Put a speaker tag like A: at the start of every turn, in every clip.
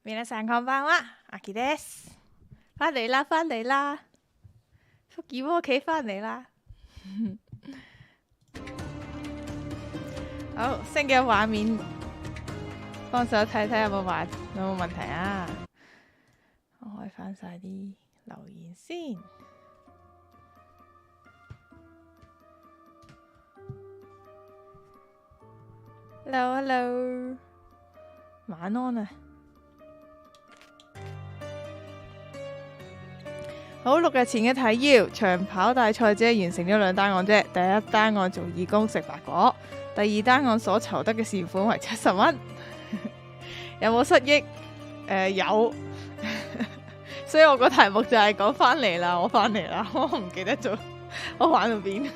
A: 皆さんこんばんは，阿奇です。翻嚟啦，翻嚟啦，福爾摩企翻嚟啦。好，新嘅畫面，幫手睇睇有冇問題啊？我開翻晒啲留言先。Hello， 晚安啊！好，6日前嘅提要，長跑大賽只係完成咗2單案啫。第一單案做義工食白果，第2單案所籌得嘅善款為70蚊。有冇失憶？有。所以我個題目就係講翻嚟啦，我翻嚟啦，我唔記得咗我玩到邊。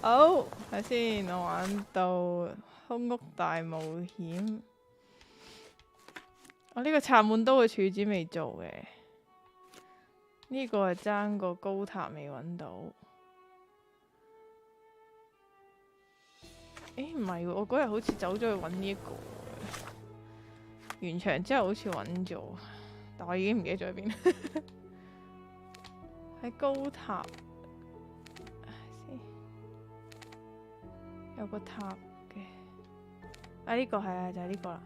A: 好，睇先，我玩到空屋大冒險。我呢個插滿刀嘅柱子未做嘅，呢個係爭個高塔未揾到。誒唔係喎，我嗰日好似走咗去揾呢一個，完場之後好似揾咗，但我已經唔記得咗喺邊。喺高塔。有個塔嘅，呢個係啊，就係呢個啦。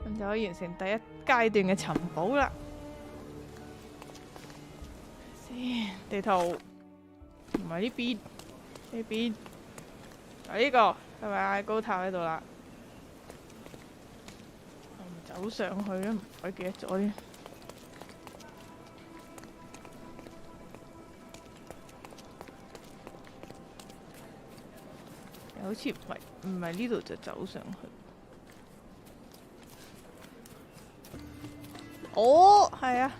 A: 咁就可以完成第一階段嘅尋寶啦。先，地圖唔係呢邊，呢邊呢個係咪啊？高塔喺度啦。我唔走上去都唔鬼記得咗添。好似唔係呢度就走上去。哦，係啊！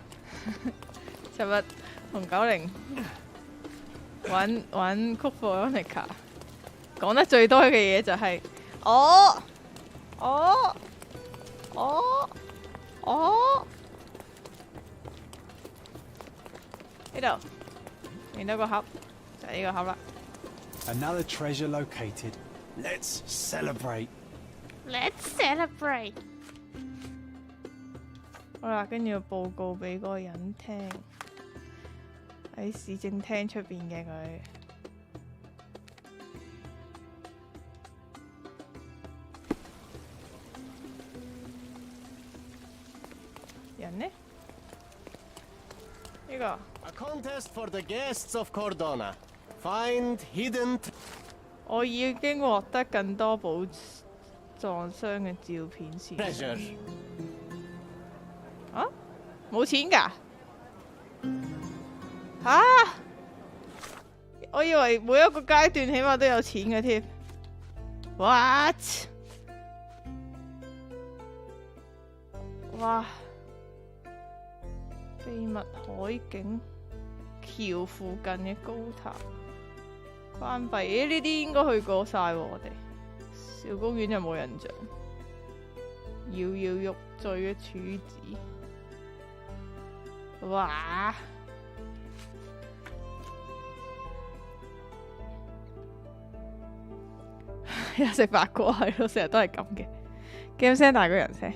A: 尋日同90玩曲貨 Monica 講得最多嘅嘢就係呢度見到個盒就係呢個盒啦。
B: Another treasure located. Let's celebrate.
A: Let's celebrate. 好啦，跟住要報告俾嗰個人聽，喺市政廳出邊嘅佢。人呢？呢個。
C: A contest for the guests of Cordona. Find hidden.
A: 我已經獲得更多寶藏箱嘅照片先。
C: Treasure.
A: 啊？冇錢㗎？嚇！我以為每一個階段起碼都有錢嘅添。What？ 哇！秘密海景橋附近嘅高塔。關閉，呢啲應該去過晒喎，我哋小公園就冇印象。搖搖欲墜嘅柱子，哇！有食白果係咯，成日都係咁嘅。game 聲大過人聲，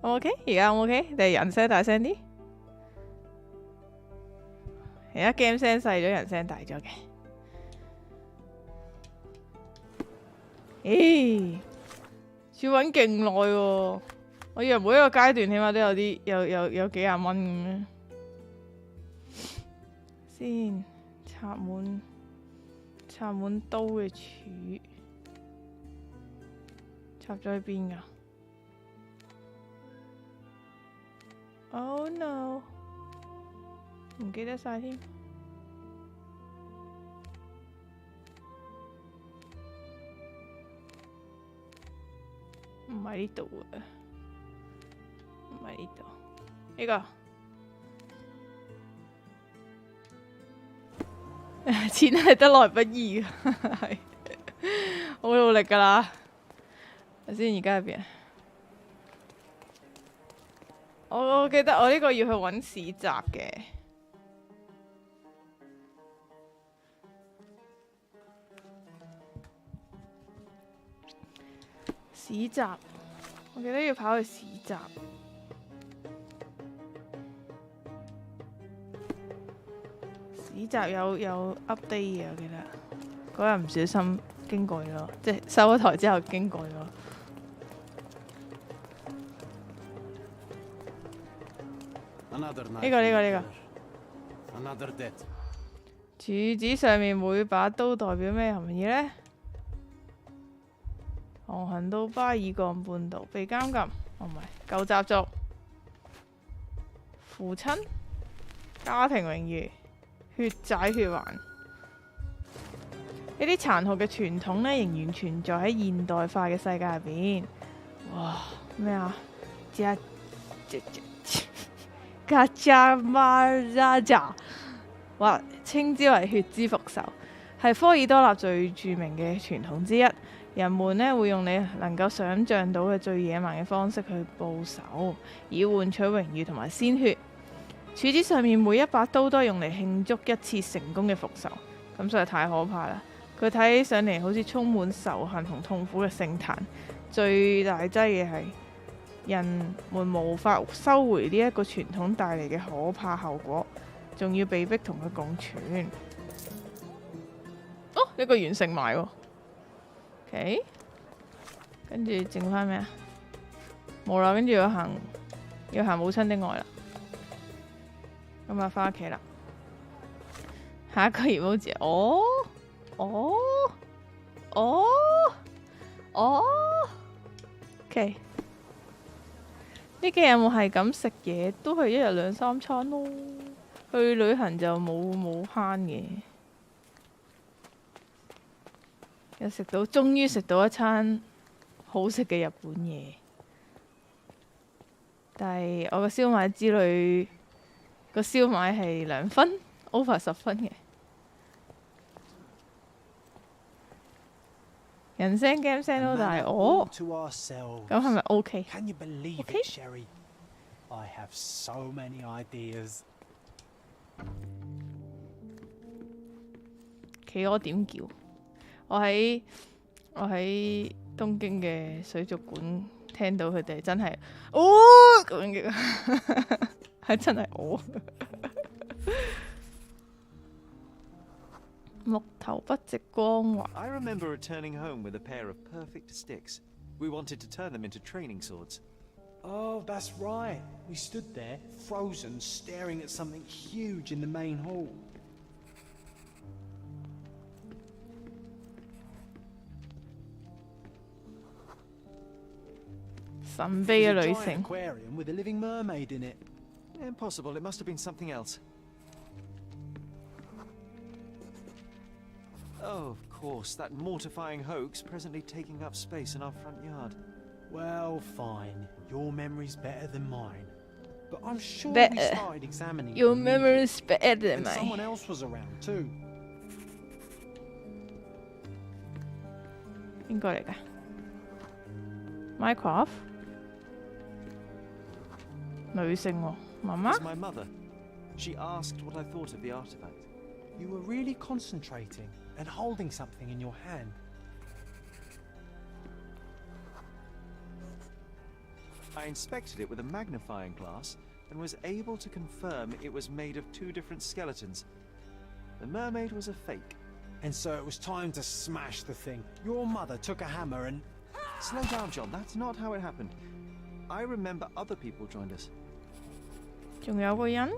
A: 我 OK？ 而家我 OK？ 定係人聲大聲啲？而家 game 聲細咗，人聲大咗嘅。咦？要揾勁耐喎！我以為每一個階段起碼都有啲有幾廿蚊咁樣。先插滿刀嘅柱，插咗喺邊㗎 ？Oh no！唔記得晒添，唔係呢度啊，唔係呢度，呢個錢係得來不易嘅，係好努力㗎啦。睇先，而家喺邊？我記得我呢個要去揾市集嘅。市集，我記得要跑去市集。市集有 update 嘅，我記得嗰日唔小心經過咗，即係收咗台之後經過咗。呢個。
C: Another debt.
A: 柱子上面每把刀代表咩含義呢？航行到巴爾幹半島，被監禁。唔係舊習俗，父親、家庭榮譽、血債血還。呢啲殘酷嘅傳統呢，仍然存在喺現代化嘅世界入邊。哇！咩啊？加加馬扎扎，或稱之為血之復仇，係科爾多納最著名嘅傳統之一。人們呢會用你能夠想像到嘅最野蠻嘅方式去報仇，以換取榮譽同埋鮮血。柱子上面每一把刀都係用嚟慶祝一次成功嘅復仇，咁實在太可怕啦！佢睇起上嚟好似充滿仇恨同痛苦嘅聖壇，最大劑嘅係人們無法收回呢一個傳統帶嚟嘅可怕後果，仲要被逼同佢共存。哦，一個完成埋喎。OK， 跟住剩翻咩啊？冇啦，跟住要行母親的愛啦。咁啊，翻屋企啦。下一個 emoji， OK。呢幾日我係咁食嘢，都係一日2、3餐咯。去旅行就冇慳嘅。終於食到一餐好食嘅日本嘢，但係我個燒賣之旅個燒賣係2分 over 10分嘅。人聲 game 聲都大，咁係咪 OK？
B: Can you believe it, Sherry? I have so many ideas.
A: 企鵝點叫？我喺東京嘅水族館聽到佢哋真係咁樣叫，係真係木頭不直光滑。
D: I remember returning home with a pair of perfect sticks. We wanted to turn them into training swords.
B: Oh, that's right. We stood there, frozen, staring at something huge in the main hall.
A: It was a
B: giant aquarium with a living mermaid in it.
D: Impossible, it must have been something else. Oh, of course, that mortifying hoax presently taking up space in our front yard.
B: Well, fine. Your memory's better than mine. But I'm sure
A: Better.
B: we started examining
A: Your
B: it
A: memory is better than
B: and
A: mine.
B: someone else was around too.
A: 邊個嚟㗎 ？Minecraft 女性喎，媽媽
D: It's my mother. She asked what I thought of the artifact.
B: You were really concentrating and holding something in your hand.
D: I inspected it with a magnifying glass and was able to confirm it was made of 2 different skeletons. The mermaid was a fake.
B: And so it was time to smash the thing. Your mother took a hammer and...
D: Slow down, John. That's not how it happened. I remember other people joined us.
A: 仲有個人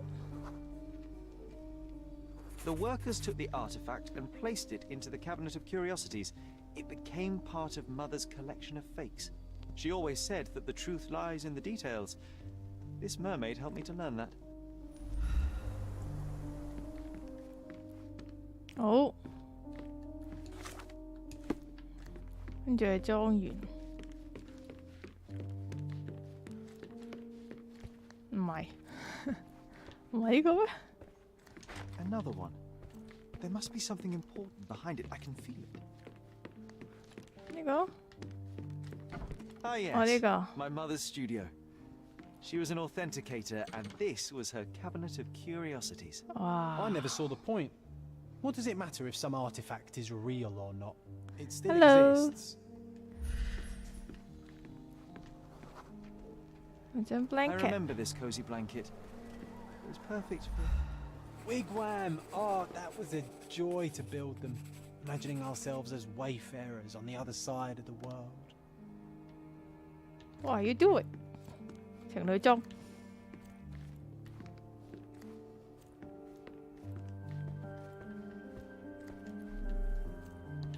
D: The workers took the artifact and placed it into the cabinet of curiosities. It became part of Mother's collection of fakes. She always said that the truth lies in the details. This mermaid helped me to learn that.
A: 好，跟住係莊園，唔係唔係呢個咩？
D: Another one. There must be something important behind it. I can feel it.
A: 呢個
D: Ah, yes.
A: 哦呢個
D: My mother's studio. She was an authenticator, and this was her cabinet of curiosities.
A: 哇
B: I never saw the point. What does it matter if some artifact is real or not? It still
A: Hello.
B: exists.
A: 張
D: I
A: blanket。
D: remember this cozy blanket. It was perfect for...
B: Wigwam! Oh, that was a joy to build them. Imagining ourselves as wayfarers on the other side of the world.
A: What are you doing？ 情侶裝。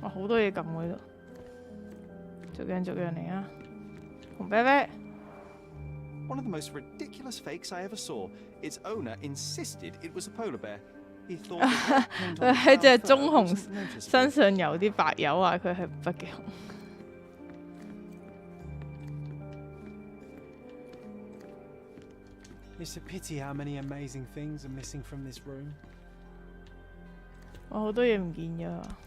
A: 哇，好多嘢撳喎呢度，逐樣逐樣嚟啊！紅啤啤。
D: One of the most ridiculous fakes I ever saw. Its owner insisted it was a polar bear. He thought the red paint on the
A: 佢喺隻
D: brown
A: 棕
D: fur
A: 熊
D: wasn't noticeable.
A: 身上有啲白油啊！佢係北極熊。
B: It's a pity how many amazing things are missing from this room.
A: 我好多嘢唔見咗啊！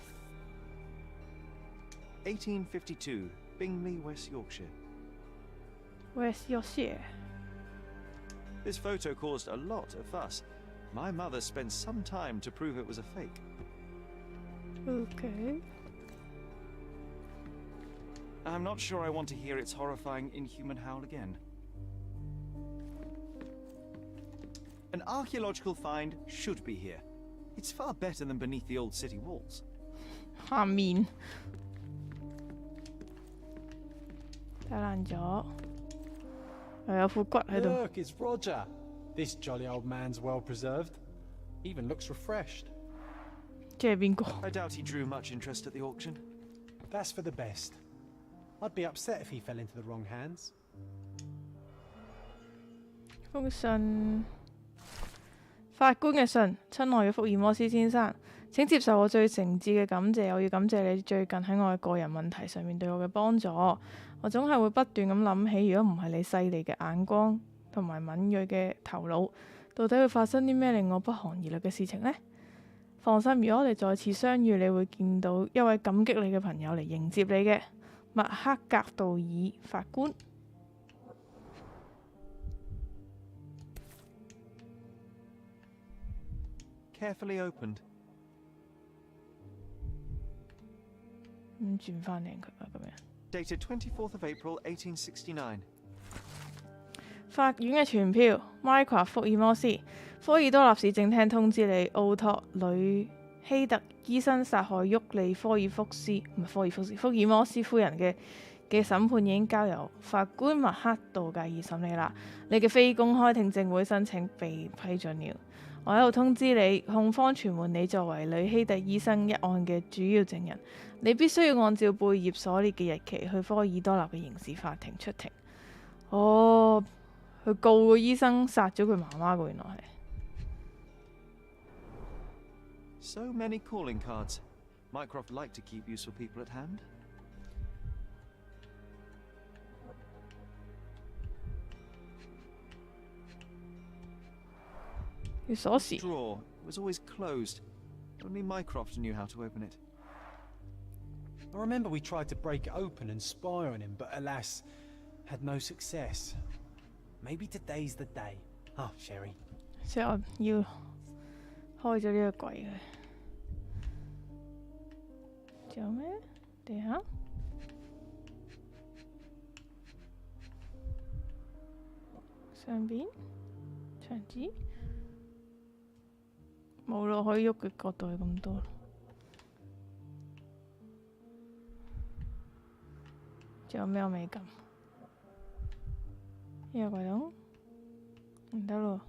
D: 1852, Bingley, West Yorkshire.
A: Where's your share？
D: This photo caused a lot of fuss. My mother spent some time to prove it was a fake.
A: OK。
D: I'm not sure I want to hear its horrifying, inhuman howl again. An archaeological find should be here. It's far better than beneath the old city walls.
A: 下面打爛咗，又有副骨喺度。
B: Look, it's Roger. This jolly old man's well preserved. Even looks refreshed.
A: 即係邊個？
D: I doubt he drew much interest at the auction.
B: That's for the best. I'd be upset if he fell into the wrong hands.
A: 封信，法官嘅信，親愛嘅福爾摩斯先生，請接受我最誠摯嘅感謝。我要感謝你最近喺我嘅個人問題上面對我嘅幫助。我總係會不斷咁諗起，如果唔係你犀利嘅眼光同埋敏鋭嘅頭腦，到底會發生啲咩令我不寒而栗嘅事情呢？放心，如果我哋再次相遇，你會見到一位感激你嘅朋友嚟迎接你嘅麥克格道爾法官。
D: Carefully opened.
A: 咁轉翻靚佢啊，咁樣。
D: Dated 24th of April, 1869.
A: 法院嘅傳票 ，Mycroft 福爾摩斯，科爾多納市政廳通知你，奧托呂希特醫生殺害沃利科爾福斯，唔係科爾福斯，福爾摩斯夫人嘅審判已經交由法官麥克道格爾審理啦。你嘅非公開聽證會申請被批准了。我喺度通知你，控方傳喚你作為呂希特醫生一案嘅主要證人，你必須要按照貝葉所列嘅日期去科爾多納嘅刑事法庭出庭。哦，佢告個醫生殺咗佢媽媽㗎，原來係。
D: So many calling cards. Mycroft liked to keep useful people at hand.
A: 要鎖匙。
D: Drawer was always closed. Only Mycroft knew how to open it.
B: I remember we tried to break it open and spy on him, but alas, had no success. Maybe today's the day. Oh, Sherry.
A: 所以我要開咗呢個櫃佢。仲有咩？地下上邊牆紙冇咯，可以喐嘅角度係咁多。仲有咩我未撳？呢個櫃筒唔得咯。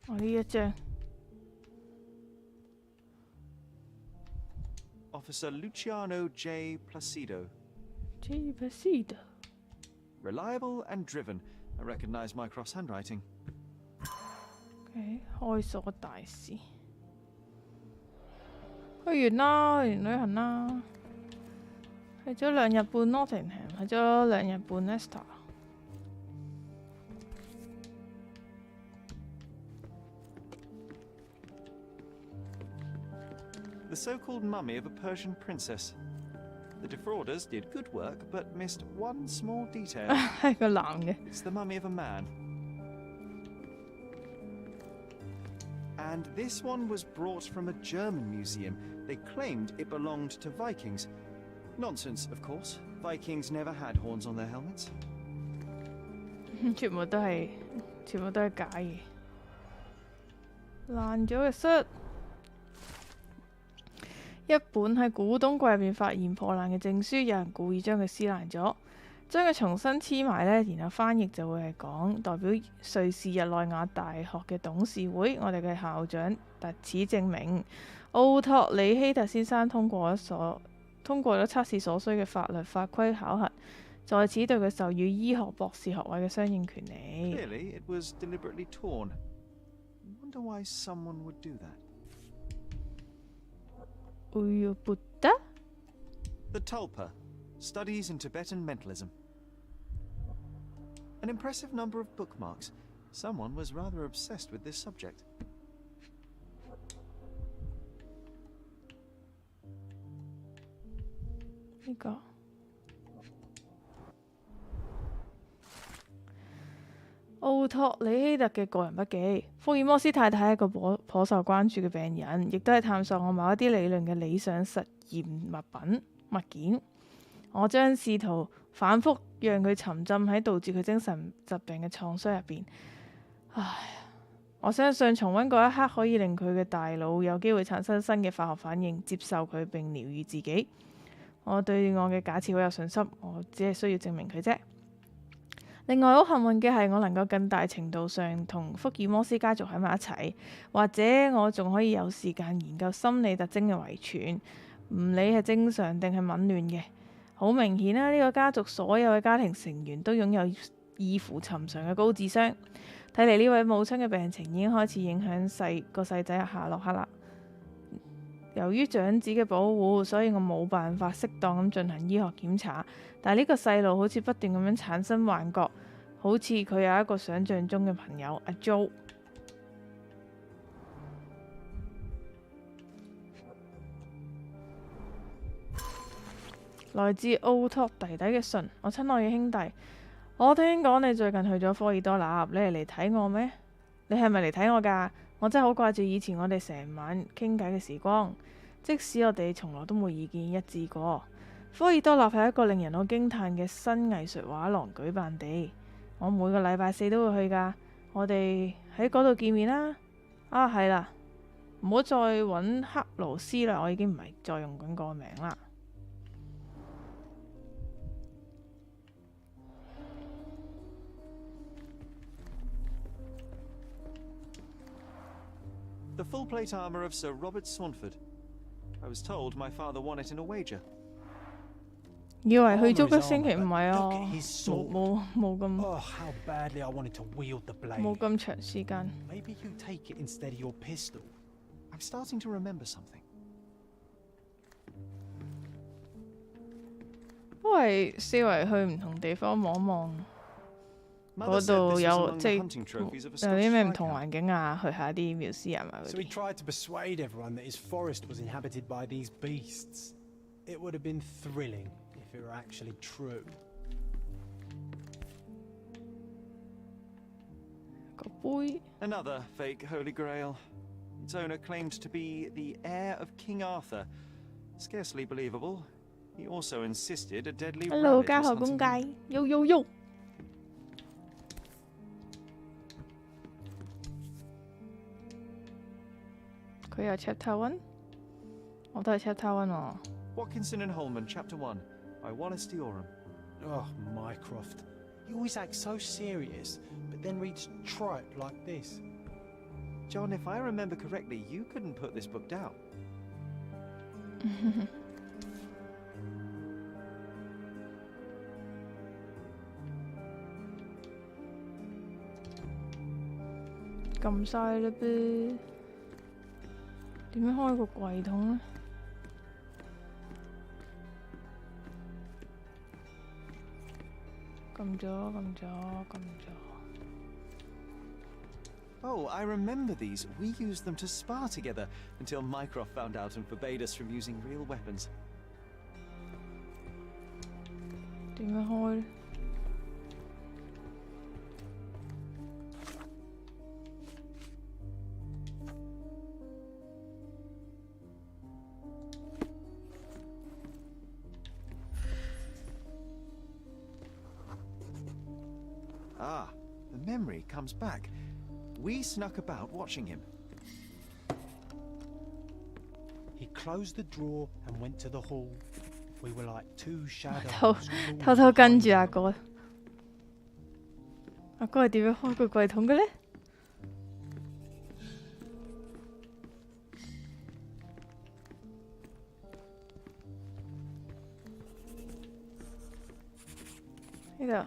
A: 我呢一張
D: Officer Luciano J. Placido.
A: J. Placido
D: Reliable and driven. I recognize Mycroft's handwriting.
A: OK 開鎖大事，去完啦，去完旅行啦，去咗2日半 Nottingham， 去咗2日半 Leicester。
D: The so-called mummy of a Persian princess. The defrauders did good work, but missed one small detail.
A: 係個男嘅。
D: It's the mummy of a man. And this one was brought from a German museum. They claimed it belonged to Vikings. Nonsense, of course. Vikings never had horns on their helmets.
A: 全部都係假嘅。爛咗嘅恤，一本喺古董櫃入邊發現破爛嘅證書，有人故意將佢撕爛咗，將佢重新黐埋呢，然後翻譯就會係講代表瑞士日內瓦大學嘅董事會，我哋嘅校長特此證明，奧托里希特先生通過咗測試所需嘅法律法規考核，在此對佢授予醫學博士學位嘅相應權利。
D: Clearly, it was deliberately torn. I wonder why someone would do that.
A: Buddha?
D: The Tulpa, Studies in Tibetan Mentalism. An impressive number of bookmarks. Someone was rather obsessed with this subject.
A: 呢個奧托里希特嘅個人筆記。福爾摩斯太太係一個頗受關注嘅病人，亦都係探索我某一啲理論嘅理想實驗物件。我將試圖反覆讓佢沉浸喺導致佢精神疾病嘅創傷入邊。唉，我相信重溫嗰一刻可以令佢嘅大腦有機會產生新嘅化學反應，接受佢並療愈自己。我對我嘅假設好有信心，我只係需要證明佢啫。另外好幸運嘅係，我能夠更大程度上同福爾摩斯家族喺埋一齊，或者我仲可以有時間研究心理特徵嘅遺傳，唔理係正常定係紊亂嘅。好明顯啦，呢個家族所有嘅家庭成員都擁有異乎尋常嘅高智商。睇嚟呢位母親嘅病情已經開始影響細仔夏洛克啦。由於長子嘅保護，所以我冇辦法適當咁進行醫學檢查。但係呢個細路好似不斷咁樣產生幻覺，好似佢有一個想像中嘅朋友阿 Jo。來自奧托弟弟嘅信，我親愛嘅兄弟，我聽講你最近去咗科爾多納，你係嚟睇我咩？你係咪嚟睇我㗎？我真係好掛住以前我哋成晚傾偈嘅時光，即使我哋從來都冇意見一致過。科爾多納係一個令人好驚嘆嘅新藝術畫廊舉辦地，我每個禮拜四都會去㗎。我哋喺嗰度見面啦。啊，係啦，唔好再揾克勞斯啦，我已經唔係再用緊個名啦。
D: The full plate armour of Sir Robert Saunford. I was told my father won it in a wager.
A: 以為去足一星期，唔係啊，
B: Look at his sword.
A: 冇咁
B: Oh, how badly I wanted to wield the blade.
A: 冇咁長時間。
B: Maybe you take it instead of your pistol.
D: I'm starting to remember something.
A: 都係四圍去唔同地方望望，
D: Mother
A: 嗰
D: said
A: 度
D: this was
A: 有
D: among
A: 即
D: the
A: 係
D: hunting trophies of a
A: 有
D: Scottish
A: 啲咩唔同
D: viscount.
A: 環境啊，去下啲 museum 啊嗰
B: So he
A: 啲。
B: tried to persuade everyone that his forest was inhabited by these beasts. It would have been thrilling if it were actually true.
A: 個杯
D: Another fake Holy Grail. Its owner claimed to be the heir of King Arthur. Scarcely believable. He also insisted a deadly，Hello， rabbit
A: 家
D: was
A: 學公
D: hunting
A: 雞，喐。佢有 Chapter One，我都係 Chapter One 喎。
D: Watkinson and Holman, Chapter 1, by Wallace Dioram.
B: Oh, Mycroft. You always act so serious, but then reads tripe like this.
D: John, if I remember correctly, you couldn't put this book down. 撳晒啦噃，點樣開個櫃桶呢？撳咗。 Oh, I remember these. We used them to spar together until Mycroft found out and forbade us from using real weapons.
A: 點樣開呢？
D: Ah, the memory comes back. We snuck about watching him.
B: He closed the drawer and went to the hall. We were like two shadows.
A: 偷偷跟住阿哥。阿哥係點樣開個櫃桶嘅呢？呢度。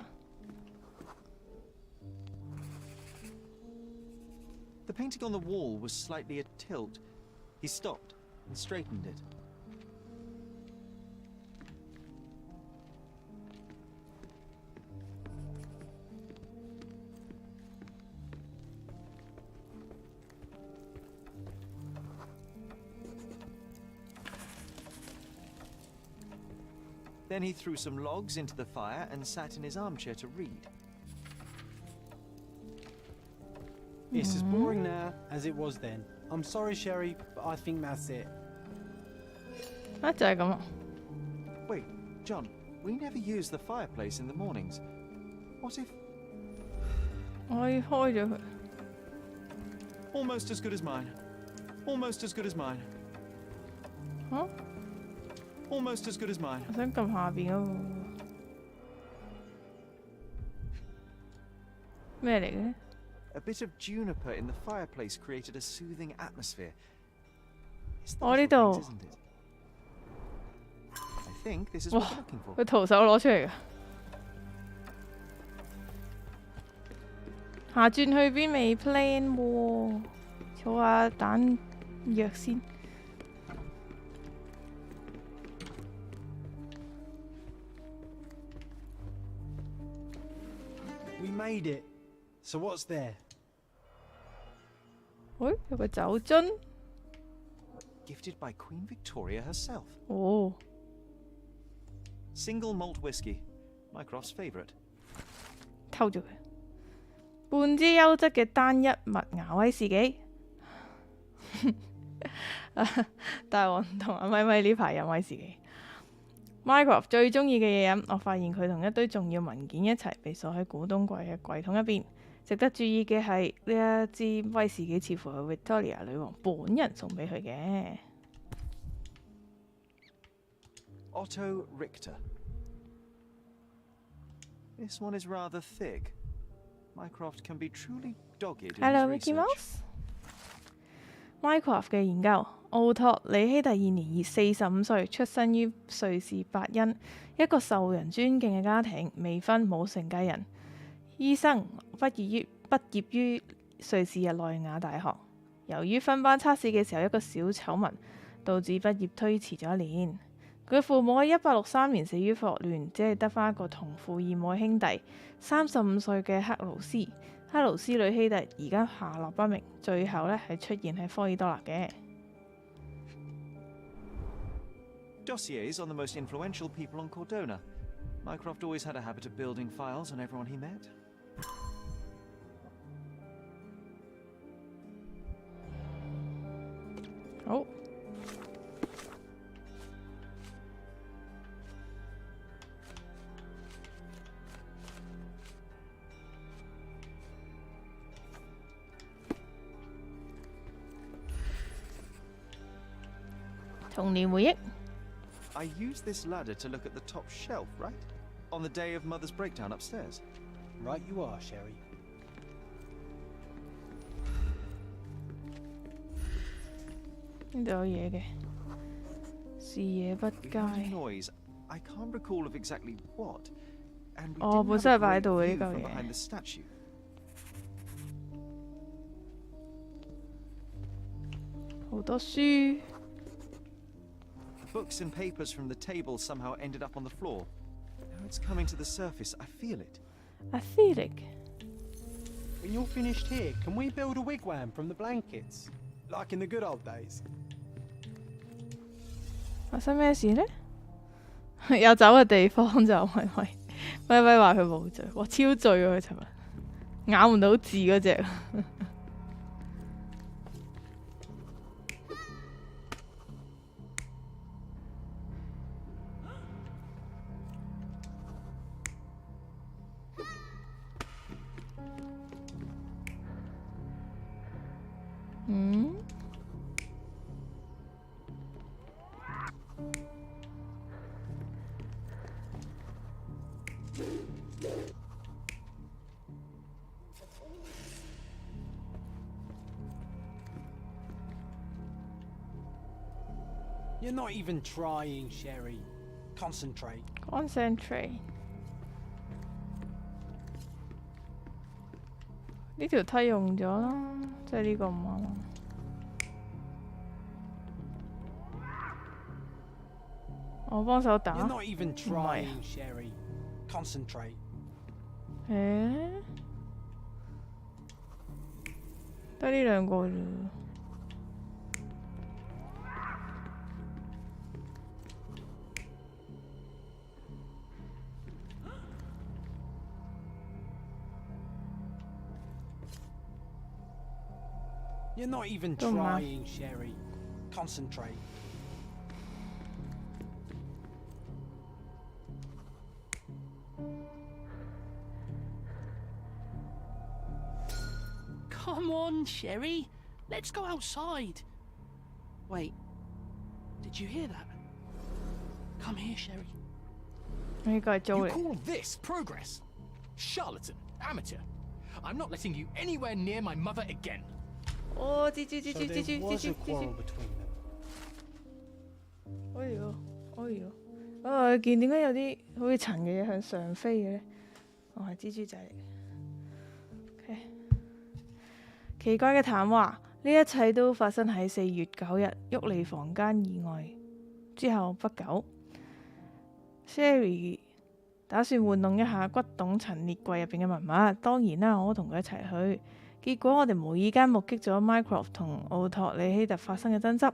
D: The painting on the wall was slightly atilt. He stopped and straightened it. Then he threw some logs into the fire and sat in his armchair to read.
B: It's as boring now as it was then. I'm sorry, Sherry, but I think that's it.
A: 啊，就係咁啊！
D: Wait, John, we never use the fireplace in the mornings. What if
A: 我要開咗佢。
D: almost as good as mine? Almost as good as mine.
A: 嚇！
D: Almost as good as mine.
A: 我想撳下邊嗰個咩嚟嘅？
D: A bit of juniper in the fireplace created a soothing atmosphere. It's the
A: 我呢
D: little
A: 度
D: things, isn't it? I think this is what
A: 哇
D: we're looking for.
A: 佢徒手攞出嚟㗎。下轉去邊未 plan 喎？儲下彈藥先。
B: We made it. So what's there?
A: 喂，有個酒樽。
D: Gifted by Queen Victoria herself.
A: 哦，
D: Single malt whiskey. Mycroft's favourite.
A: 偷咗佢。半支優質嘅單一麥芽威士忌。大王同阿咪咪呢排飲威士忌。Mycroft 最中意嘅嘢飲，我發現佢同一堆重要文件一齊被鎖喺古董櫃嘅櫃桶入邊。值得注意嘅係呢一支威士忌似乎係 Victoria 女王本人送俾佢嘅。
D: Otto Richter. This one is rather thick. Mycroft can be truly dogged in his
A: Hello, Mickey
D: research.
A: Mouse。Mycroft 嘅研究，奧托里希第二年45歲，出生於瑞士伯恩，一個受人尊敬嘅家庭，未婚冇承繼人，醫生，畢業於瑞士日內瓦大學。由於分班測試嘅時候一個小醜聞，導致畢業推遲咗一年。佢父母喺1863年死於霍亂，只係得返一個同父異母嘅兄弟，35歲嘅克魯斯。克魯斯女兄弟而家下落不明，最後呢係出現喺科爾多納嘅。
D: Dossiers on the most influential people on Cordona. Mycroft always had a habit of building files on everyone he met.
A: 好。童年回憶。
D: I used this ladder to look at the top shelf, right? On the day of Mother's breakdown upstairs.
B: Right you are, Sherry.
A: 呢度有嘢嘅，視野不
D: We
A: 佳。
D: heard a noise. I can't recall of exactly what. And we
A: 哦，
D: didn't
A: 本
D: have
A: 身
D: a
A: 係擺喺
D: great
A: 度嘅
D: view
A: 呢嚿
D: from
A: 嘢。
D: behind the statue.
A: 好多書。
D: Books and papers from the table somehow ended up on the floor. Now it's coming to the surface. I feel it.
A: Athletic。
B: When you're finished here, can we build a wigwam from the blankets? Like in the good old days?
A: 發生咩事呢？有走嘅地方就咪話佢冇醉，哇超醉啊！佢尋日咬唔到字嗰隻。
B: You're not even trying, Sherry. Concentrate.
A: Concentrate。呢條梯用咗啦，即係呢個唔啱。我幫手打。
B: You're not even trying, Sherry. Concentrate.
A: 得呢兩個啫。
B: You're not even trying, Sherry. Concentrate.
E: Come on, Sherry. Let's go outside. Wait. Did you hear that? Come here, Sherry.
A: 呢個係租
F: You
A: 嚟。
F: call this progress? Charlatan, amateur. I'm not letting you anywhere near my mother again.
A: 哦，蜘蛛
B: So there was a quarrel between them.
A: 哎呦，哎呦，我見點解有啲好似塵嘅嘢向上飛嘅咧？哦，係蜘蛛仔嚟嘅。OK， 奇怪嘅談話，呢一切都發生喺4月9日沃利房間意外之後不久。Sherry 打算玩弄一下骨董陳列櫃入邊嘅文物，當然啦，我都同佢一齊去。結果我哋無意間目擊咗 Mycroft 同奧托里希特發生嘅爭執。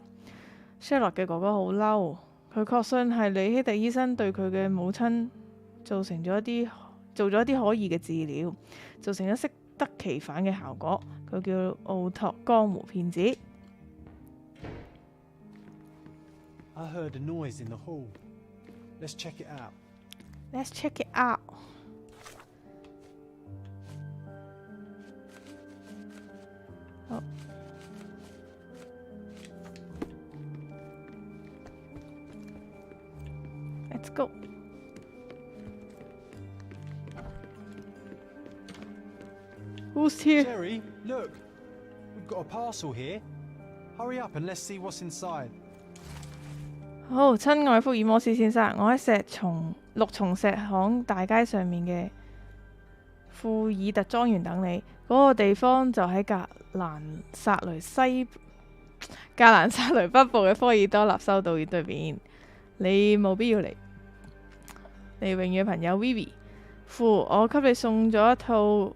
A: Sherlock 嘅哥哥好嬲，佢確信係里希特醫生對佢嘅母親做咗一啲可疑嘅治療，造成咗適得其反嘅效果。佢叫奧托江湖騙子。
B: I heard a noise in the hall. Let's check it out.
A: Let's check it out。好。Let's go。Who's here？
B: Sherry, look. We've got a parcel here. Hurry up and let's see what's inside.
A: 好，親愛福爾摩斯先生，我喺綠松石巷大街上面嘅庫爾特莊園等你。嗰個地方就喺格蘭薩雷北部嘅科爾多納修道院對面。你冇必要嚟。你永遠朋友 Vivi， 我給你送咗一套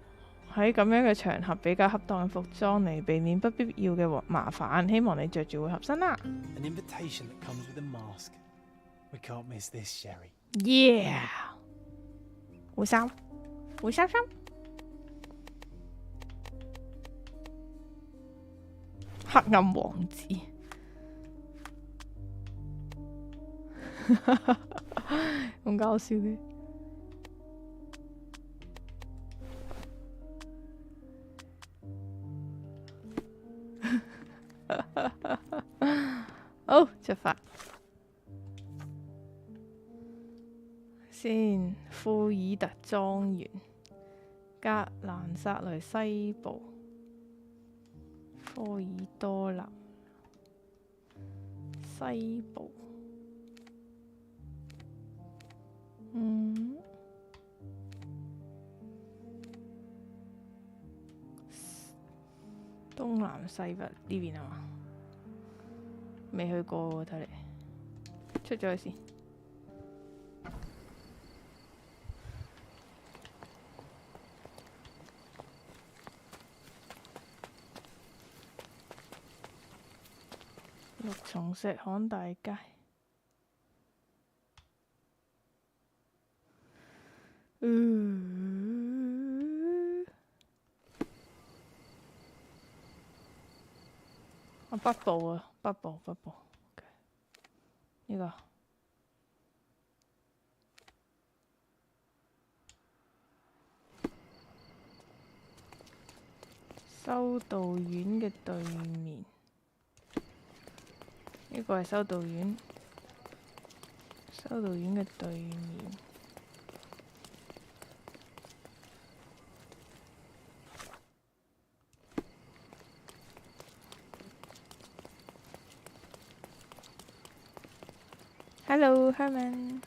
A: 喺咁樣嘅場合比較恰當嘅服裝嚟避免不必要嘅麻煩，希望你着住會合身啦。
B: An invitation that comes with a mask. We can't miss this, Sherry.
A: Yeah， 會衫，黑暗王子，咁搞笑嘅。好，出發先。庫爾特莊園，格蘭薩雷西部，科爾多納西部。東南西北呢邊係嘛？未去過喎，睇嚟出咗去先。綠松石巷大街。北部啊，北部。呢個修道院嘅對面，呢個係修道院嘅對面。Hello Herman，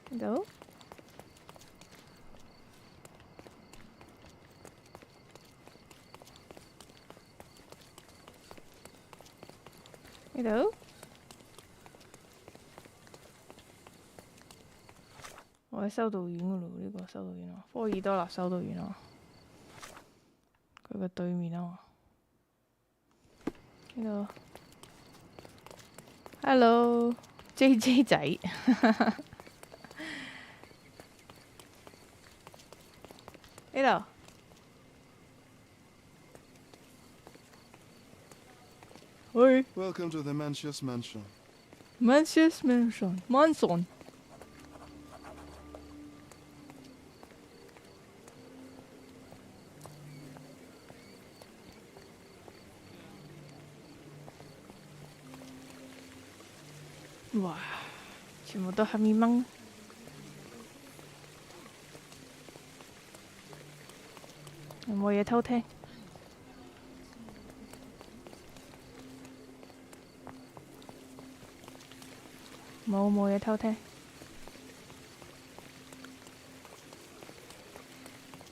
A: 呢度呢度。我喺修道院嗰度，呢個修道院啊，科爾多納修道院啊，佢個對面啊嘛。呢度，Hello JJ 仔，呢度。喂
G: Welcome to the Manchus Mansion.
A: ，Manchus Mansion。哇！全部都黑咪掹，有冇嘢偷聽？冇嘢偷聽。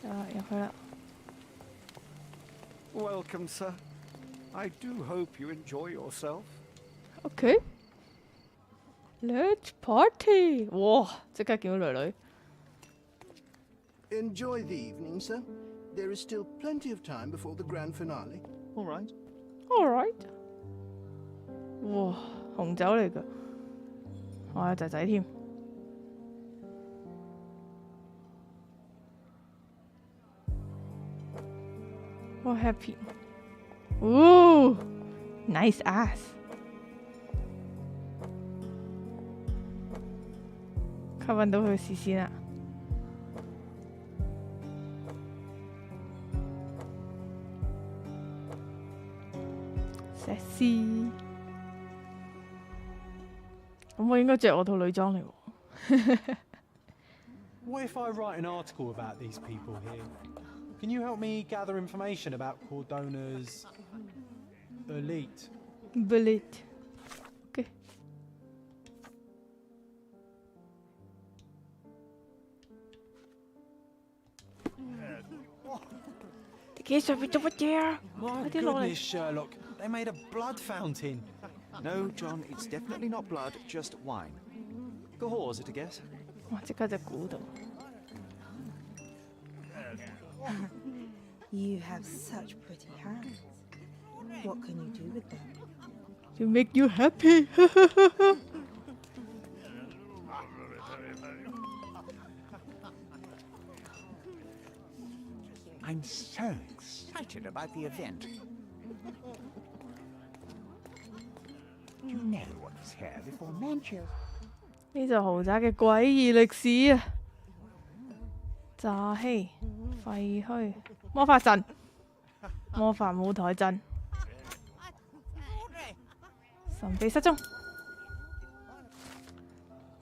A: 入去啦。
H: Welcome, sir. I do hope you enjoy yourself.
A: OK。Let's party！ 哇！即刻見到女女。
G: Enjoy the evening, sir. There is still plenty of time before the grand finale.
D: All right.
A: All right。哇！紅酒嚟㗎，我有仔仔添。哇 happy！ 哦 ，nice ass！ 吸引到佢視線啦。sexy。咁我應該着我套女裝嚟喎。
B: What if I write an article about these people here? Can you help me gather information about Cordona's elite?
A: Bullet。OK。你企上面做乜嘢啊？
B: My
A: 快啲落嚟
B: goodness, Sherlock, they made a blood fountain.
D: No, John, it's definitely not blood, just wine. Gahor, is it a guess?
A: 哇！即刻就估到。
I: You have such pretty hands. What can you do with them?
A: To make you happy 。
H: I'm so excited about the event. You know what's here before Manchus.
A: 呢座豪宅嘅詭異歷史啊！詐欺、廢墟、魔法陣、魔法舞台陣、神秘失蹤、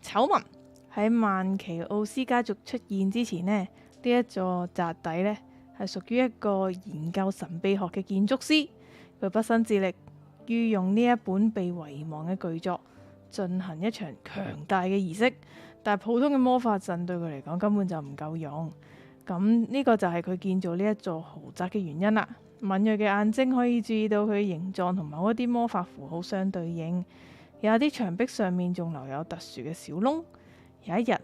A: 醜聞。喺曼奇奧斯家族出現之前呢，呢一座宅邸呢係屬於一個研究神秘學嘅建築師，佢畢生致力於用呢一本被遺忘嘅巨作進行一場強大嘅儀式，但係普通嘅魔法陣對佢嚟講根本就唔夠用。咁呢個就係佢建造呢一座豪宅嘅原因啦。敏鋭嘅眼睛可以注意到佢嘅形狀同某一啲魔法符號相對應，有啲牆壁上面仲留有特殊嘅小窿。有一日，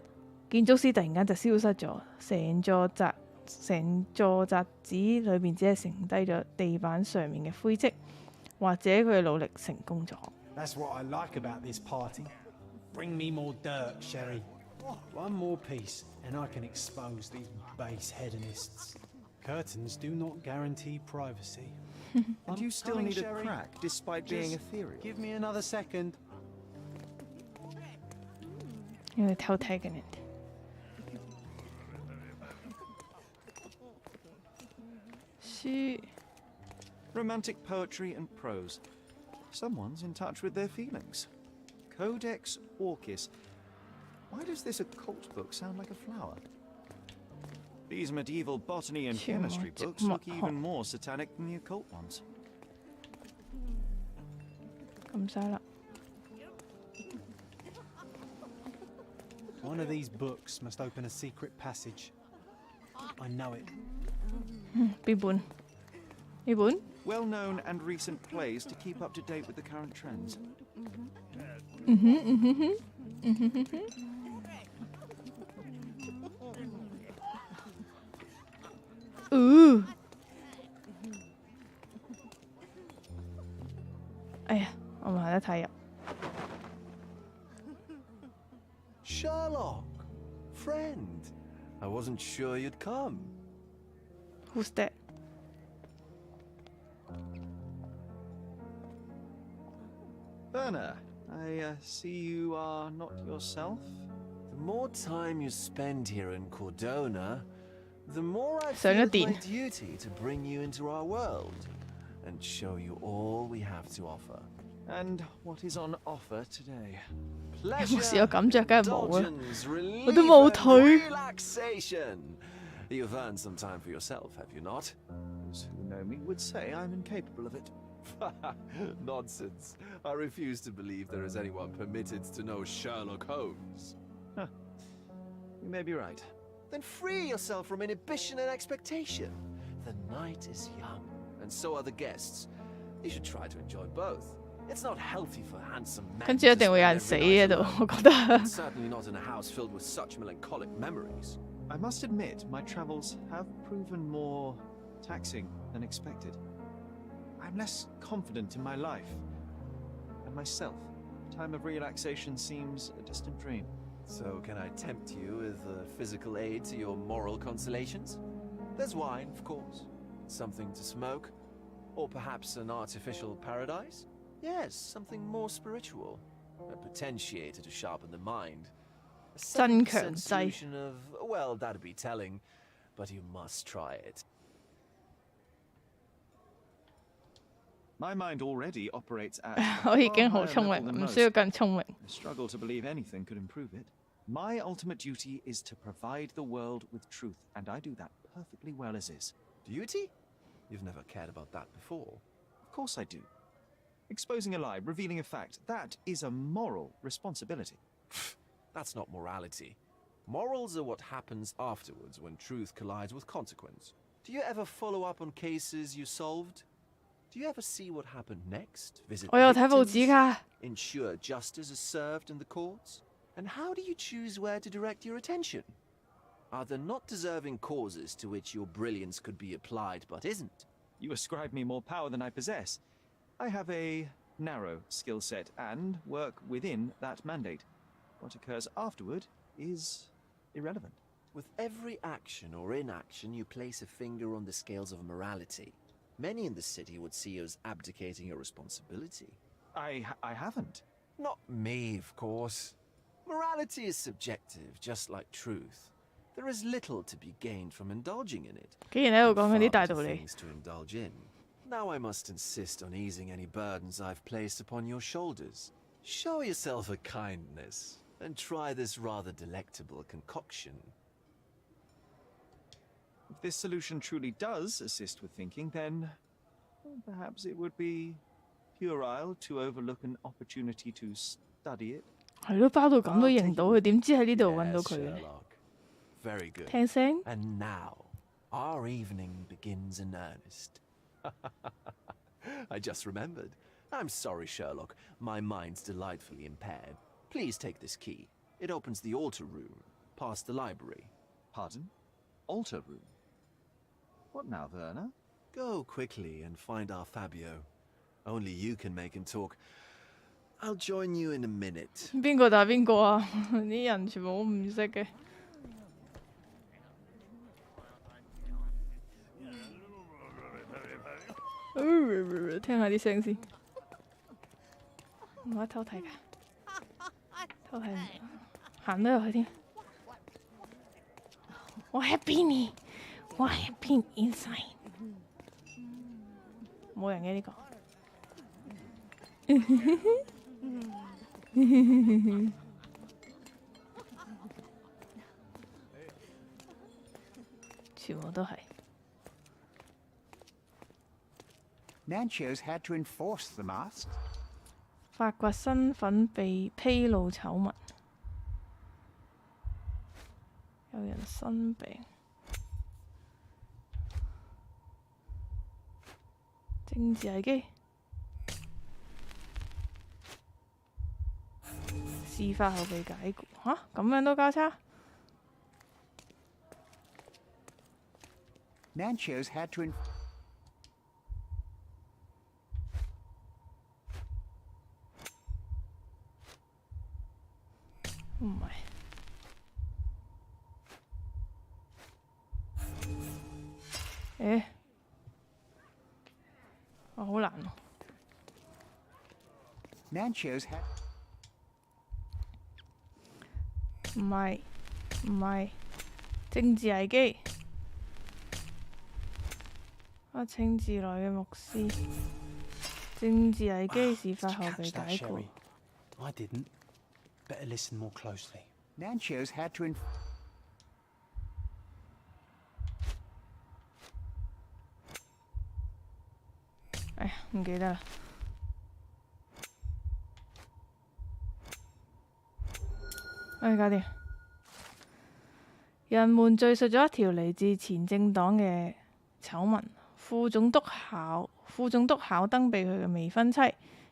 A: 建築師突然間就消失咗，成座宅子裏邊只係剩低咗地板上面嘅灰跡，或者佢嘅努力成功咗。
B: That's what I like about this party. Bring me more dirt, Sherry. One more piece, and I can expose these base hedonists. Curtains do not guarantee privacy.
D: And you still
B: coming,
D: need a
B: Sherry.
D: crack, despite being
B: Just
D: ethereal.
B: Give me another second.
A: 因為偷睇緊人哋。 書
D: Romantic poetry and prose. Someone's in touch with their feelings. Codex Orchis. Why does this occult book sound like a flower? These medieval botany and chemistry books look even more satanic than the occult ones.
A: 咁晒啦。
B: One of these books must open a secret passage. I know it.
A: 邊本？呢本？
D: Well-known and recent plays to keep up to date with the current trends. 哎呀，我唔行得太入。
C: Sherlock, friend. I wasn't sure you'd come.
A: Who's that？
D: Werner, I see you are not yourself.
C: The more time you spend here in Cordona, the more I
A: 上
C: feel
A: 咗
C: it's
A: 電
C: my。 duty to bring you into our world and show you all we have to offer.
D: And what is on offer today?
A: 有冇試過
C: Pleasure,
A: 咁着？梗係冇啦。
C: indulgence,
A: 我都冇
C: relief,
A: 腿。
C: and relaxation. You've earned some time for yourself, have you not?
D: Those who know me would say I'm incapable of it.
C: Nonsense. I refuse to believe there is anyone permitted to know Sherlock Holmes.
D: You may be right.
C: Then free yourself from inhibition and expectation. The night is young, and so are the guests. You should try to enjoy both. It's not healthy for handsome men.
A: 跟住一定會有人死喺度，我覺得。
C: Certainly not in a house filled with such melancholic memories.
D: I must admit, my travels have proven more taxing than expected. I'm less confident in my life and myself. Time of relaxation seems a distant dream.
C: So can I tempt you with a physical aid to your moral consolations? There's wine, of course. Something to smoke. Or perhaps an artificial paradise? Yes, something more spiritual. A potentiator to sharpen the mind. A
A: 增
C: 7%
A: 強劑。
C: solution of, well, that'd be telling, but you must try it.
D: My mind already operates at
A: 我已
D: a
A: 經
D: far
A: 好
D: higher
A: 聰
D: level
A: 明，
D: than
A: 唔需要
D: most.
A: 更聰明。
D: I struggle to believe anything could improve it. My ultimate duty is to provide the world with truth, and I do that perfectly well as is.
C: Duty? You've never cared about that before.
D: Of course I do. Exposing a lie, revealing a fact, that is a moral responsibility.
C: That's not morality. Morals are what happens afterwards when truth collides with consequence. Do you ever follow up on cases you solved? Do you ever see what happened next? Visit
A: 我有睇報
C: victims?
A: 紙㗎。
C: Ensure justice is served in the courts? And how do you choose where to direct your attention? Are there not deserving causes to which your brilliance could be applied but isn't?
D: You ascribe me more power than I possess. I have a narrow skill set and work within that mandate. What occurs afterward is irrelevant.
C: With every action or inaction, you place a finger on the scales of morality. Many in the city would see you as abdicating your responsibility.
D: I haven't.
C: Not me, of course. Morality is subjective, just like truth. There is little to be gained from indulging in it.
A: 竟然喺度講緊啲
C: Far
A: 大
C: better
A: 道理。
C: things to indulge in. Now I must insist on easing any burdens I've placed upon your shoulders. Show yourself a kindness and try this rather delectable concoction.
D: If this solution truly does assist with thinking, then well, perhaps it would be puerile to overlook an opportunity to study it.
A: 係咯，包到咁都認到佢，點知喺呢度揾到
C: Yes,
A: 佢嘅？
C: Sherlock. Very good.
A: 聽聲。
C: And now, our evening begins in earnest. I just remembered. I'm sorry, Sherlock. My mind's delightfully impaired. Please take this key. It opens the altar room, past the library.
D: Pardon? Altar room? What now, Werner?
C: Go quickly and find our Fabio. Only you can make him talk. I'll join you in a minute.
A: 邊個打邊個啊？啲人全部都唔識嘅。聽下啲聲先。唔可以偷睇㗎，偷睇唔到，行得入去添。What happened? What happened inside? 冇人嘅呢個。全部都係。
H: Nancho's had to enforce the mask.
A: 發掘身份被披露醜聞。生病。政治危機。事發後被解僱。嚇，咁樣都交叉？
H: Nancho's had to.
A: 唔係。誒，好難喎。
H: Nancho's had.
A: 唔係，唔係，政治危機。清治內嘅牧師，政治危機事發後被解僱。
B: I didn't. Better listen more closely.
H: Nancho's had to.
A: 哎呀，唔記得啦。哎，搞掂。人們敘述咗一條嚟自前政黨嘅醜聞。副總督考登被佢嘅未婚妻，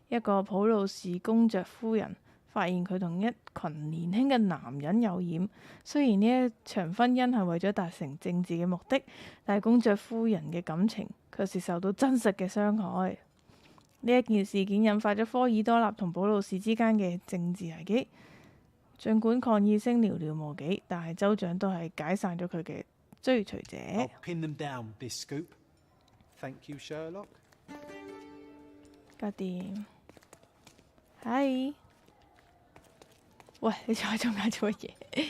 A: 一個普魯士公爵夫人，發現佢同一群年輕嘅男人有染。雖然呢一場婚姻係為咗達成政治嘅目的，但係公爵夫人嘅感情卻是受到真實嘅傷害。呢一件事件引發咗科爾多納同普魯士之間嘅政治危機。儘管抗議聲寥寥無幾，但係州長都係解散咗佢嘅追隨者。
B: I'll pin them down with this scoop. Thank you, Sherlock.
A: 搞掂。係。喂，你坐喺中間做乜嘢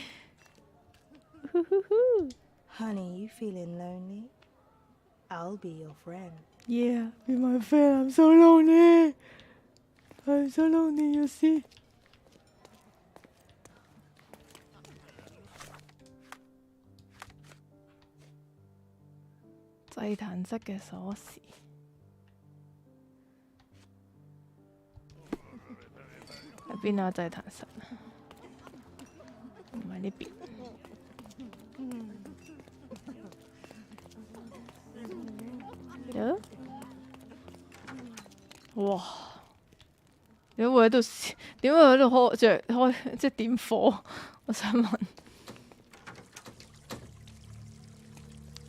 I: Honey, you feeling lonely? I'll be your friend.
A: Yeah, be my friend. I'm so lonely. I'm so lonely, you see. 祭壇室嘅鎖匙。喺邊啊？祭壇室啊？唔係呢邊。有？哇！點會喺度？點會喺度開即係點火？我想問。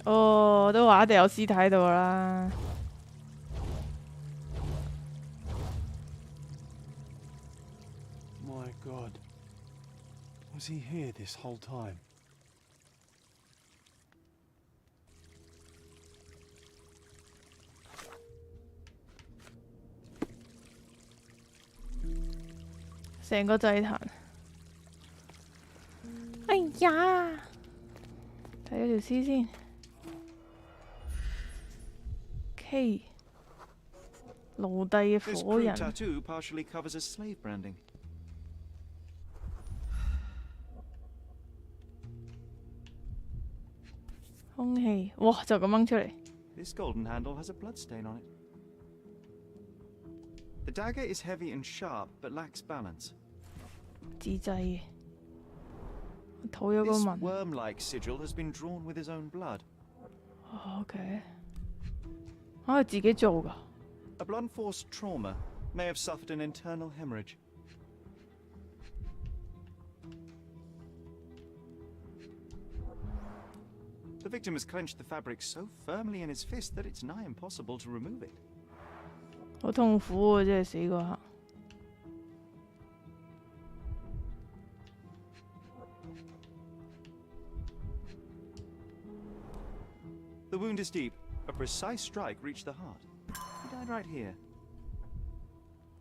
A: 哦，都話一定有屍體喺度啦。
B: My God. Was he here this whole time?
A: 成個祭壇。哎呀！睇咗條屍先。K 奴隸嘅
D: This
A: 火
D: crude
A: 人。
D: tattoo partially covers as slave branding.
A: 空氣，哇！就咁掹出嚟。
D: This golden handle has a blood stain on it. The dagger is heavy and sharp, but lacks balance.
A: 自製嘅。吐咗個
D: This
A: 紋。
D: worm-like sigil has been drawn with his own blood.
A: OK。可以自己做㗎。
D: A blunt force trauma may have suffered an internal hemorrhage. The victim has clenched the fabric so firmly in his fist that it's nigh impossible to remove it.
A: 好痛苦喎！真係死嗰下。
D: The wound is deep. A precise strike reached the heart. He died right here.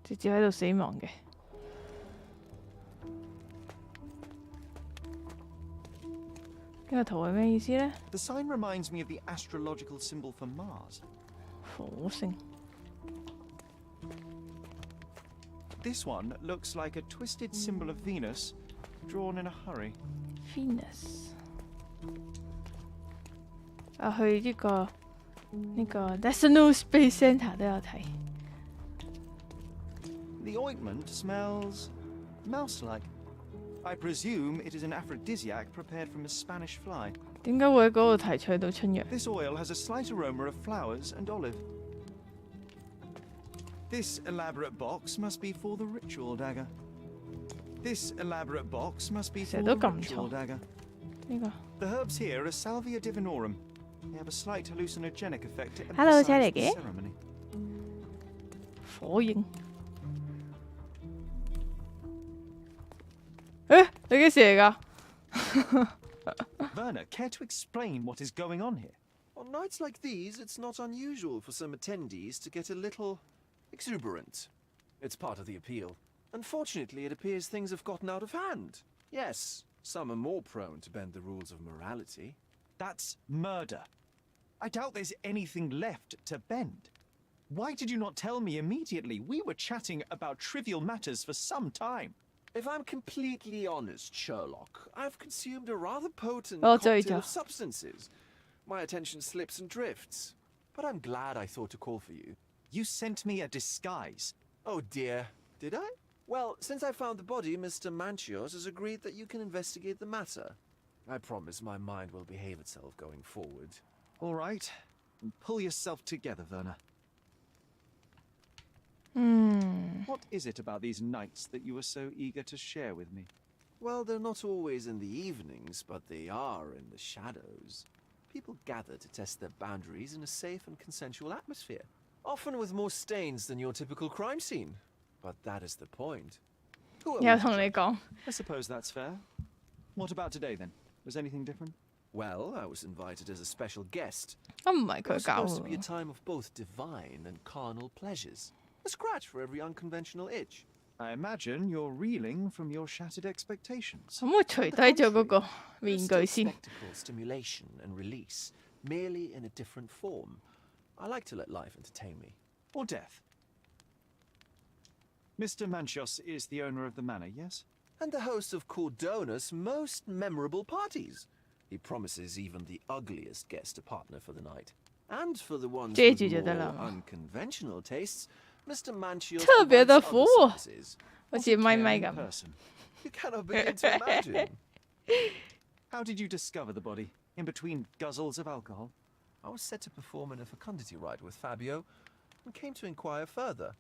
A: 直接喺度死亡嘅。呢個圖係咩意思呢？
D: The sign reminds me of the astrological symbol for Mars.
A: 火星。
D: This one looks like a twisted symbol of Venus, drawn in a hurry.
A: Venus。啊，去呢個 National Space Centre 都有睇。
D: The ointment smells mouse-like. I presume it is an aphrodisiac prepared from a Spanish fly.
A: 點解會喺嗰度提取到春藥？
D: This oil has a slight aroma of flowers and olive. This elaborate box must be for the ritual dagger. This elaborate box must be for the ritual dagger.
A: 呢個
D: The herbs here are Salvia divinorum. They have a slight hallucinogenic effect to
A: Hello，
D: emphasize
A: 車嚟
D: the
A: 嘅
D: ceremony.
A: 火影。誒，你幾時嚟㗎？
D: Werner, care to explain what is going on here?
C: On nights like these, it's not unusual for some attendees to get a little exuberant. It's part of the appeal. Unfortunately, it appears things have gotten out of hand. Yes, some are more prone to bend the rules of morality.
D: That's murder. I doubt there's anything left to bend. Why did you not tell me immediately? We were chatting about trivial matters for some time.
C: If I'm completely honest, Sherlock, I've consumed a rather potent
A: Oh,
C: cocktail
A: Jojo.
C: of substances. My attention slips and drifts. But I'm glad I thought to call for you.
D: You sent me a disguise.
C: Oh dear, did I? Well, since I found the body, Mr. Manchios has agreed that you can investigate the matter. I promise my mind will behave itself going forward.
D: All right. Pull yourself together, Werner. What is it about these nights that you were so eager to share with me?
C: Well, they're not always in the evenings, but they are in the shadows. People gather to test their boundaries in a safe and consensual atmosphere, often with more stains than your typical crime scene. But that is the point. Who are we
A: 又
C: to
A: 同你
C: judge?
A: 講，
D: I suppose that's fair. What about today, then? Was anything different?
C: Well, I was invited as a special guest.
A: 啊唔係
C: It
A: 佢
C: was
A: 搞
C: supposed to be a
A: 喎。
C: time of both divine and carnal pleasures. A scratch for every unconventional itch.
D: I imagine you're reeling from your shattered expectations.
A: 可唔可以除低咗嗰個
C: There's
A: 面
C: still
A: 具先？
C: spectacle, stimulation, and release, merely in a different form. I like to let life entertain me.
D: Or death. Mr. Manchios is the owner of the manor, yes?
C: And the host of Cordona's most memorable parties. He promises even the ugliest guest a partner for the night. And for the ones
A: 遮
C: with
A: 住就得
C: more
A: 啦嘛。
C: unconventional tastes, Mr. Manchios
A: 特別的
C: provides
A: 服
C: other
A: 務，
C: services.
A: 好似咪咪
D: Caring
A: 咁。
D: person.
C: You cannot begin to imagine.
D: How did you discover the body? In between guzzles of alcohol?
C: I was set to perform in a fecundity rite with Fabio and came to inquire further.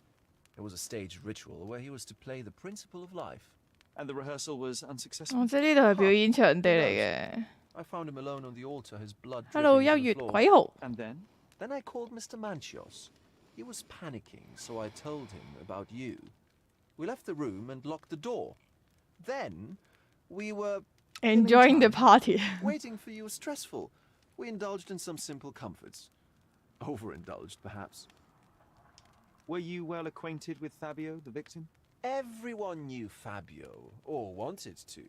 C: It was a staged ritual where he was to play the principle of life.
D: And the rehearsal was
A: 哦，
D: unsuccessful?
A: 即係呢度係表演場地嚟嘅。
C: I found him alone on the altar, his blood
A: Hello，
C: dripping
A: 優
C: to the
A: 越
C: floor.
A: 鬼豪。
D: And then?
C: Then I called Mr. Manchios. He was panicking, so I told him about you. We left the room and locked the door. Then we were
A: Enjoying the
C: time.
A: party。
C: Waiting for you was stressful. We indulged in some simple comforts. Overindulged, perhaps.
D: Were you well acquainted with Fabio, the victim?
C: Everyone knew Fabio, or wanted to.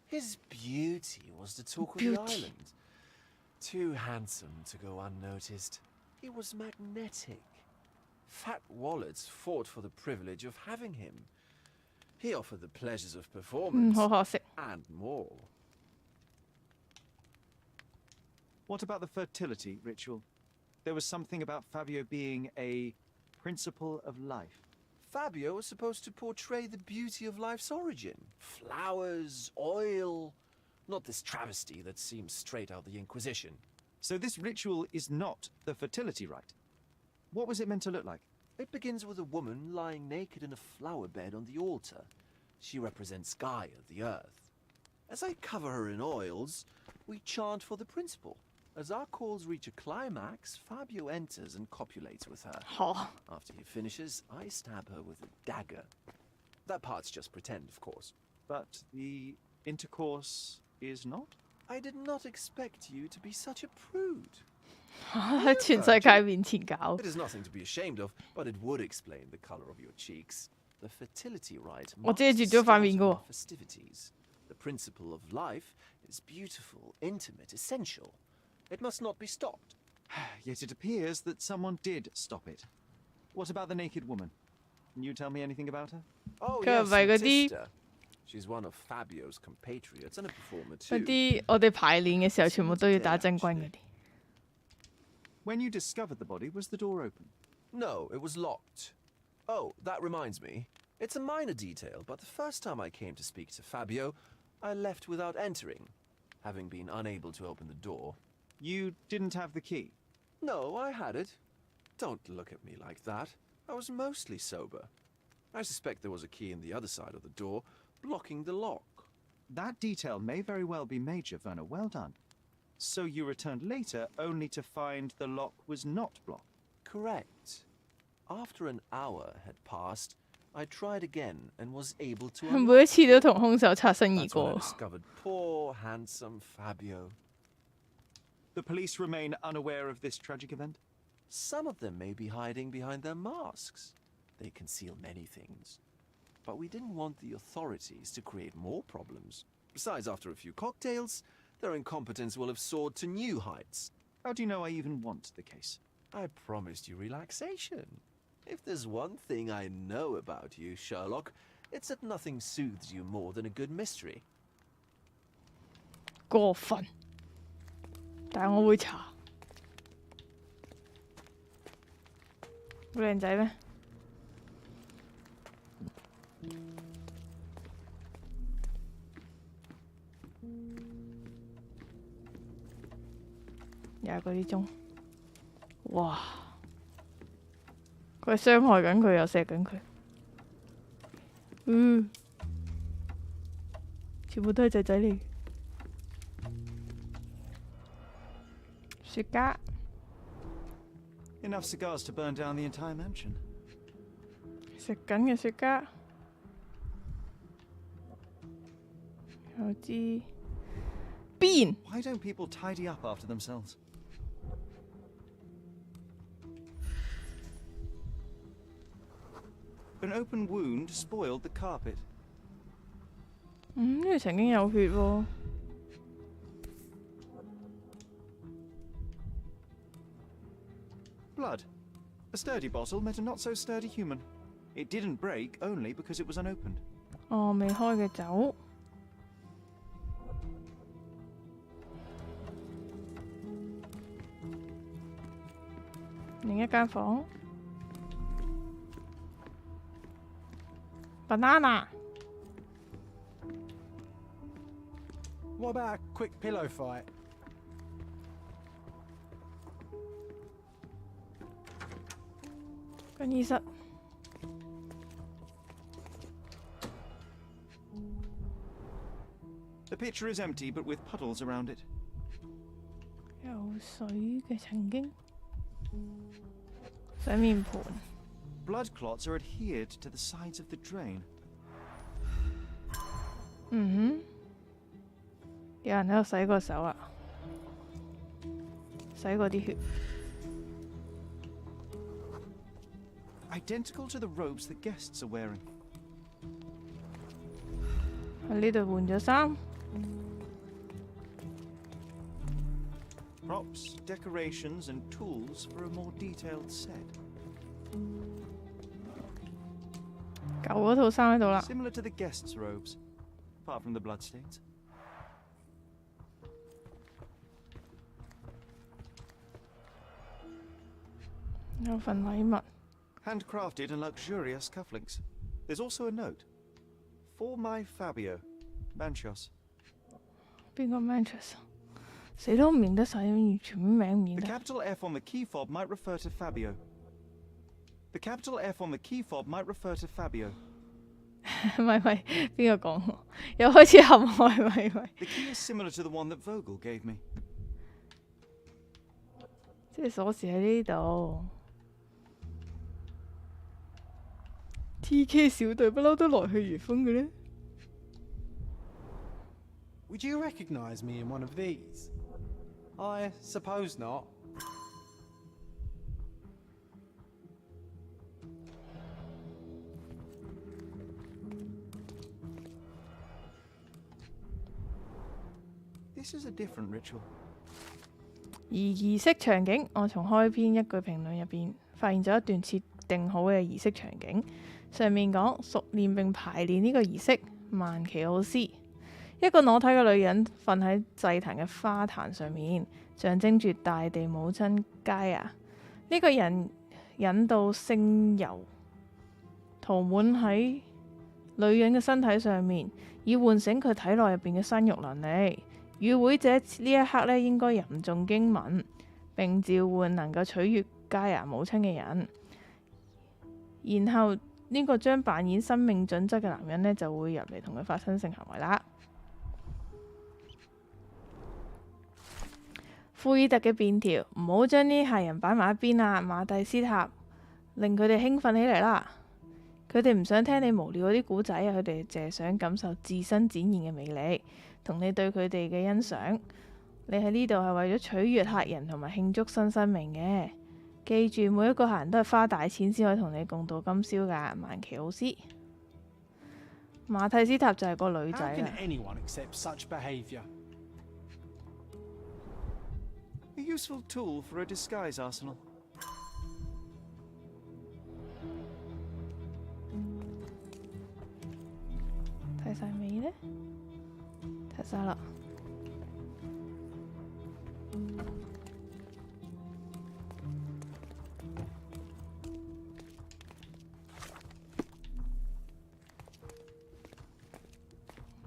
C: His beauty was the talk of the
A: Beauty.
C: island. Too handsome to go unnoticed. He was magnetic. Fat wallets fought for the privilege of having him. He offered the pleasures of
A: 嗯，
C: performance
A: 好可惜。
C: and more.
D: What about the fertility ritual? There was something about Fabio being a principle of life.
C: Fabio was supposed to portray the beauty of life's origin. Flowers, oil. Not this travesty that seems straight out the Inquisition.
D: So this ritual is not the fertility rite. What was it meant to look like?
C: It begins with a woman lying naked in a flower bed on the altar. She represents Gaia, the earth. As I cover her in oils, we chant for the principle. As our calls reach a climax, Fabio enters and copulates with her.
A: 好，
C: After he finishes, I stab her with a dagger. That part's just pretend, of course.
D: But the intercourse is not?
C: I did not expect you to be such a prude.
A: 喺全世界面前搞
C: It。is nothing to be ashamed of, but it would explain the color of your cheeks. The fertility rite
A: 我
C: marks
A: 遮
C: the
A: 住咗塊
C: start
A: 面
C: of
A: 㗎
C: our
A: 喎。
C: festivities. The principle of life is beautiful, intimate, essential. It must not be stopped.
D: Yet it appears that someone did stop it. What about the naked woman? Can you tell me anything about her?
C: Oh,
A: 佢係
C: yes,
A: 咪嗰啲
C: Matista. She's one of Fabio's compatriots and a performer
A: 嗰
C: too.
A: 啲我哋排練嘅時候，全部都要打真軍嗰啲。
D: When you discovered the body, was the door open?
C: No, it was locked. Oh, that reminds me. It's a minor detail, but the first time I came to speak to Fabio, I left without entering, having been unable to open the door.
D: You didn't have the key?
C: No, I had it. Don't look at me like that. I was mostly sober. I suspect there was a key in the other side of the door, blocking the lock.
D: That detail may very well be major, Werner. Well done. So you returned later, only to find the lock was not blocked?
C: Correct. After an hour had passed, I tried again and was able to
A: 每一次都同兇手擦身而
C: That's when I
A: 過。
C: discovered poor, handsome Fabio.
D: The police remain unaware of this tragic event?
C: Some of them may be hiding behind their masks. They conceal many things. But we didn't want the authorities to create more problems. Besides, after a few cocktails, their incompetence will have soared to new heights.
D: How do you know I even want the case?
C: I promised you relaxation. If there's one thing I know about you, Sherlock, it's that nothing soothes you more than a good mystery.
A: 過分，但係我會查。好靚仔咩？廿個啲鐘，哇！佢係傷害緊佢，又錫緊佢。全部都係仔仔嚟。雪茄。
D: Enough cigars to burn down the entire mansion.
A: 食緊嘅雪茄，有支鞭。
D: Why don't people tidy up after themselves? An open wound spoiled the carpet.
A: 呢度曾經有血喎。
D: Blood. A sturdy bottle met a not-so-sturdy human. It didn't break only because it was unopened.
A: 哦，未開嘅酒。另一間房。banana。
B: What about a quick pillow fight?
A: 更衣室。
D: The pitcher is empty, but with puddles around it.
A: 有水嘅曾經。洗面盤。
D: Blood clots are adhered to the sides of the drain.
A: 有人喺度洗過手啊！洗過啲血。
D: Identical to the robes the guests are wearing.
A: 喺呢度換咗衫。
D: Props, decorations, and tools for a more detailed set.
A: 舊嗰套衫喺度啦。
D: Similar to the guests' robes, apart from the bloodstains.
A: 有份禮物。
D: Handcrafted and luxurious cufflinks. There's also a note. For my Fabio, Manchos.
A: 邊個 Manchester？ 死都唔認得晒，完全名唔認
D: The
A: 得。
D: capital F on the key fob might refer to Fabio. The capital F on the key fob might refer to Fabio.
A: 咪邊個講？又開始陷害咪。
D: The key is similar to the one that Vogel gave me.
A: 即係鎖匙喺呢度。TK 小隊不嬲都來去如風嘅咧。
B: Would you recognise me in one of these? I suppose not.
D: This is a different ritual.
A: 而儀式場景，我從開篇一句評論入邊發現咗一段設定好嘅儀式場景。上面講熟練並排練呢個儀式，曼奇奧斯。一個裸體嘅女人瞓喺祭壇嘅花壇上面，象徵住大地母親佳亞。呢個人引導聖油塗滿喺女人嘅身體上面，以喚醒佢體內入邊嘅生育能力。與會者呢一刻呢，應該吟誦經文，並召喚能夠取悅嘉牙母親嘅人。然後呢個將扮演生命準則嘅男人呢，就會入嚟同佢發生性行為啦。庫爾特嘅便條，唔好將啲客人擺埋一邊啊！馬蒂斯塔令佢哋興奮起嚟啦。佢哋唔想聽你無聊嗰啲古仔啊，佢哋淨係想感受自身展現嘅魅力，同你對佢哋嘅欣賞。你喺呢度係為咗取悅客人同埋慶祝新生命嘅。記住，每一個客人都係花大錢先可以同你共度今宵㗎。曼奇奧斯，馬蒂斯塔就係個女仔
B: How can
A: 啦。
B: anyone accept such behaviour?
D: A useful tool for a disguise arsenal.
A: 睇晒未呢？睇晒啦。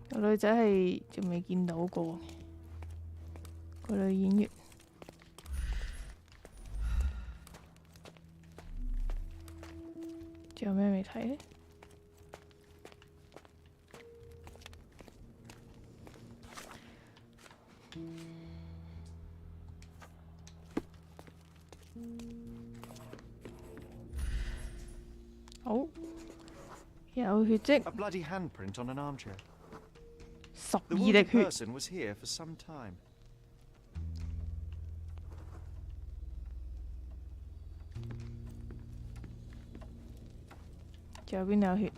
A: 個女仔係仲未見到過，個女演員。仲有咩未睇呢？好，有血跡，
D: A bloody handprint on an armchair.
A: 12
D: The
A: 滴
D: wounded
A: 血。
D: person was here for some time.
A: 仲有邊度有血？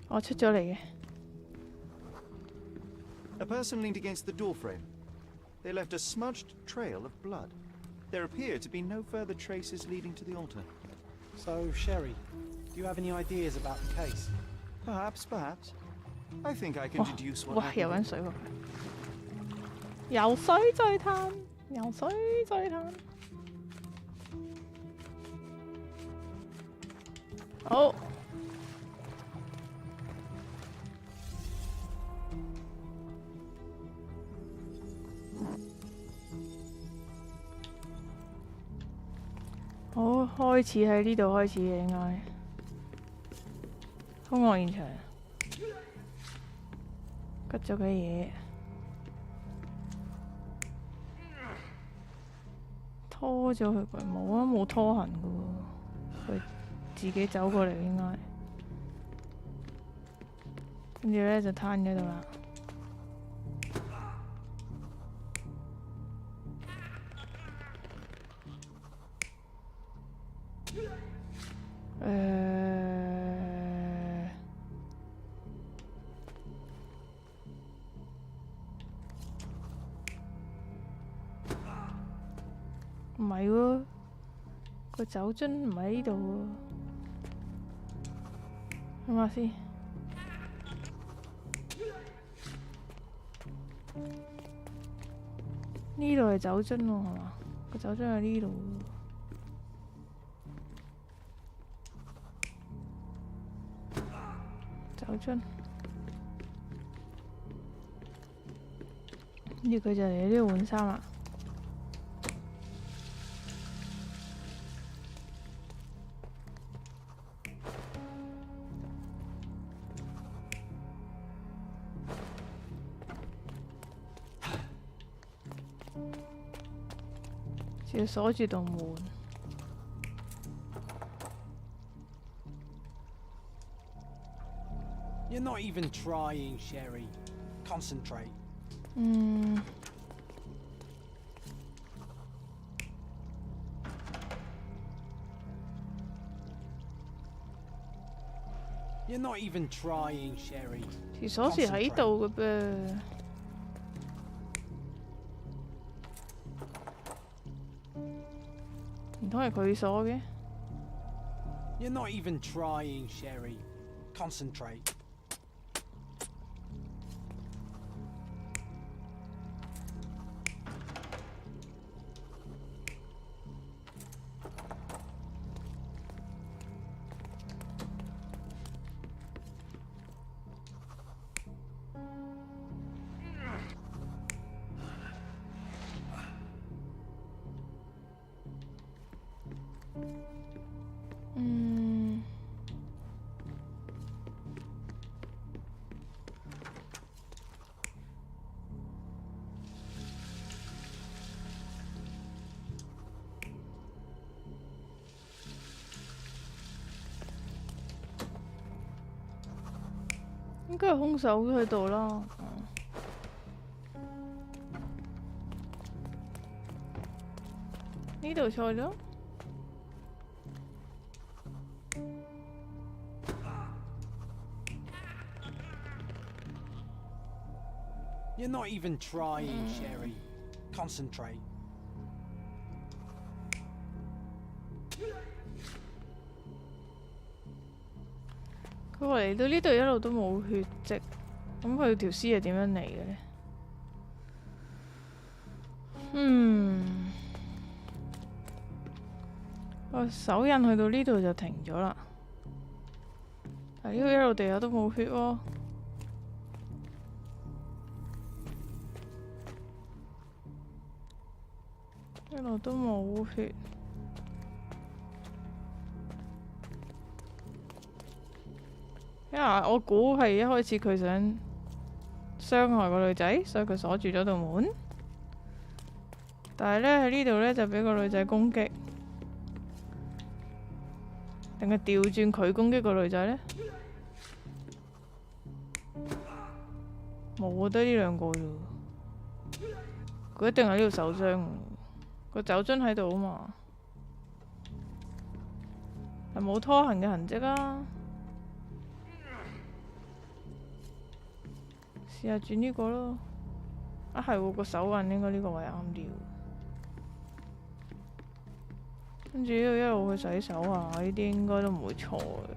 A: 我出咗嚟嘅。
D: A person leaned against the doorframe. They left a smudged trail of blood. There appear to be no further traces leading to the altar.
B: So, Sherry, do you have any ideas about the case?
D: Perhaps. I think I can
A: 哇
D: deduce what
A: 哇！
D: happened.
A: 游緊水喎，游水再嘆，游水再嘆。好。好，開始喺呢度開始嘅應該。兇案現場，吉咗嘅嘢，拖咗佢佢冇啊，冇拖痕嘅喎，佢自己走過嚟應該。跟住咧就攤咗度啦。唔係喎，個酒樽唔喺呢度喎，諗下先。呢度係酒樽喎，係嘛？個酒樽喺呢度喎。酒樽，跟住佢就嚟呢度換衫啦。仲要鎖住道門。
B: You're not even trying, Sherry. Concentrate.
A: 嗯。
B: You're not even trying, Sherry.
A: 條鎖匙喺度嘅噃。唔通係佢鎖嘅？
B: You're not even trying, Sherry. Concentrate.
A: 應該係兇手喺度啦。呢度錯咗。
B: You're not even trying, Sherry. Concentrate.
A: 佢話嚟到呢度一路都冇血跡，咁佢條屍係點樣嚟嘅呢？個手印去到呢度就停咗啦，但係呢度一路地下都冇血喎。一路都冇血。因為我估係一開始佢想傷害個女仔，所以佢鎖住咗道門。但係呢，喺呢度呢，就俾個女仔攻擊，定係調轉佢攻擊個女仔呢？冇得呢兩個啫，佢一定喺呢度受傷。個酒樽喺度啊嘛，係冇拖行嘅痕跡啊！試下轉呢個咯。啊係喎，個手印應該呢個位啱啲。跟住呢度一路去洗手啊，呢啲應該都唔會錯嘅。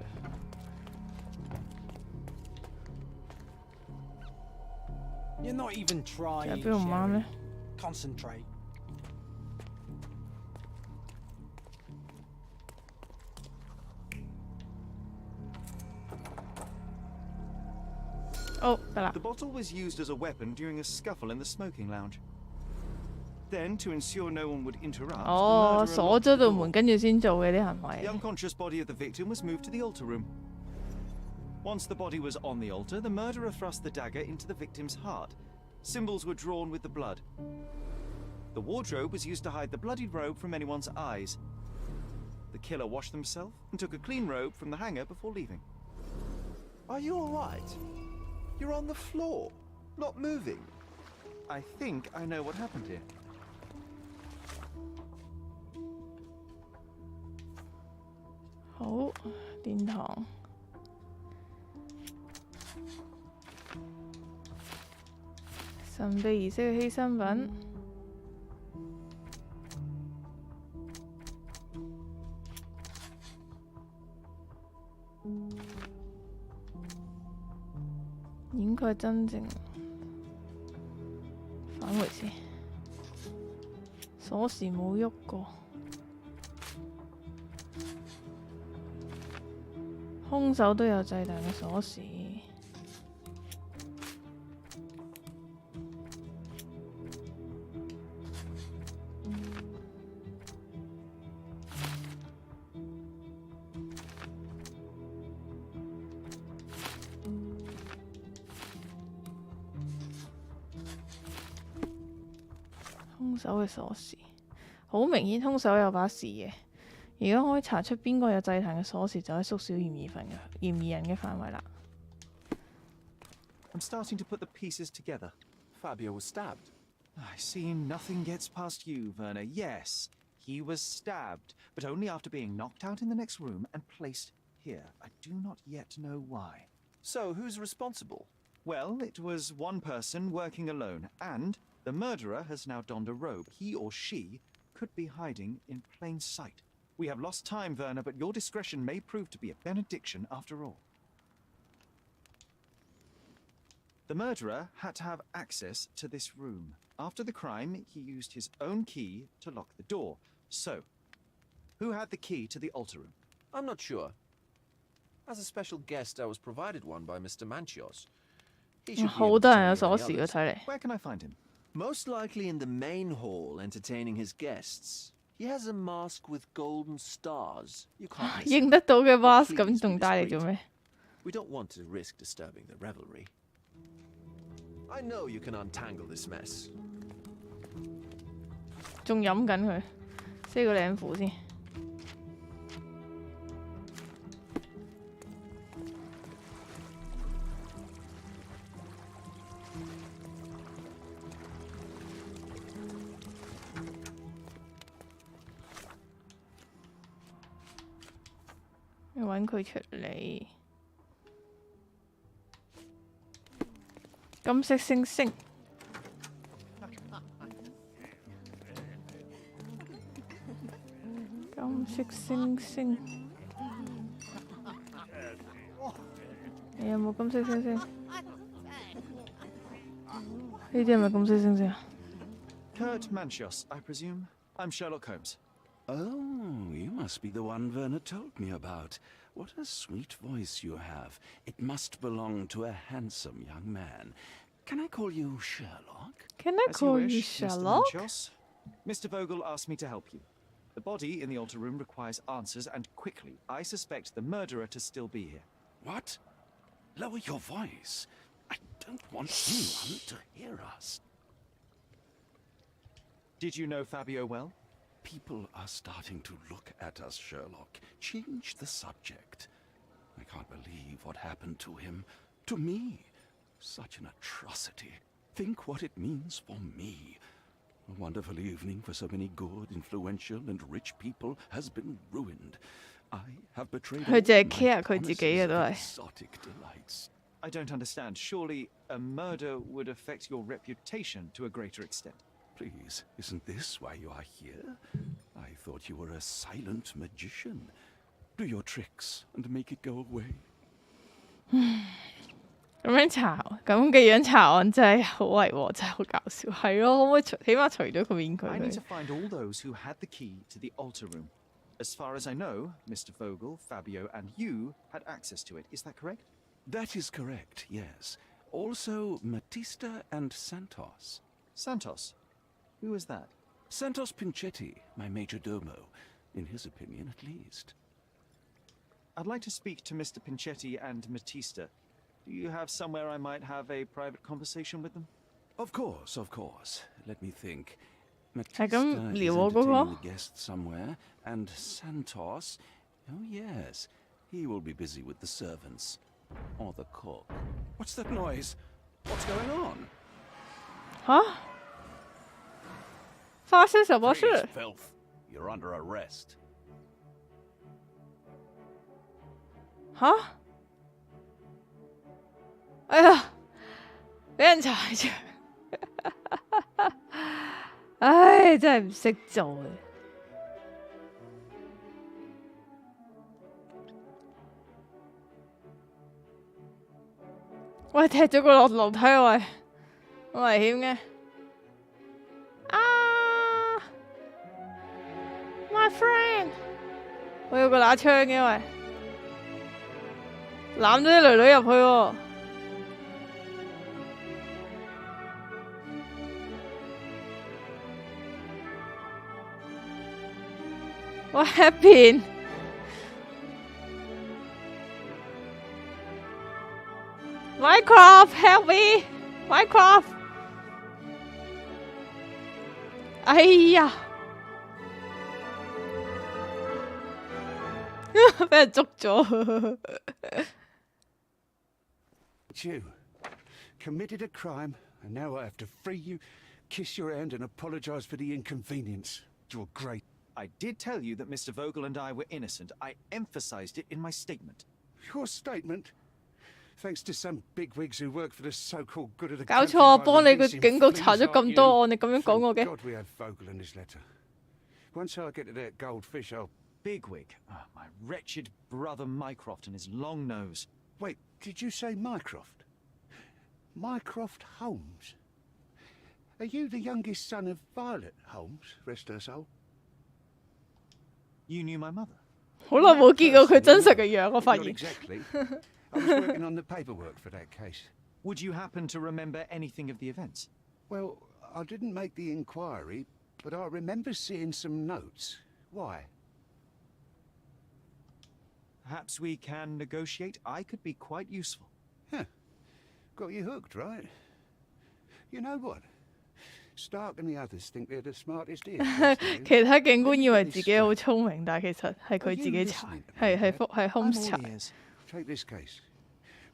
B: You're not even
A: 其
B: trying,
A: 實邊度唔啱呢？
B: Concentrate.
A: 哦，得啦。
D: The bottle was used as a weapon during a scuffle in the smoking lounge. Then, to ensure no one would interrupt,
A: 哦，
D: the murderer
A: 鎖
D: locked
A: 咗
D: the
A: 道
D: door.
A: 門，跟住先做嘅啲行
D: The
A: 為。
D: unconscious body of the victim was moved to the altar room. Once the body was on the altar, the murderer thrust the dagger into the victim's heart. Symbols were drawn with the blood. The wardrobe was used to hide the bloodied robe from anyone's eyes. The killer washed himself and took a clean robe from the hanger before leaving.
C: Are you all right? You're on the floor, not moving.
D: I think I know what happened here.
A: 好，殿堂。神秘儀式嘅犧牲品。掩蓋真正返回先，鎖匙冇喐過，兇手都有祭壇嘅鎖匙。兇手嘅鎖匙，好明顯兇手有把匙嘅。如果可以查出邊個有祭壇嘅鎖匙，就可以縮小嫌疑人嘅範圍啦。
D: I'm starting to put the pieces together.
C: Fabio was stabbed.
D: I see nothing gets past you, Werner. Yes, he was stabbed, but only after being knocked out in the next room and placed here. I do not yet know why.
C: So, who's responsible?
D: Well, it was one person working alone, and the murderer has now donned a robe. He or she could be hiding in plain sight. We have lost time, Werner, but your discretion may prove to be a benediction after all. The murderer had to have access to this room. After the crime, he used his own key to lock the door. So, who had the key to the altar room?
C: I'm not sure. As a special guest, I was provided one by Mr. Manchios. He should be
A: 好
C: able
A: 多
C: to
A: 人有
C: tell
A: 鎖
C: me any
A: 匙嘅
C: others.
A: 睇嚟。
D: Where can I find him?
C: Most likely in the main hall, entertaining his guests. He has a mask with golden stars. You can't miss
A: 認
C: it.
A: 得到嘅 boss
C: Please
A: 咁
C: be
A: 仲帶嚟
C: discreet.
A: 做咩？
C: We don't want to risk disturbing the revelry. I know you can untangle this mess.
A: 仲飲緊佢，撕個領符先。要揾佢出嚟。金色星星。金色星星。你有冇金色星星？呢啲係咪金色星星啊？
D: Kurt Manchos, I presume. I'm Sherlock Holmes.
H: Oh, you must be the one Werner told me about. What a sweet voice you have. It must belong to a handsome young man. Can I call you Sherlock?
A: Can I
D: As
A: call
D: you
A: you
D: wish,
A: Sherlock?
D: Mr. Manchos. Mr. Vogel asked me to help you. The body in the altar room requires answers, and quickly. I suspect the murderer to still be here.
H: What? Lower your voice. I don't want anyone to hear us.
D: Did you know Fabio well?
H: People are starting to look at us, Sherlock. Change the subject. I can't believe what happened to him. To me. Such an atrocity. Think what it means for me. A wonderful evening for so many good, influential, and rich people has been ruined. I have betrayed all
A: 佢淨係
H: my
A: care 佢自己嘅
H: promises
A: 都
H: of
A: 係。
H: exotic delights.
D: I don't understand. Surely a murder would affect your reputation to a greater extent.
H: Please, isn't this why you are here? I thought you were a silent magician. Do your tricks and make it go away.
A: 咁樣查咁嘅樣查案真係好違和，真係好搞笑。係咯，可唔可以起碼除咗個面具
D: I need to
A: 佢？
D: find all those who had the key to the altar room. As far as I know, Mr. Vogel, Fabio, and you had access to it. Is that correct?
H: That is correct, yes. Also, Matista and Santos.
D: Santos? Who is that?
H: Santos Pinchetti, my major domo. In his opinion, at least.
D: I'd like to speak to Mr. Pinchetti and Matista. Do you have somewhere I might have a private conversation with them?
H: Of course, of course. Let me think.
A: 係咁
H: Matista is
A: 撩我嗰
H: entertaining
A: 個
H: the guests somewhere, and Santos, oh yes, he will be busy with the servants. Or the cook. What's that noise? What's going on?
A: 吓？發生什麼
H: Freeze,
A: 事？
H: filth. You're under arrest.
A: 吓？哎呀，俾人踩住！唉，真係唔識做嘅。喂，踢咗個落樓梯喂，好危險嘅。啊 ，my friend，我有個拿槍嘅喂，攬咗啲女女入去喎。What happened? Minecraft, help me! Minecraft! 哎呀！俾人捉咗。
G: You committed a crime, and now I have to free you, kiss your hand, and apologise for the inconvenience. You're great.
D: I did tell you that Mr. Vogel and I were innocent. I emphasized it in my statement.
G: Your statement? Thanks to some bigwigs who work for the so-called good of the
A: 搞
G: country
A: 錯，
G: by
A: 幫
G: the
A: 你個
G: missing
A: 警局查咗
G: fleas
A: 咁
G: like
A: 多
G: you.
A: 案，你咁樣講我
G: Thank
A: 嘅？
G: God we have Vogel in this letter. Once I get to that goldfish, I'll...
D: Bigwig. Ah, my wretched brother Mycroft and his long nose.
G: Wait, did you say Mycroft? Mycroft Holmes? Are you the youngest son of Violet Holmes, rest her soul?
D: You knew my mother.
A: 好耐冇見過佢真實嘅樣，我發
G: Not
A: 現。
G: exactly. I was working on the paperwork for that case.
D: Would you happen to remember anything of the events?
G: Well, I didn't make the inquiry, but I remember seeing some notes. Why?
D: Perhaps we can negotiate. I could be quite useful.
G: Huh. Got you hooked, right? You know what? Stark and the others think they're the smartest here.
A: 其他警官以為自己好聰明，但係其實係佢自己查，係 Holmes 查。
G: Take this case.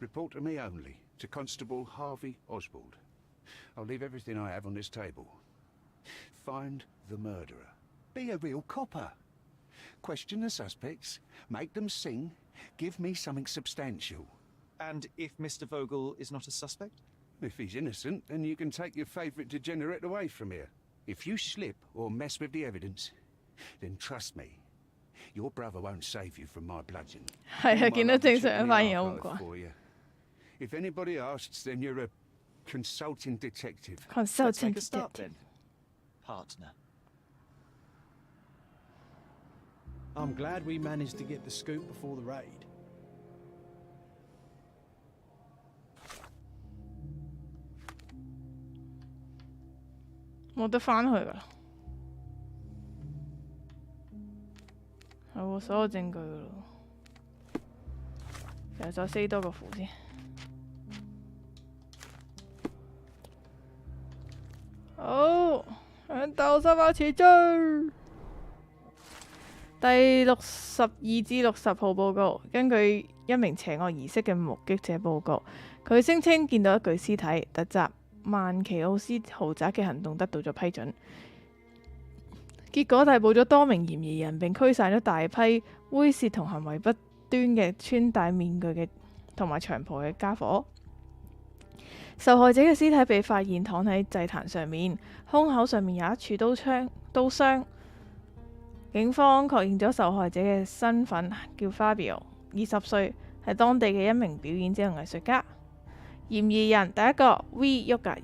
G: Report to me only, to Constable Harvey Oswald. I'll leave everything I have on this table. Find the murderer. Be a real copper. Question the suspects, make them sing, Give me something substantial.
D: And if Mr. Vogel is not a suspect?
G: If he's innocent, then you can take your favourite degenerate away from here. If you slip or mess with the evidence, then trust me, your brother won't save you from my bludgeon.
A: 係啊，見到正常
G: Check
A: 嘅
G: the
A: 反應好
G: archive
A: 怪。
G: for you. If anybody asks, then you're a consulting detective.
D: Let's
A: Consultant
D: make a start
A: detective
D: then, partner.
B: I'm glad we managed to get the scoop before the raid.
A: 冇得翻去噶啦，係喎，所有證據噶咯，又再 say 多個符先。好，向鬥心包持追。第62至60號報告，根據一名邪惡儀式嘅目擊者報告，佢聲稱見到一具屍體，突襲曼奇奧斯豪宅嘅行動得到咗批准，結果逮捕咗多名嫌疑人，並驅散咗大批猥褻同行為不端嘅穿戴面具嘅同埋長袍嘅家伙。受害者嘅屍體被發現躺喺祭壇上面，胸口上面有一處刀傷。警方確認咗受害者嘅身份叫 Fabio， 20歲，係當地嘅一名表演者同藝術家。嫌疑人第一個 V 沃格爾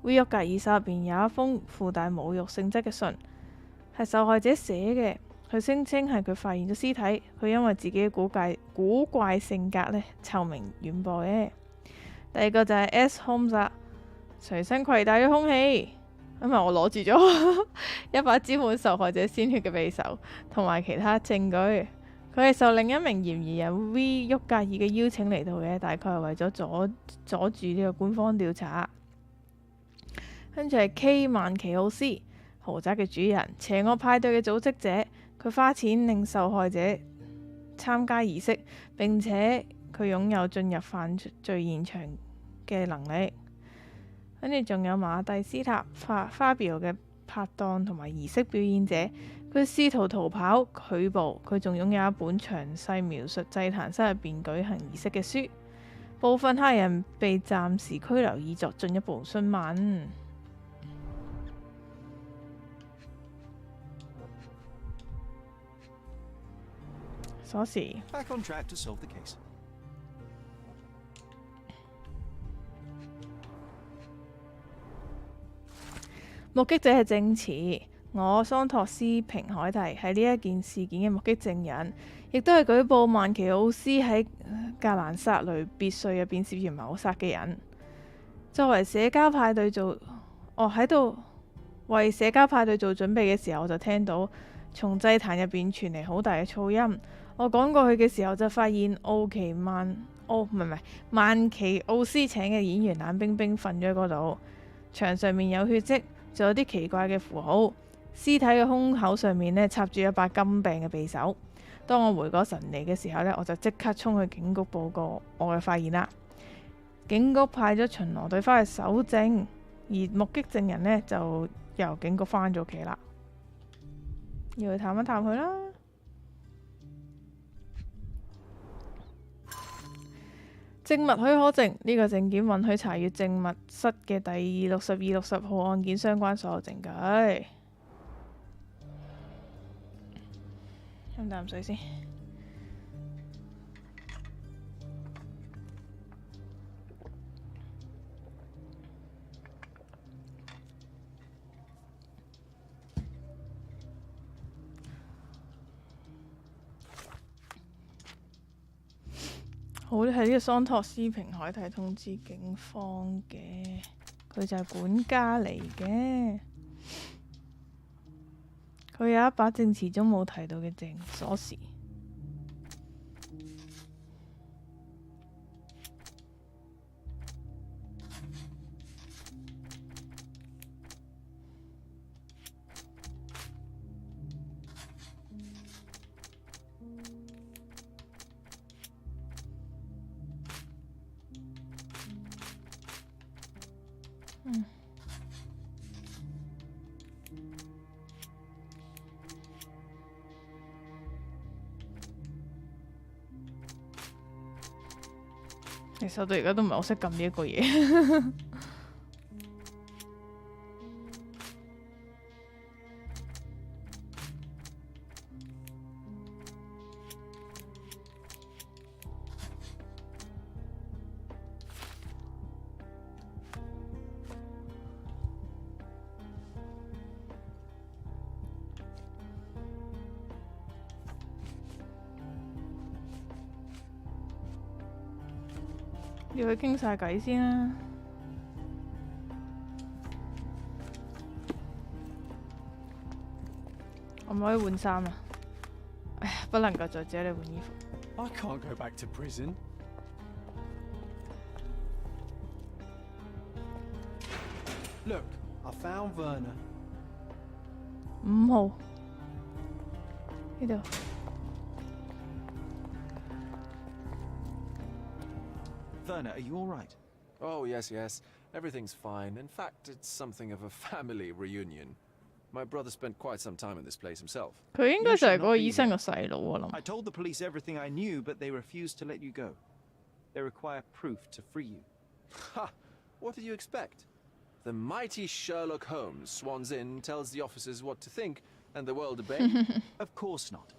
A: ，V 沃格爾手入邊有一封附帶侮辱性質嘅信，係受害者寫嘅。佢聲稱係佢發現咗屍體，佢因為自己嘅古怪性格呢，臭名遠播嘅。第二個就係 S Holmes 啦，隨身攜帶咗兇器。因為我攞住咗一把沾滿受害者鮮血嘅匕首，同埋其他證據。佢係受另一名嫌疑人 V 沃格爾嘅邀請嚟到嘅，大概係為咗阻住呢個官方調查。跟住係 K 曼奇奧斯豪宅嘅主人，邪惡派對嘅組織者，佢花錢令受害者參加儀式，並且佢擁有進入犯罪現場嘅能力。跟住仲有馬蒂斯塔花biểu嘅拍檔同埋儀式表演者，佢試圖逃跑拒捕，佢仲擁有一本詳細描述祭壇室入邊舉行儀式嘅書。部分客人被暫時拘留以作進一步詢問。鎖匙。
D: Back on track to solve the case.
A: 目擊者係證詞，我桑托斯平海蒂係呢一件事件嘅目擊證人，亦都係舉報曼奇奧斯喺格蘭薩雷別墅入邊涉嫌謀殺嘅人。作為社交派對喺度為社交派對做準備嘅時候，我就聽到從祭壇入邊傳嚟好大嘅噪音。我趕過去嘅時候就發現曼奇奧斯請嘅演員冷冰冰瞓咗喺嗰度，牆上面有血跡。仲有啲奇怪嘅符號，屍體嘅胸口上面呢插住一把金柄嘅匕首。當我回過神嚟嘅時候呢，我就即刻衝去警局報告我嘅發現啦。警局派咗巡邏隊返去搜證，而目擊證人呢就由警局返咗屋企啦。要去探一探佢啦。證物許可證呢個證件允許查閱證物室嘅第62、60號案件相關所有證據。飲啖水先。好，係呢個桑托斯平海蒂通知警方嘅，佢就係管家嚟嘅。佢有一把證詞中冇提到嘅證鎖匙。實我到而家都唔係好識撳呢一個嘢。要佢傾晒偈先啦。我唔可以換衫啊！哎呀，不能夠再借你換衣服。
B: I can't go back to prison. Look, I found Werner.
A: 5號呢度。
D: Werner, are you all right?
C: Oh, yes, yes. Everything's fine. In fact, it's something of a family reunion. My brother spent quite some time in this place himself.
A: 佢應該就係嗰個醫生個細佬我諗。
D: I told the police everything I knew, but they refused to let you go. They require proof to free you.
C: Ha! What did you expect? The mighty Sherlock Holmes swans in, tells the officers what to think, and the world obeys.
D: Of course not.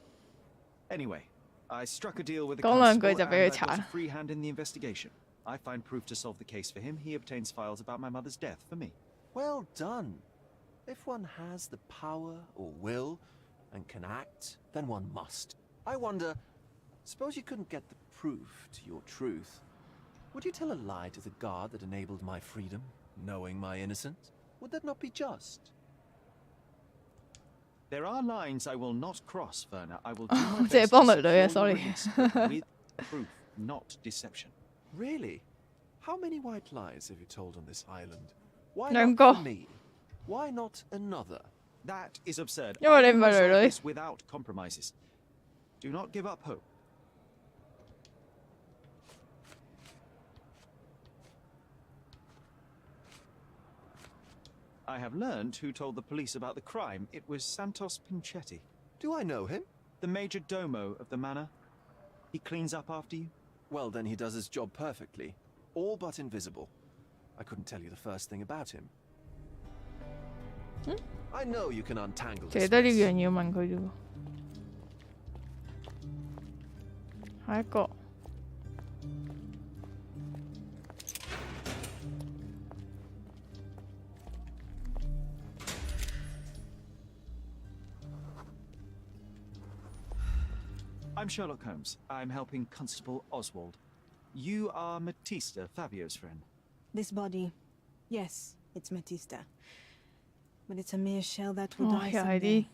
D: Anyway, I struck a deal with the
A: 講兩句
D: constable
A: 就
D: and
A: 俾
D: I
A: 佢
D: got
A: 查
D: a。free hand in the investigation. I find proof to solve the case for him. He obtains files about my mother's death for me.
C: Well done. If one has the power or will and can act, then one must. I wonder, suppose you couldn't get the proof to your truth. Would you tell a lie to the guard that enabled my freedom, knowing my innocence? Would that not be just?
D: There are lines I will not cross, Werner. I will do my
A: 我淨係
D: best
A: 幫
D: to
A: 女女啊
D: secure your
A: ，sorry。
D: release, but with proof, not deception.
C: Really? How many white lies have you told on this island? Why
A: 兩
C: not
A: 個
C: for me? Why not another?
D: That is absurd.
A: 因為
D: I
A: 你唔
D: can
A: 係
D: resolve
A: 女女。
D: this without compromises. Do not give up hope. I have learned who told the police about the crime. It was Santos Pinchetti,
C: Do I know him?
D: the major domo of the manor. He cleans up after you.
C: Well, then he does his job perfectly. All but invisible. I couldn't tell you the first thing about him. I know you can untangle
A: 淨係
C: this
A: 得呢
C: mess.
A: 樣嘢要問佢啫喎。下一個。
D: I'm Sherlock Holmes. I'm helping Constable Oswald. You are Matista, Fabio's friend.
I: This body, yes, it's Matista. But it's a mere shell that will
A: 哇，
I: die
A: 又係
I: someday.
A: 啲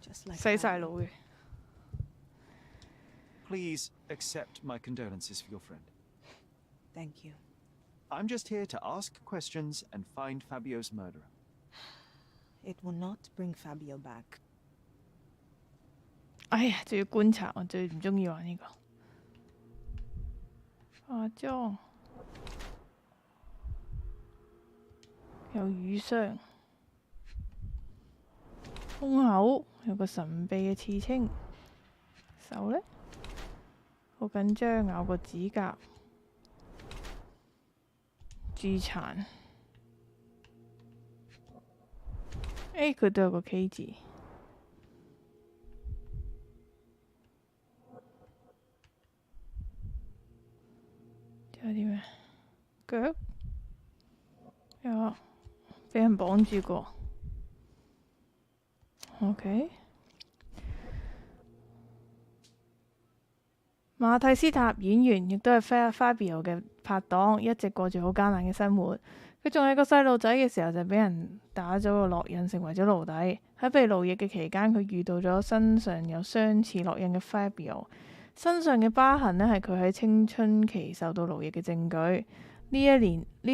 I: Just like
A: 洗晒
I: Fabio.
A: 腦嘅。
D: Please accept my condolences for your friend.
I: Thank you.
D: I'm just here to ask questions and find Fabio's murderer.
I: It will not bring Fabio back.
A: 哎呀，仲要觀察，我最唔中意玩呢個。化妝，有瘀傷，胸口有個神秘嘅刺青，手呢，好緊張，咬個指甲，自殘。佢都有個 K 字。 有啲咩？腳有啊，俾人綁住過。OK。馬蒂斯塔演員亦都係 Fabio 嘅拍檔，一直過住好艱難嘅生活。佢仲係個細路仔嘅時候就俾人打咗個烙印，成為咗奴隸。喺被奴役嘅期間，佢遇到咗身上有相似烙印嘅 Fabio。 身上嘅疤痕呢，係佢喺青春期受到奴役嘅證據。呢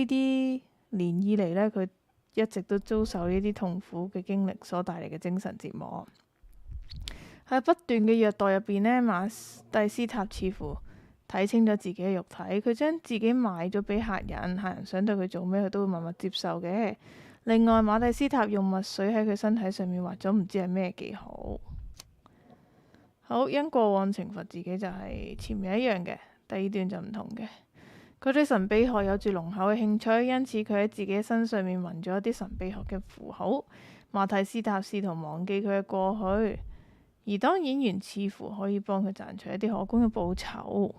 A: 啲年以嚟呢，佢一直都遭受呢啲痛苦嘅經歷所帶嚟嘅精神折磨。喺不斷嘅虐待入邊呢，馬蒂斯塔似乎睇清咗自己嘅肉體，佢將自己賣咗俾客人，客人想對佢做咩，佢都會默默接受嘅。另外，馬蒂斯塔用墨水喺佢身體上面畫咗唔知係咩記號。 好，因過往懲罰自己就係前面一樣嘅，第二段就唔同嘅。佢對神秘學有住濃厚嘅興趣，因此佢喺自己身上面紋咗一啲神秘學嘅符號。馬蒂斯塔試圖忘記佢嘅過去，而當演員似乎可以幫佢賺取一啲可觀嘅報酬。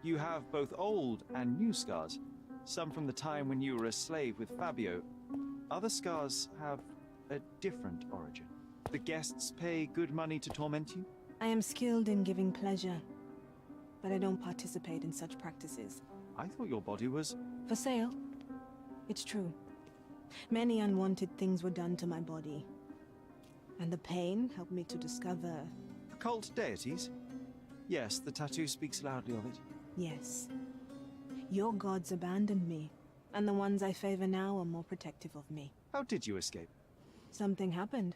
D: You have both old and new scars. Some from the time when you were a slave with Fabio. Other scars have a different origin. The guests pay good money to torment you?
I: I am skilled in giving pleasure, but I don't participate in such practices.
D: I thought your body was...
I: For sale? It's true. Many unwanted things were done to my body. And the pain helped me to discover...
D: Occult deities? Yes, the tattoo speaks loudly of it.
I: Yes. Your gods abandoned me, and the ones I favor now are more protective of me.
D: How did you escape?
I: Something happened.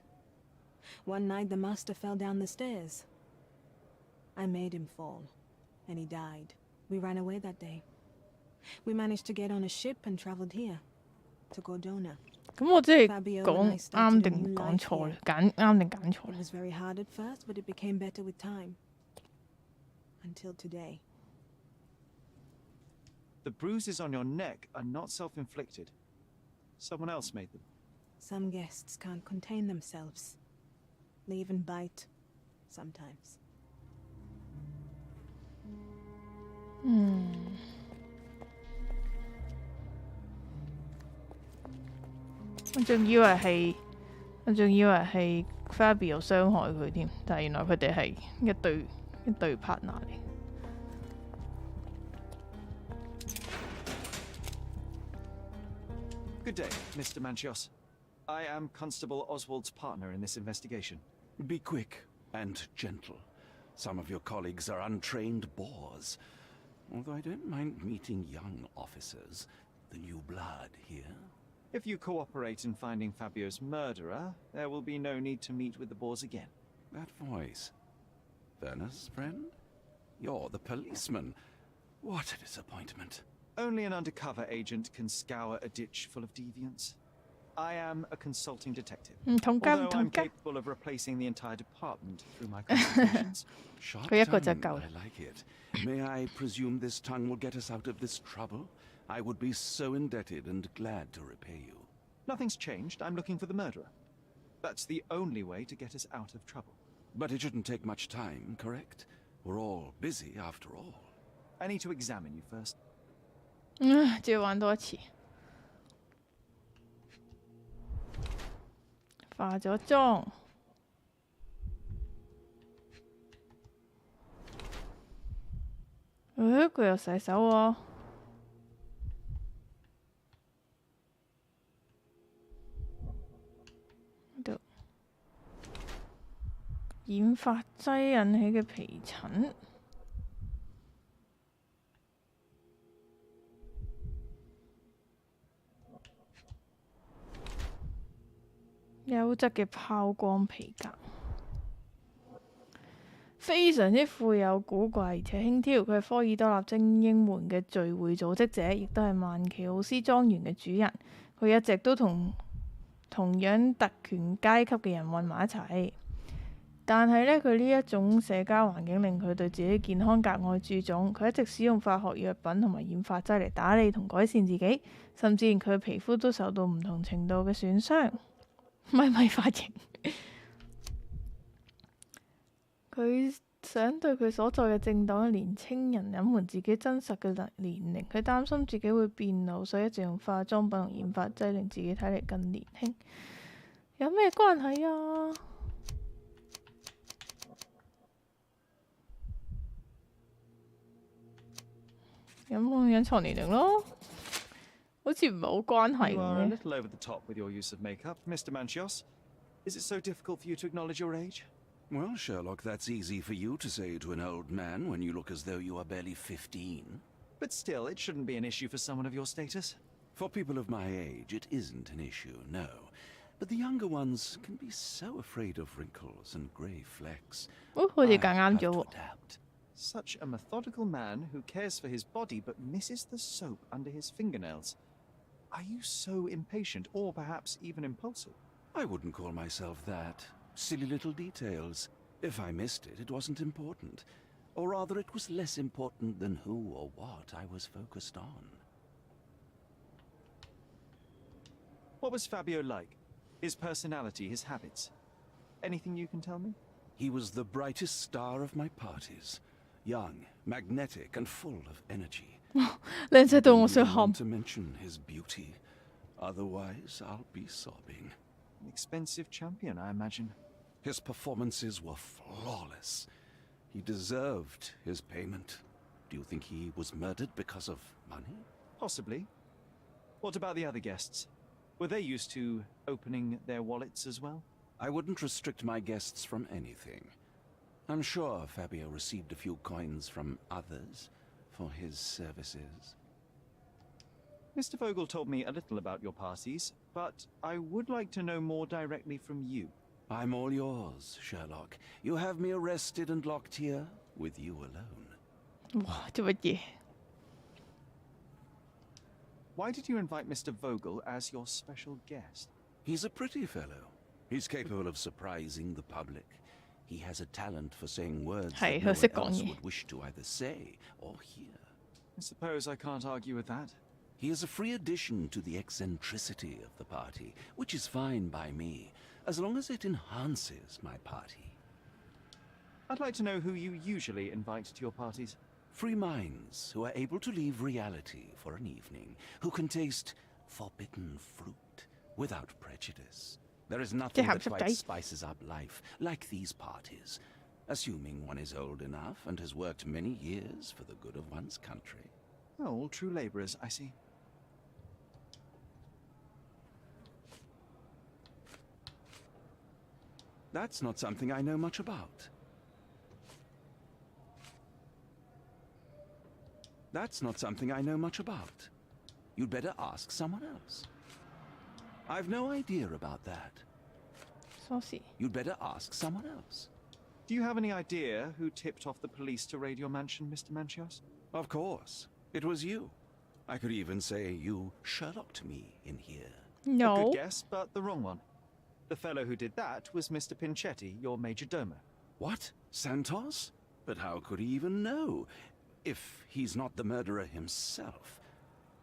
I: One night the master fell down the stairs. I made him fall, and he died. We ran away that day. We managed to get on a ship and traveled here, to Gordona.
A: 咁我即係講啱定講錯咧？揀啱定揀錯
I: It
A: 咧？
I: was very hard at first, but it became better with time. Until today.
D: The bruises on your neck are not self-inflicted. Someone else made them.
I: Some guests can't contain themselves. They even bite, sometimes.
A: 我仲以為係 Fabio 傷害佢添，但係原來佢哋係一對 partner 嚟。
D: Good day, Mr. Manchios. I am Constable Oswald's partner in this investigation.
H: Be quick and gentle. Some of your colleagues are untrained boors. Although I don't mind meeting young officers, the new blood here.
D: If you cooperate in finding Fabio's murderer, there will be no need to meet with the Boers again.
H: That voice. Werner's friend? You're the policeman. What a disappointment.
D: Only an undercover agent can scour a ditch full of deviants. I am a consulting detective. Although I'm capable of replacing the entire department through my consultations.
H: Sharp
A: 佢一個就
H: tongue,
A: 夠啦。
H: I like it. May I presume this tongue will get us out of this trouble? I would be so indebted and glad to repay you.
D: Nothing's changed. I'm looking for the murderer. That's the only way to get us out of trouble.
H: But it shouldn't take much time, correct? We're all busy after all.
D: I need to examine you first.
A: 仲要玩多一次。化咗妝。佢有洗手喎。度染髮劑引起嘅皮疹。優質嘅拋光皮革，非常之富有古怪而且輕佻。佢係科爾多納精英們嘅聚會組織者，亦都係曼奇奧斯莊園嘅主人。佢一直都同樣特權階級嘅人混埋一齊，但係呢，佢呢一種社交環境令佢對自己健康格外注重。佢一直使用化學藥品同埋染髮劑嚟打理同改善自己，甚至連佢嘅皮膚都受到唔同程度嘅損傷。咪髮型，佢想對佢所在嘅政黨嘅年青人隱瞞自己真實嘅年齡。佢擔心自己會變老，所以一直用化妝品同染髮劑令自己睇嚟更年輕。有咩關係啊？隱藏年齡咯。好似唔係好關係
D: You are a
A: 嘅。
D: little over the top with your use of makeup, Mr. Manchios. Is it so difficult for you to acknowledge your age?
H: Well, Sherlock, that's easy for you to say to an old man when you look as though you are barely 15.
D: But still, it shouldn't be an issue for someone of your status.
H: For people of my age, it isn't an issue, no. But the younger ones can be so afraid of wrinkles and grey flecks.
A: 好似
H: I
A: 揀啱
H: have
A: 咗
H: to
A: 喎。
H: adapt.
D: Such a methodical man who cares for his body but misses the soap under his fingernails. Are you so impatient, or perhaps even impulsive?
H: I wouldn't call myself that. Silly little details. If I missed it, it wasn't important. Or rather, it was less important than who or what I was focused on.
D: What was Fabio like? His personality, his habits? Anything you can tell me?
H: He was the brightest star of my parties. Young, magnetic, and full of energy.
A: 靚仔到我
H: I
A: 想
H: don't
A: 喊
H: want。to mention his beauty. Otherwise, I'll be sobbing.
D: An expensive champion, I imagine.
H: His performances were flawless. He deserved his payment. Do you think he was murdered because of money?
D: Possibly. What about the other guests? Were they used to opening their wallets as well?
H: I wouldn't restrict my guests from anything. I'm sure Fabio received a few coins from others for his services.
D: Mr. Vogel told me a little about your parties, but I would like to know more directly from you.
H: I'm all yours, Sherlock. You have me arrested and locked here with you alone.
A: 哇！做乜嘢？
D: Why did you invite Mr. Vogel as your special guest?
H: He's a pretty fellow. He's capable of surprising the public. He has a talent for saying words
A: Hey,
H: that no
A: hur sig
H: one else
A: gång.
H: would wish to either say or hear.
D: I suppose I can't argue with that.
H: He is a free addition to the eccentricity of the party, which is fine by me, as long as it enhances my party.
D: I'd like to know who you usually invite to your parties.
H: Free minds who are able to leave reality for an evening, who can taste forbidden fruit without prejudice. There is nothing
A: have
H: that
A: to
H: quite
A: die.
H: spices up life like these parties, assuming one is old enough and has worked many years for the good of one's country.
D: Oh, all true labourers, I see.
H: That's not something I know much about. That's not something I know much about. You'd better ask someone else. I've no idea about that.
A: 傻事。
H: You'd better ask someone else.
D: Do you have any idea who tipped off the police to raid your mansion, Mr. Manchios?
H: Of course. It was you. I could even say you Sherlocked me in here.
D: A
A: No
D: good。guess, but the wrong one. The fellow who did that was Mr. Pinchetti, your major domo.
H: What? Santos? But how could he even know? If he's not the murderer himself.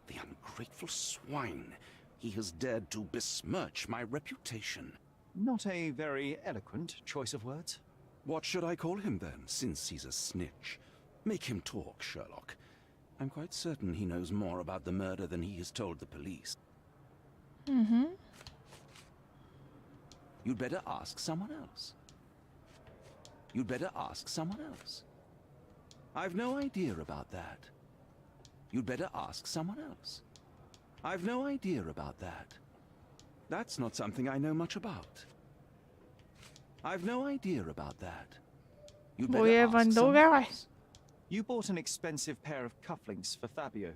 H: The ungrateful swine. He has dared to besmirch my reputation.
D: Not a very eloquent choice of words.
H: What should I call him then, since he's a snitch? Make him talk, Sherlock. I'm quite certain he knows more about the murder than he has told the police. You'd better ask someone else. You'd better ask someone else. I've no idea about that. You'd better ask someone else. I've no idea about that. That's not something I know much about. I've no idea about that. You'd
A: 冇嘢
H: better
A: 問
H: ask
A: 到
H: someone
A: 嘅喂。
H: else.
D: You bought an expensive pair of cufflinks for Fabio.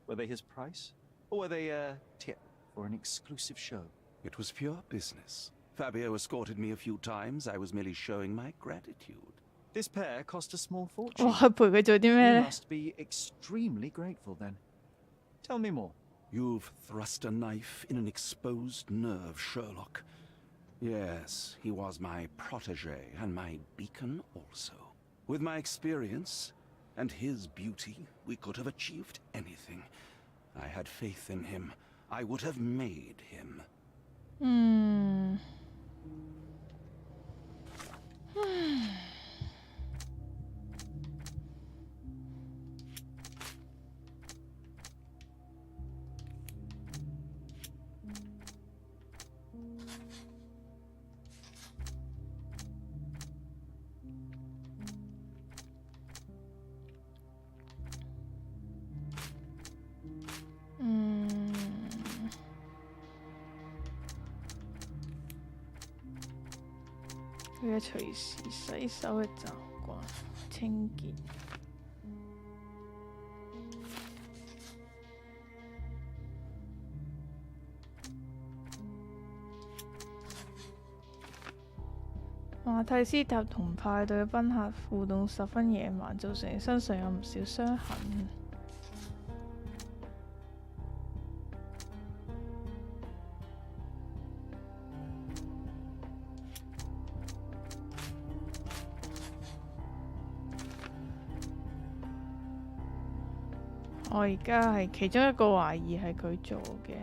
D: Were they his price? Or were they a tip for an exclusive show?
H: It was pure business. Fabio escorted me a few times. I was merely showing my gratitude.
D: This pair cost a small fortune.
A: 哇！陪佢做啲咩
D: You
A: 咧？
D: must be extremely grateful then. Tell me more.
H: You've thrust a knife in an exposed nerve, Sherlock. Yes, he was my protege and my beacon also. With my experience and his beauty, we could have achieved anything. I had faith in him. I would have made him.
A: 佢嘅隨時洗手嘅習慣，清潔。馬蒂斯塔同派對嘅賓客互動十分野蠻，造成身上有唔少傷痕。我而家係其中一個懷疑係佢做嘅。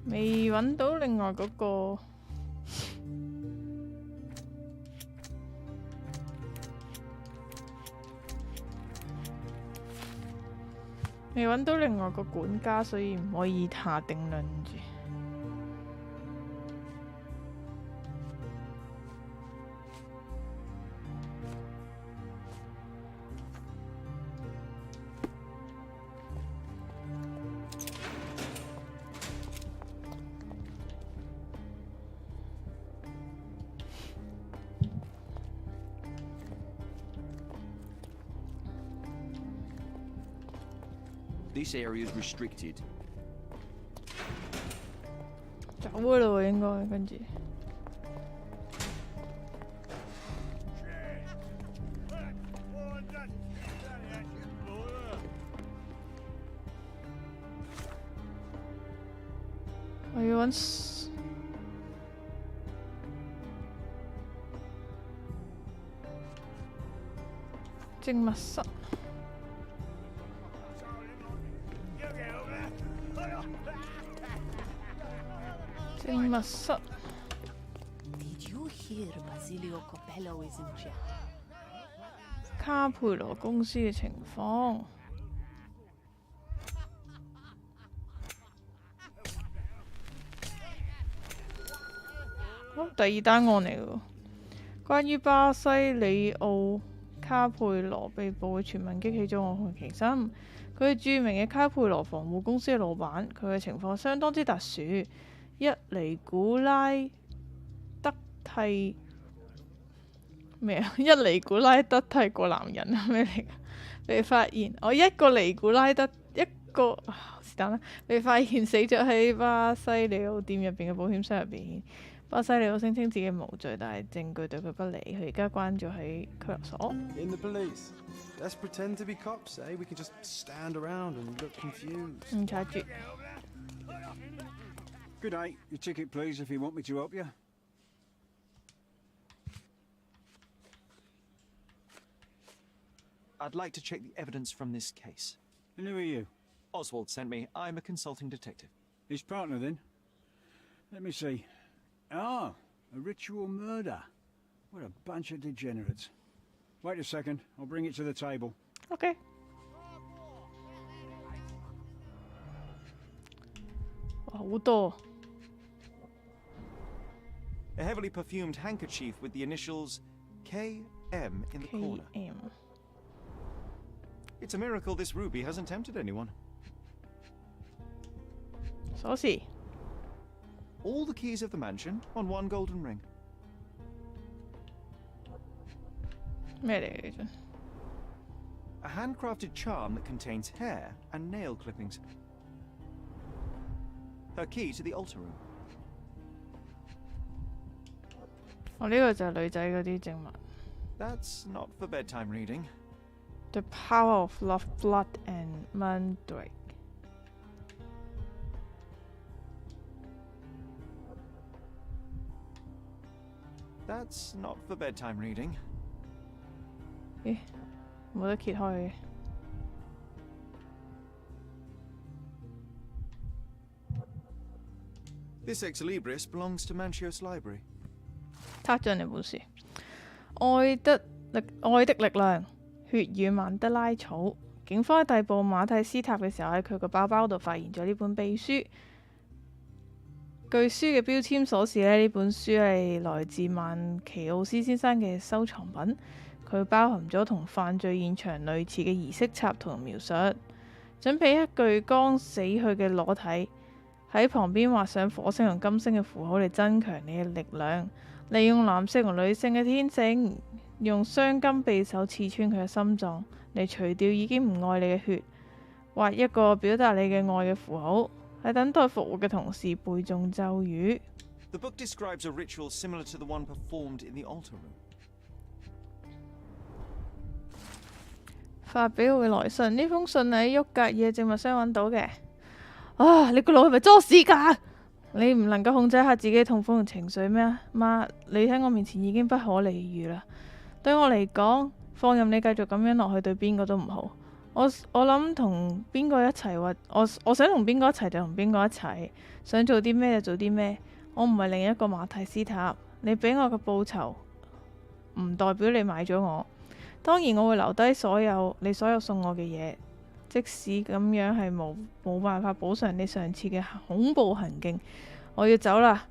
A: 未揾到另外嗰個，未揾到另外個管家，所以唔可以下定論住。
D: This area is restricted.
A: 走㗎啦喎，應該跟住。我要揾證物室。證物室。
J: Did you hear Basilio Coppello is in jail?
A: 卡佩羅公司嘅情況。好，第二單案嚟喎，關於巴西里奧卡佩羅被捕嘅傳聞激起咗我好奇心。佢係著名嘅卡佩羅防護公司嘅老闆，佢嘅情況相當之特殊。一尼古拉德蒂咩啊？一尼古拉德蒂個男人啊，咩嚟㗎？被發現一個尼古拉德一個是但啦，被發現死咗喺巴西里奧店入邊嘅保險箱入邊。巴西里奧聲稱自己無罪，但係證據對佢不利，佢而家關咗喺拘留所。
B: In the police. Let's pretend to be cops, eh? We can just stand around and look confused.
A: 唔察住。
G: Good day. Your ticket, please, if you want me to help you.
D: I'd like to check the evidence from this case.
G: And who are you?
D: Oswald sent me. I'm a consulting detective.
G: His partner, then? Let me see. Ah, a ritual murder. What a bunch of degenerates. Wait a second. I'll bring it to the table.
A: OK。哇，好多。
D: A heavily perfumed handkerchief with the initials KM in the corner.
A: KM。It's
D: a miracle this ruby hasn't tempted anyone.
A: 鎖匙。
D: All the keys of the mansion on one golden ring.
A: 咩嚟嘅啫？
D: A handcrafted charm that contains hair and nail clippings. Her key to the altar room.
A: 呢個就係女仔嗰啲證物。
D: That's not for bedtime reading.
A: The power of love, blood and mandrake.
D: That's not for bedtime reading.
A: 咦，冇得揭開嘅。
D: This ex libris belongs to Manchios Library.
A: 撻咗你本書。愛的力量，血與曼德拉草。警方喺逮捕馬蒂斯塔嘅時候，喺佢個包包度發現咗呢本秘書。據書嘅標籤所示呢本書係來自曼奇奧斯先生嘅收藏品。佢包含咗同犯罪現場類似嘅儀式插圖同描述。準備一具剛死去嘅裸體，喺旁邊畫上火星同金星嘅符號嚟增強你嘅力量。利用男性同女性嘅天性，用雙金匕首刺穿佢嘅心臟，嚟除掉已經唔愛你嘅血，畫一個表達你嘅愛嘅符號。喺等待復活嘅同時背誦咒語。
D: The book describes a ritual similar to the one performed in the altar room.
A: 發俾我嘅來信，呢封信喺沃格爾嘅證物箱揾到嘅。啊！你個腦係咪裝屎㗎？你唔能夠控制下自己嘅痛苦同情緒咩？媽，你喺我面前已經不可理喻啦。對我嚟講，放任你繼續咁樣落去，對邊個都唔好。我諗同邊個一齊，或我想同邊個一齊就同邊個一齊，想做啲咩就做啲咩。我唔係另一個馬蒂斯塔，你俾我嘅報酬唔代表你買咗我。當然我會留低你所有送我嘅嘢，即使咁樣係冇辦法補償你上次嘅恐怖行徑。我要走啦，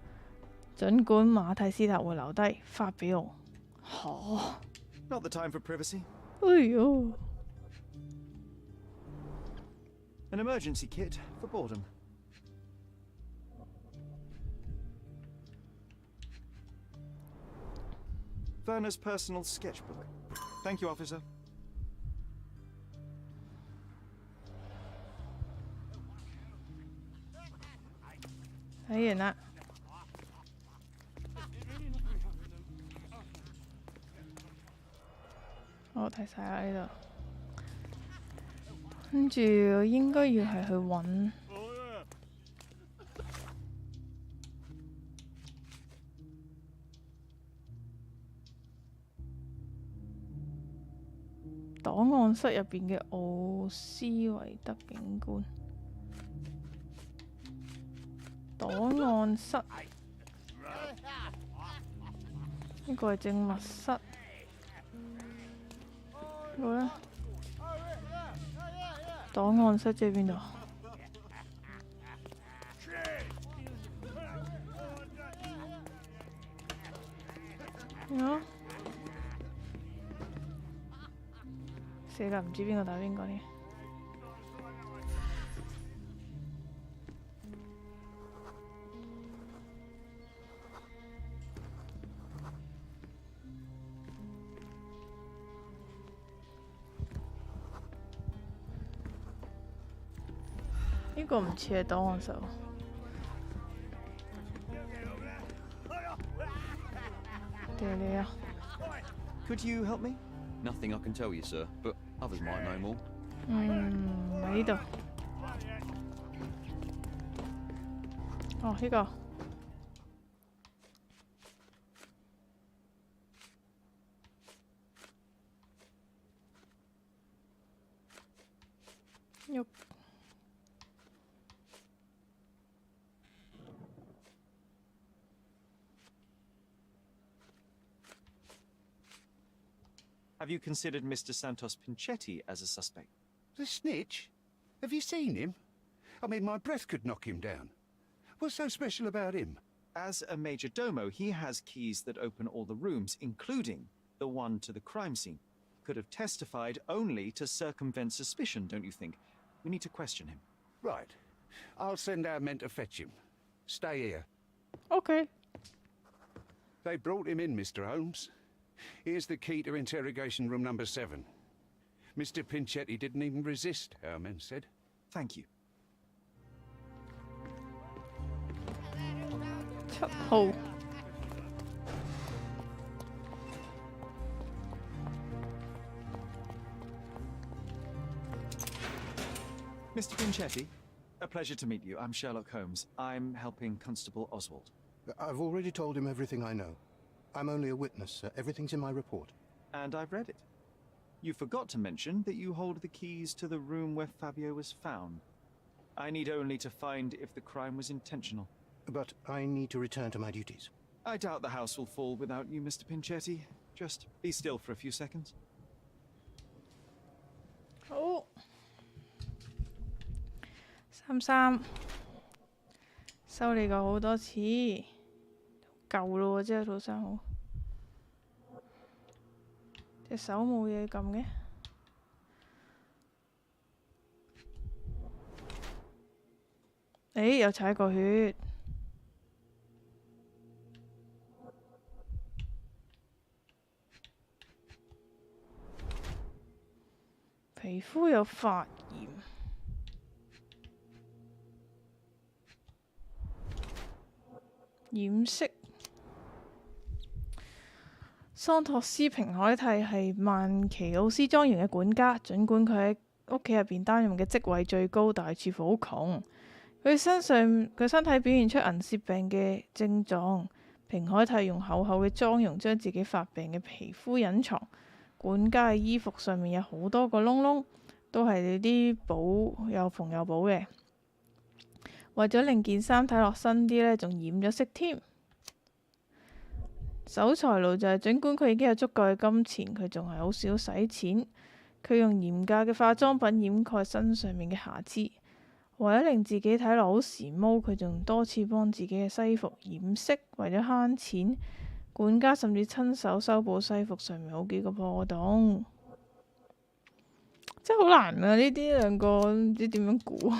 A: 儘管馬蒂斯塔會留低，發俾我。
D: Not the time for privacy.
A: 哎唷
D: An emergency kit for boredom. Werner's personal sketchbook. Thank you, officer.
A: 睇完啦。我睇晒啦呢度，跟住應該要係去揾檔案室入邊嘅奧斯維德警官。檔案室呢個係證物室，呢個呢？檔案室即係邊度？死啦！唔知邊個打邊個呢？呢個唔似係檔案室喎。掉你啊！
D: Could you help me?
K: Nothing I can tell you, sir, but others might know more.
A: 喺呢度。哦，呢個。喐。
D: Have you considered Mr. Santos Pinchetti as a suspect?
G: The snitch? Have you seen him? I mean, my breath could knock him down. What's so special about him?
D: As a major domo, he has keys that open all the rooms, including the one to the crime scene. Could have testified only to circumvent suspicion, don't you think? We need to question him.
G: Right. I'll send our men to fetch him. Stay here.
A: Okay.
G: They brought him in, Mr. Holmes. Here's the key to interrogation room number 7. Mr. Pinchetti didn't even resist, our men said.
D: Thank you.
A: 7號。
D: Mr. Pinchetti, a pleasure to meet you. I'm Sherlock Holmes. I'm helping Constable Oswald.
L: I've already told him everything I know. I'm only a witness. Everything's in my report.
D: And I've read it. You forgot to mention that you hold the keys to the room where Fabio was found. I need only to find if the crime was intentional.
L: But I need to return to my duties.
D: I doubt the house will fall without you, Mr. Pinchetti. Just be still for a few seconds.
A: 好，三收你個好多次，夠咯喎，真係老生好。隻手冇嘢撳嘅。誒，又踩過血。皮膚有發炎。染色。桑托斯平海蒂係曼奇奧斯莊園嘅管家，儘管佢喺屋企入邊擔任嘅職位最高，但係似乎好窮。佢身體表現出銀屑病嘅症狀。平海蒂用厚厚嘅妝容將自己發病嘅皮膚隱藏。管家嘅衣服上面有好多個窿窿，都係啲補又縫又補嘅。為咗令件衫睇落新啲呢，仲染咗色添。守財奴就係儘管佢已經有足夠嘅金錢，佢仲係好少使錢。佢用廉價嘅化妝品掩蓋身上面嘅瑕疵。為咗令自己睇落好時髦，佢仲多次幫自己嘅西服染色，為咗慳錢。管家甚至親手修補西服上面好幾個破洞，真係好難啊！呢啲兩個唔知點樣估。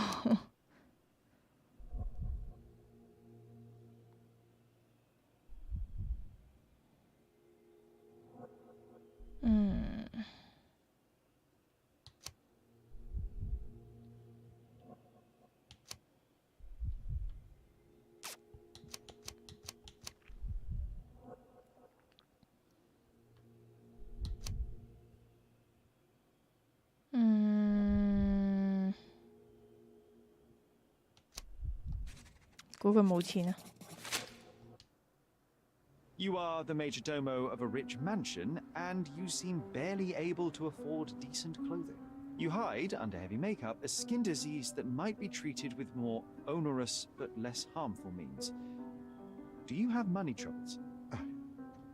A: 估佢冇錢啊！
D: You are the major domo of a rich mansion, and you seem barely able to afford decent clothing. You hide under heavy makeup a skin disease that might be treated with more onerous but less harmful means. Do you have money troubles?
L: I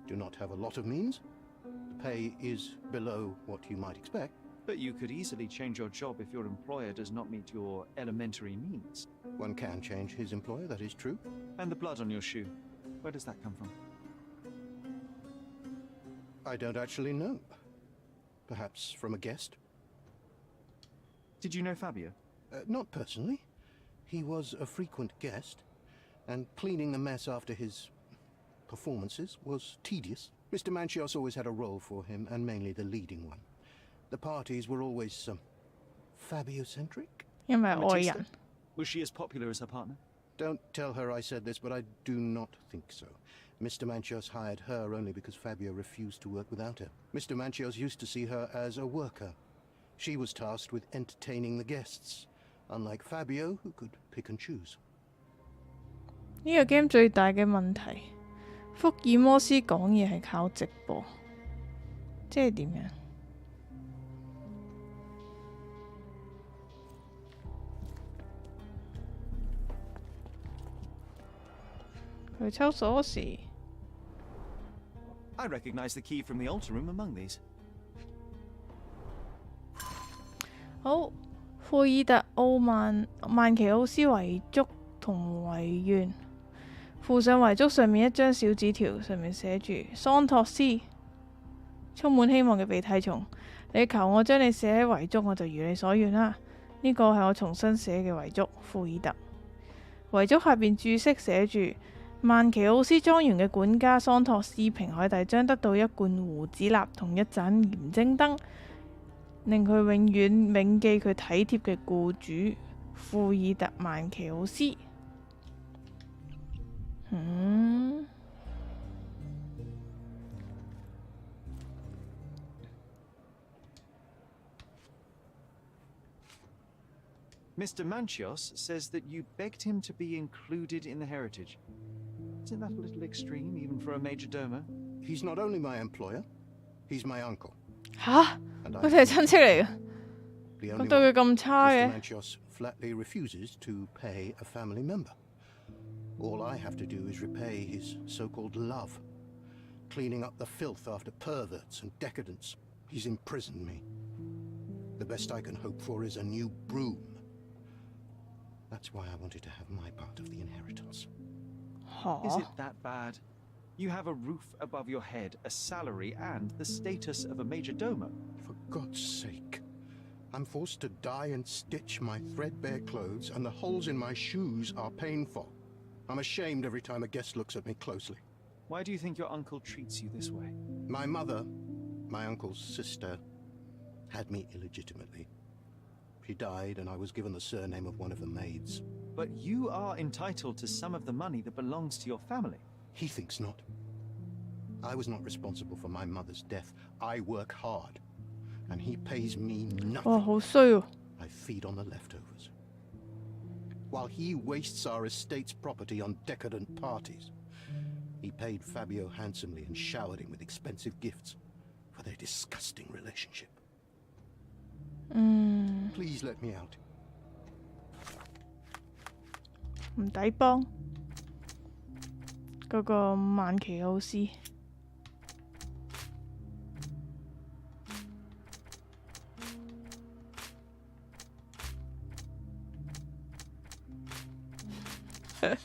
L: do not have a lot of means. The pay is below what you might expect.
D: But you could easily change your job if your employer does not meet your elementary needs.
L: One can change his employer, that is true.
D: And the blood on your shoe, where does that come from?
L: I don't actually know. Perhaps from a guest?
D: Did you know Fabio?
L: Not personally. He was a frequent guest, and cleaning the mess after his performances was tedious. Mr. Manchios always had a role for him, and mainly the leading one. The parties were always Fabio-centric.
A: 因為愛人。
D: Was she as popular as her partner?
L: Don't tell her I said this, but I do not think so. Mr. Manchios hired her only because Fabio refused to work without her. Mr. Manchios used to see her as a worker. She was tasked with entertaining the guests, unlike Fabio, who could pick and choose.
A: 呢個 game 最大嘅問題，福爾摩斯講嘢係靠直播，即係點樣？佢抽鎖匙。
D: I recognize the key from the altar room among these.
A: 好，庫爾特奧曼奇奧斯遺囑同遺願，附上遺囑上面一張小紙條，上面寫住桑托斯，充滿希望嘅鼻涕蟲。你求我將你寫喺遺囑，我就如你所願啦。呢個係我重新寫嘅遺囑，庫爾特。遺囑下邊注釋寫住。 曼奇奧斯莊園嘅管家桑托斯平海蒂將得到一罐胡子蠟同一盞鹽精燈，令佢永遠銘記佢體貼嘅僱主庫爾特曼奇奧斯。
D: Mr. Manchios says that you begged him to be included in the heritage. Isn't that a little extreme, even for a major domo?
L: He's not only my employer, he's my uncle.
A: 吓，佢哋係親戚嚟嘅，咁對佢咁差嘅。
L: Mr. Manchios flatly refuses to pay a family member. All I have to do is repay his so-called love, cleaning up the filth after perverts and decadents. He's imprisoned me. The best I can hope for is a new broom. That's why I wanted to have my part of the inheritance.
D: Is it that bad? You have a roof above your head, a salary, and the status of a major domo.
L: For God's sake. I'm forced to dye and stitch my threadbare clothes, and the holes in my shoes are painful. I'm ashamed every time a guest looks at me closely.
D: Why do you think your uncle treats you this way?
L: My mother, my uncle's sister, had me illegitimately. She died, and I was given the surname of one of the maids.
D: But you are entitled to some of the money that belongs to your family.
L: He thinks not. I was not responsible for my mother's death. I work hard, and he pays me nothing.
A: 哇，好衰喎！
L: I feed on the leftovers. While he wastes our estate's property on decadent parties, he paid Fabio handsomely and showered him with expensive gifts for their disgusting relationship. Please let me out.
A: 唔抵幫嗰個曼奇奧斯。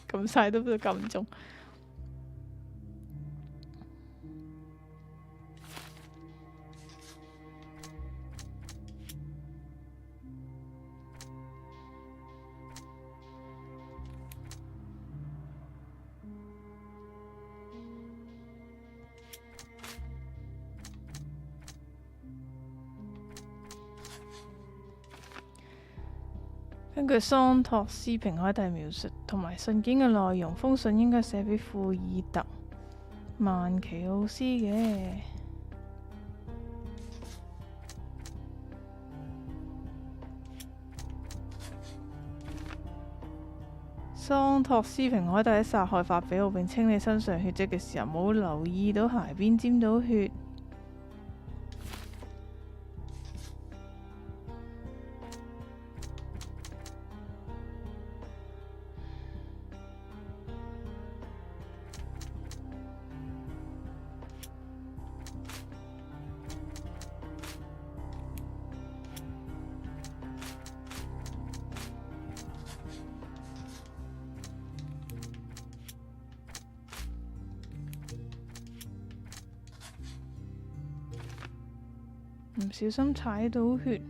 A: 咁晒都撳唔中。根據桑托斯平海蒂描述同埋信件嘅內容，封信應該寫俾庫爾特曼奇奧斯嘅。桑托斯平海蒂喺殺害法比奧並清理身上血跡嘅時候，冇留意到鞋邊沾到血。唔小心踩到血。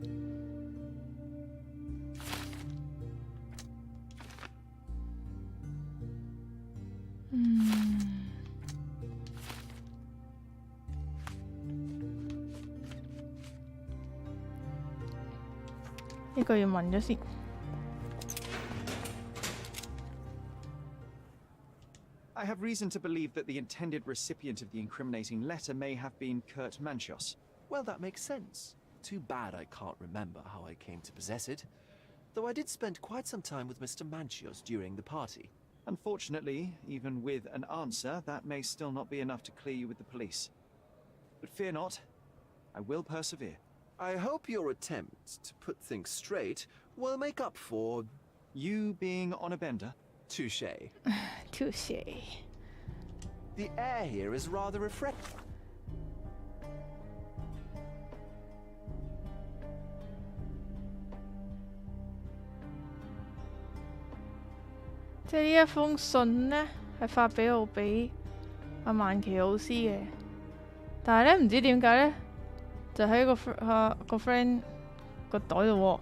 A: 呢個要問咗先。
D: I have reason to believe that the intended recipient of the incriminating letter may have been Kurt Manchios.
C: Well, that makes sense. Too bad I can't remember how I came to possess it. Though I did spend quite some time with Mr. Manchios during the party.
D: Unfortunately, even with an answer, that may still not be enough to clear you with the police. But fear not, I will persevere.
C: I hope your attempt to put things straight will make up for...
D: You being on a bender?
C: Touché.
A: Touché.
C: The air here is rather refreshing.
A: 即係呢一封信呢，係發俾我俾阿曼奇奧斯嘅，但係咧唔知點解咧，就喺個 friend 個袋度喎。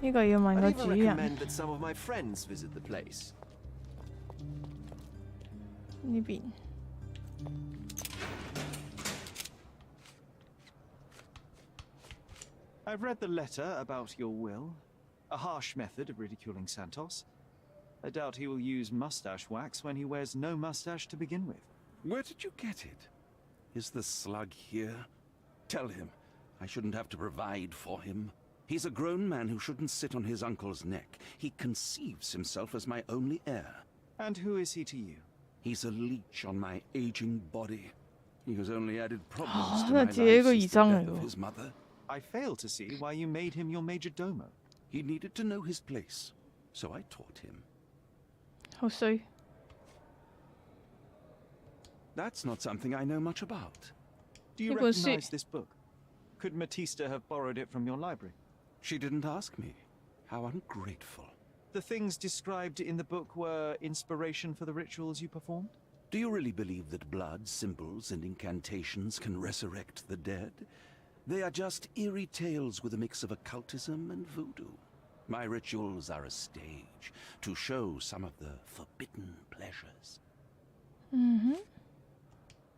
A: 呢個要問個主人。呢邊。
D: I've read the letter about your will. A harsh method of ridiculing Santos. I doubt he will use mustache wax when he wears no mustache to begin with.
H: Where did you get it? Is the slug here? Tell him I shouldn't have to provide for him. He's a grown man who shouldn't sit on his uncle's neck. He conceives himself as my only heir.
D: And who is he to you?
H: He's a leech on my aging body. He has only added problems to my life
A: 自己個
H: since
A: 兒
H: the
A: 生
H: death
A: 嚟
H: of
A: 喎。
H: his mother.
D: I fail to see why you made him your major domo.
H: He needed to know his place, so I taught him.
A: 好衰。
H: That's not something I know much about.
D: Do you
A: It was
D: recognize
A: she-
D: this book? Could Matista have borrowed it from your library?
H: She didn't ask me. How ungrateful.
D: The things described in the book were inspiration for the rituals you performed?
H: Do you really believe that blood, symbols, and incantations can resurrect the dead? They are just eerie tales with a mix of occultism and voodoo. My rituals are a stage to show some of the forbidden pleasures.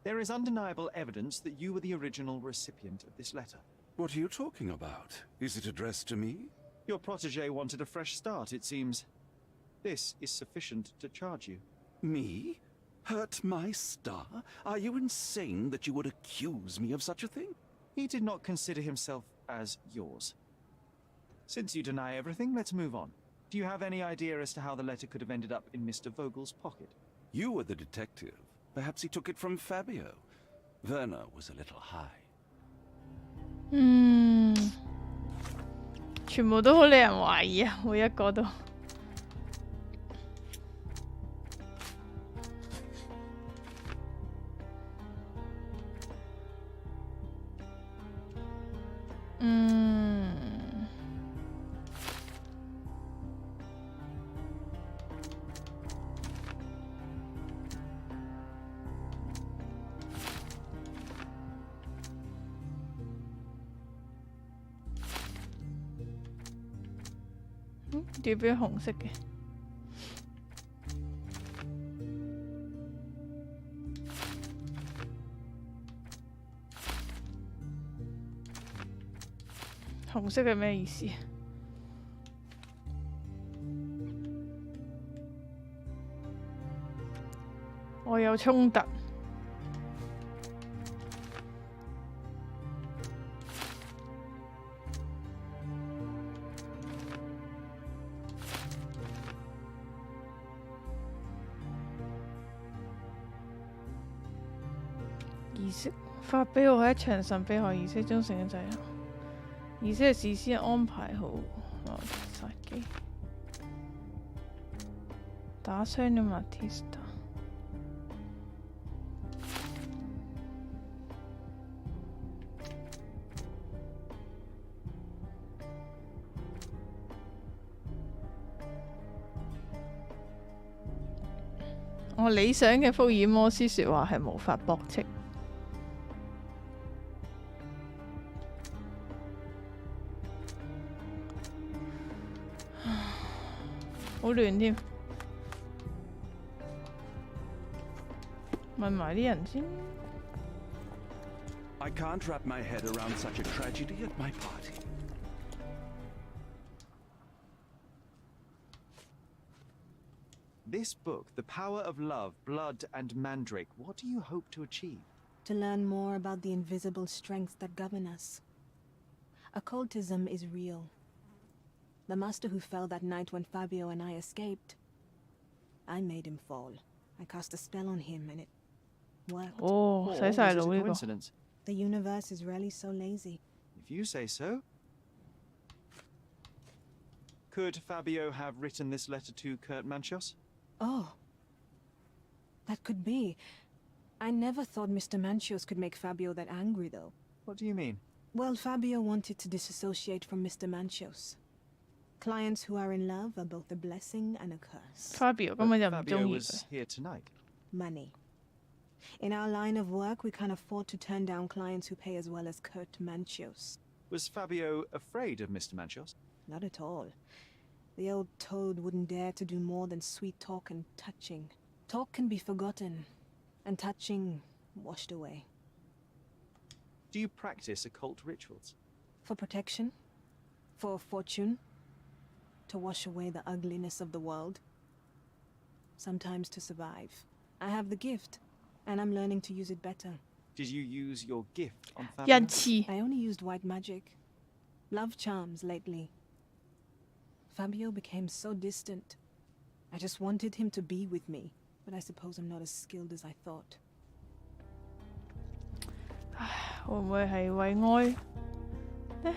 D: There is undeniable evidence that you were the original recipient of this letter.
H: What are you talking about? Is it addressed to me?
D: Your protege wanted a fresh start, it seems. This is sufficient to charge you.
H: Me? Hurt my star? Are you insane that you would accuse me of such a thing?
D: He did not consider himself as yours. Since you deny everything, let's move on. Do you have any idea as to how the letter could have ended up in Mr. Vogel's pocket?
H: You were the detective. Perhaps he took it from Fabio. Werner was a little high.
A: 全部都好令人懷疑啊，每一個都。點變紅色嘅？紅色係咩意思？我有衝突。儀式發俾我喺一場神秘學儀式中成嘅制行。儀式係事先安排好，殺機打傷咗 Matista。我理想嘅福爾摩斯説話係無法駁斥。好亂添，問埋啲人先。
H: I can't wrap my head around such a tragedy at my party.
D: This book, The Power of Love, Blood and Mandrake, what do you hope to achieve?
I: To learn more about the invisible strengths that govern us. Occultism is real. The master who fell that night when Fabio and I escaped, I made him fall. I cast a spell on him and it worked.
A: Oh,
D: Or
A: 洗
D: was
A: 晒
D: it a
A: 腦呢個。
D: coincidence?
I: The universe is rarely so lazy.
D: If you say so. Could Fabio have written this letter to Kurt Manchos?
I: Oh. That could be. I never thought Mr. Manchios could make Fabio that angry, though.
D: What do you mean?
I: Well, Fabio wanted to disassociate from Mr. Manchios. Clients who are in love are both a blessing and a curse.
A: Fabio 根本就唔
D: Fabio
A: 中意
D: was
A: 佢。
D: here tonight.
I: Money. In our line of work, we can't afford to turn down clients who pay as well as Kurt Manchios.
D: Was Fabio afraid of Mr. Manchos?
I: Not at all. The old toad wouldn't dare to do more than sweet talk and touching. Talk can be forgotten, and touching washed away.
D: Do you practice occult rituals?
I: For protection? For fortune? To wash away the ugliness of the world? Sometimes to survive. I have the gift, and I'm learning to use it better.
D: Did you use your gift on Fabio?
A: 人似
I: I only used white magic. Love charms lately. Fabio became so distant. I just wanted him to be with me, but I suppose I'm not as skilled as I thought.
A: 會唔會係為愛呢？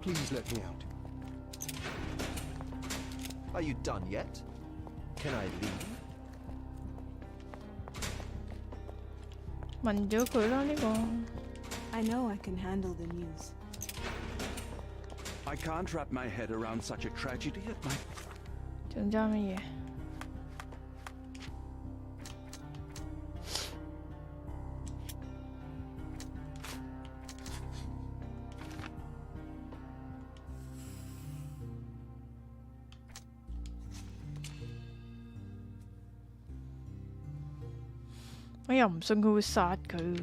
L: Please let me out.
C: Are you done yet? Can I leave?
A: 問咗佢啦呢個。
I: I know I can handle the news.
H: I can't wrap my head around such a tragedy at my...
A: 仲爭乜嘢？我又唔信佢會殺佢。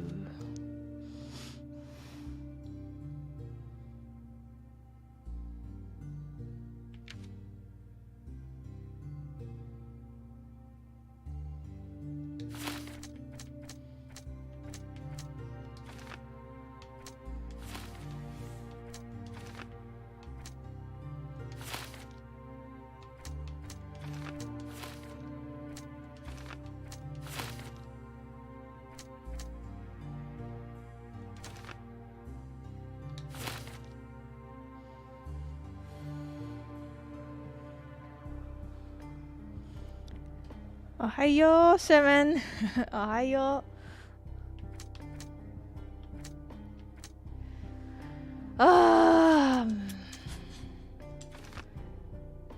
A: おはよう、セブン。おはよう。啊！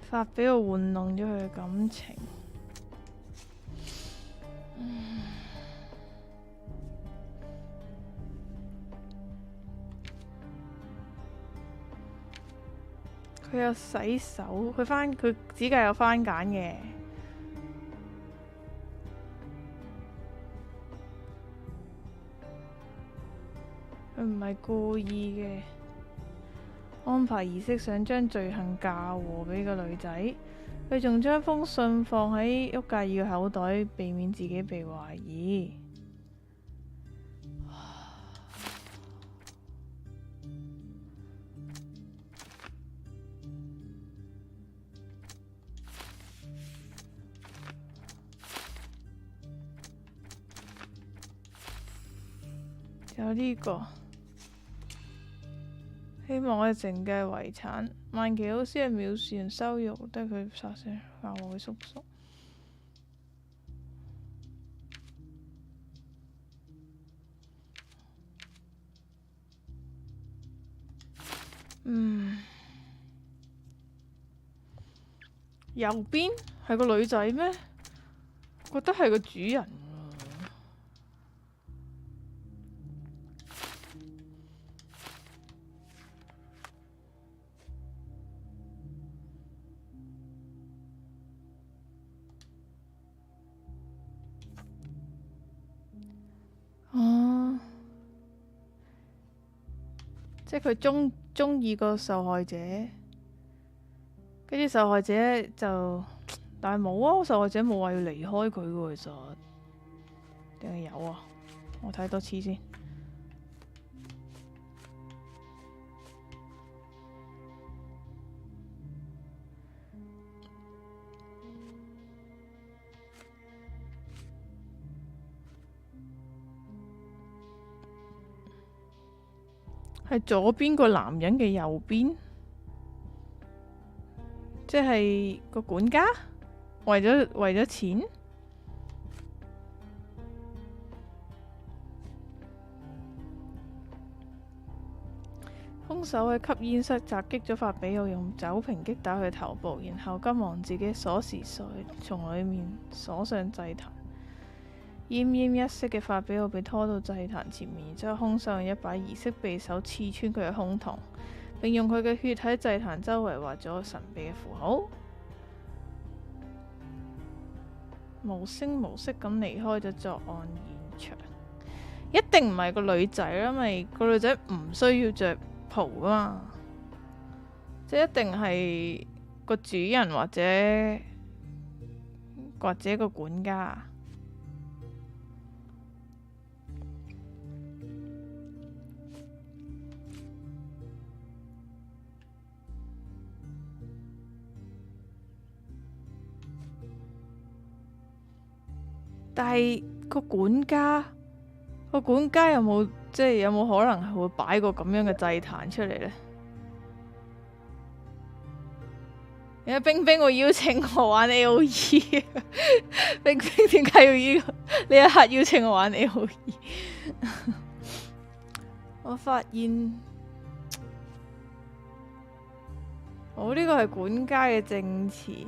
A: 發俾我玩弄咗佢嘅感情。佢有洗手，佢指甲有番梘嘅。佢唔係故意嘅，安排儀式想將罪行嫁禍俾個女仔，佢仲將封信放喺屋介爾嘅口袋，避免自己被懷疑。有呢個。希望我哋剩嘅遺產，萬奇老師係藐視人羞辱，得佢殺死教我嘅叔叔。右邊係個女仔咩？我覺得係個主人。即係佢中意個受害者，跟住受害者就，但係冇啊！受害者冇話要離開佢喎，其實定係有啊？我睇多次先。係左邊個男人嘅右邊，即係個管家，為咗錢。兇手喺吸煙室襲擊咗法比奧，用酒瓶擊打佢頭部，然後急忙自己鎖匙從裡面鎖上祭壇。奄奄一息嘅法比奧被拖到祭壇前面，然之後兇手用一把儀式匕首刺穿佢嘅胸膛，並用佢嘅血喺祭壇周圍畫咗神秘嘅符號，無聲無息咁離開咗作案現場。一定唔係個女仔啦，因為個女仔唔需要着袍噶嘛，即係一定係個主人或者個管家。但係個管家有冇可能係會擺個咁樣嘅祭壇出嚟呢？而家冰冰會邀請我玩 AOE， 冰冰點解要呢一刻邀請我玩 AOE？ 我發現我呢個係管家嘅證詞，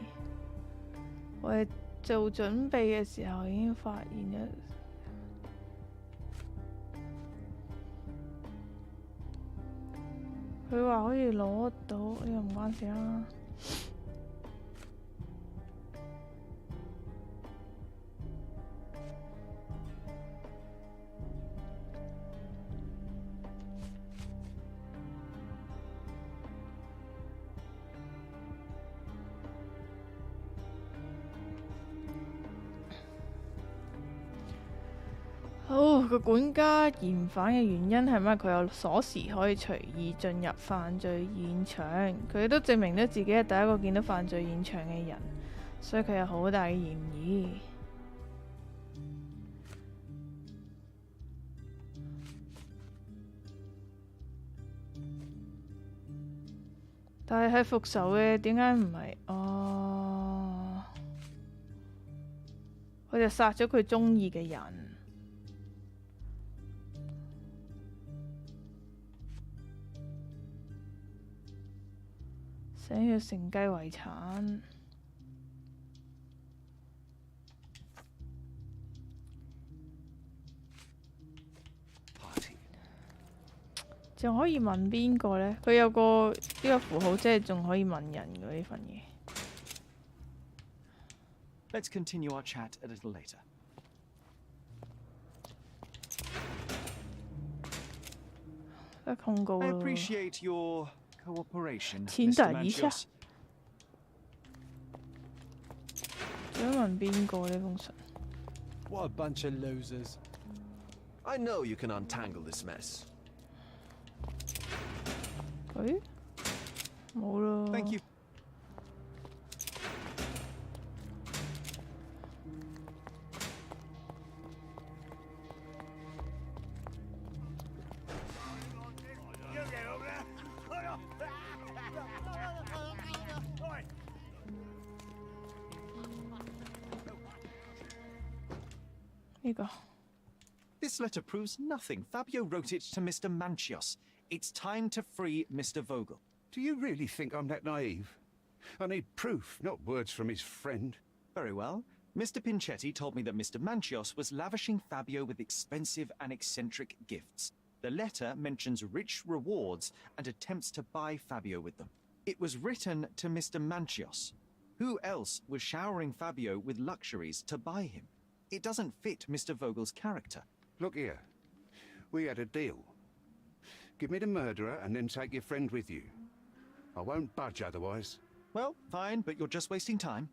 A: 我係做準備嘅時候已經發現咗。佢話可以攞到，呢個唔關事啦。好，個管家嫌犯嘅原因係咩？佢有鎖匙可以隨意進入犯罪現場，佢都證明咗自己係第一個見到犯罪現場嘅人，所以佢有好大嘅嫌疑。但係復仇嘅，點解唔係？哦，佢就殺咗佢中意嘅人。想要承繼遺產，仲可以問邊個呢？佢有個呢個符號，即係仲可以問人嘅呢份嘢。
D: Let's continue our chat a little later.
A: 控告
D: I
A: 咯。
D: appreciate your cooperation,
A: 錢
D: Mr.
A: 等一下。
D: Manchios.
A: 想問邊個呢封信？
B: What a bunch of losers.
C: I know you can untangle this mess.
A: 誒，冇咯。
D: Thank you.
A: 呢個。
D: This letter proves nothing. Fabio wrote it to Mr. Manchios. It's time to free Mr. Vogel.
G: Do you really think I'm that naive? I need proof, not words from his friend.
D: Very well. Mr. Pinchetti told me that Mr. Manchios was lavishing Fabio with expensive and eccentric gifts. The letter mentions rich rewards and attempts to buy Fabio with them. It was written to Mr. Manchios. Who else was showering Fabio with luxuries to buy him? It doesn't fit Mr. Vogel's character.
G: Look here. We had a deal. Give me the murderer and then take your friend with you. I won't budge otherwise.
D: Well, fine, but you're just wasting time.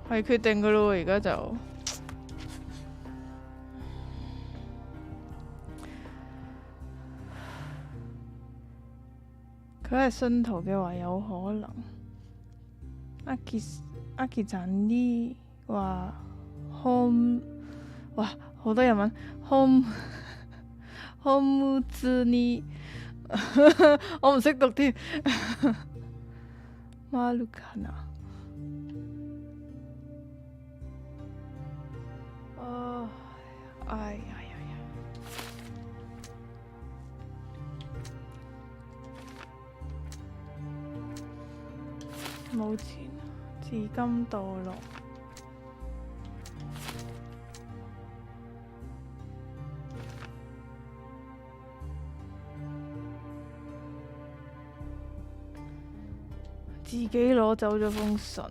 A: 係決定㗎咯，而家就。佢係信徒嘅話有可能。阿傑zan呢話 home， 哇好多日文 home home 之呢，我唔識讀添。馬魯卡納。哦，哎呀呀呀！冇錢，至今墮落。自己攞走咗封信。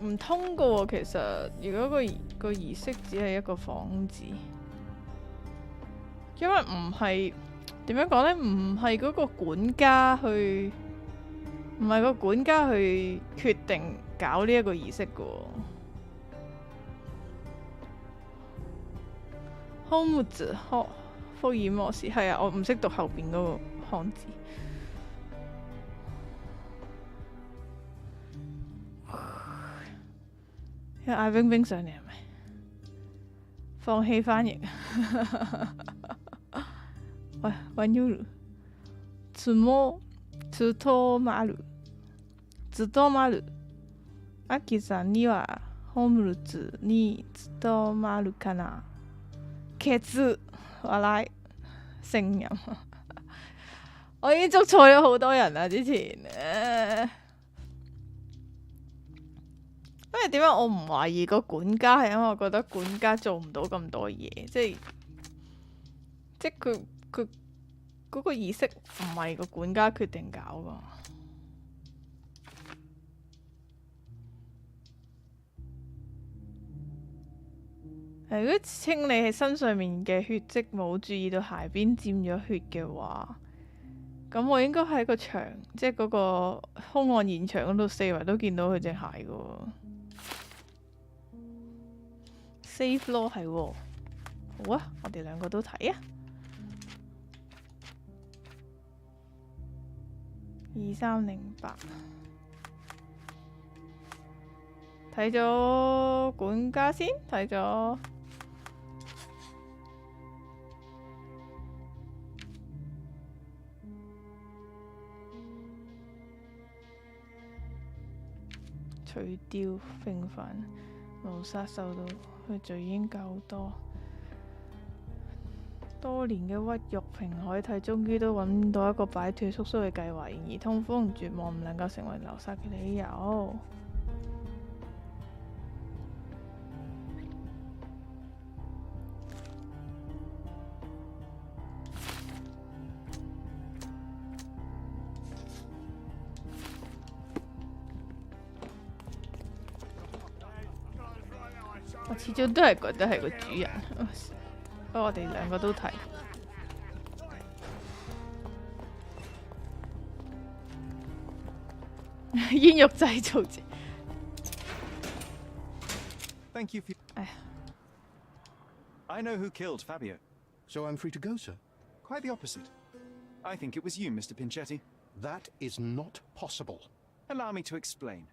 A: 唔通噶喎，其實如果個儀式只係一個幌子，因為唔係點樣講呢？唔係嗰個管家去，唔係個管家去決定搞呢一個儀式噶喎。Home 字福爾摩斯係啊，我唔識讀後邊嗰個漢字。有嗌冰冰上嚟係咪？放棄翻譯。喂，玩 U。つとまる。アキさんにはホームズに務まるかな。ケツ笑い聲音。我已經捉錯咗好多人啦，之前。因為點解我唔懷疑個管家係因為我覺得管家做唔到咁多嘢，即係佢嗰個儀式唔係個管家決定搞噶。如果清理係身上面嘅血跡冇注意到鞋邊沾咗血嘅話，咁我應該喺個牆，即係嗰個兇案現場嗰度四圍都見到佢隻鞋噶。Safe 咯，係喎。好啊，我哋兩個都睇啊。2308睇咗管家先，睇咗除掉平凡謀殺受到佢罪已經夠多年嘅屈辱，平海蒂終於都揾到一個擺脱叔叔嘅計劃，然而痛苦同絕望唔能夠成為流殺嘅理由。我始終都係覺得係個主人，不過我哋兩個都睇。煙肉製造者。
D: Thank you for... I know who killed Fabio.
L: So I'm free to go, sir?
D: Quite the opposite. I think it was you, Mr. Pinchetti.
L: That is not possible.
D: Allow me to explain.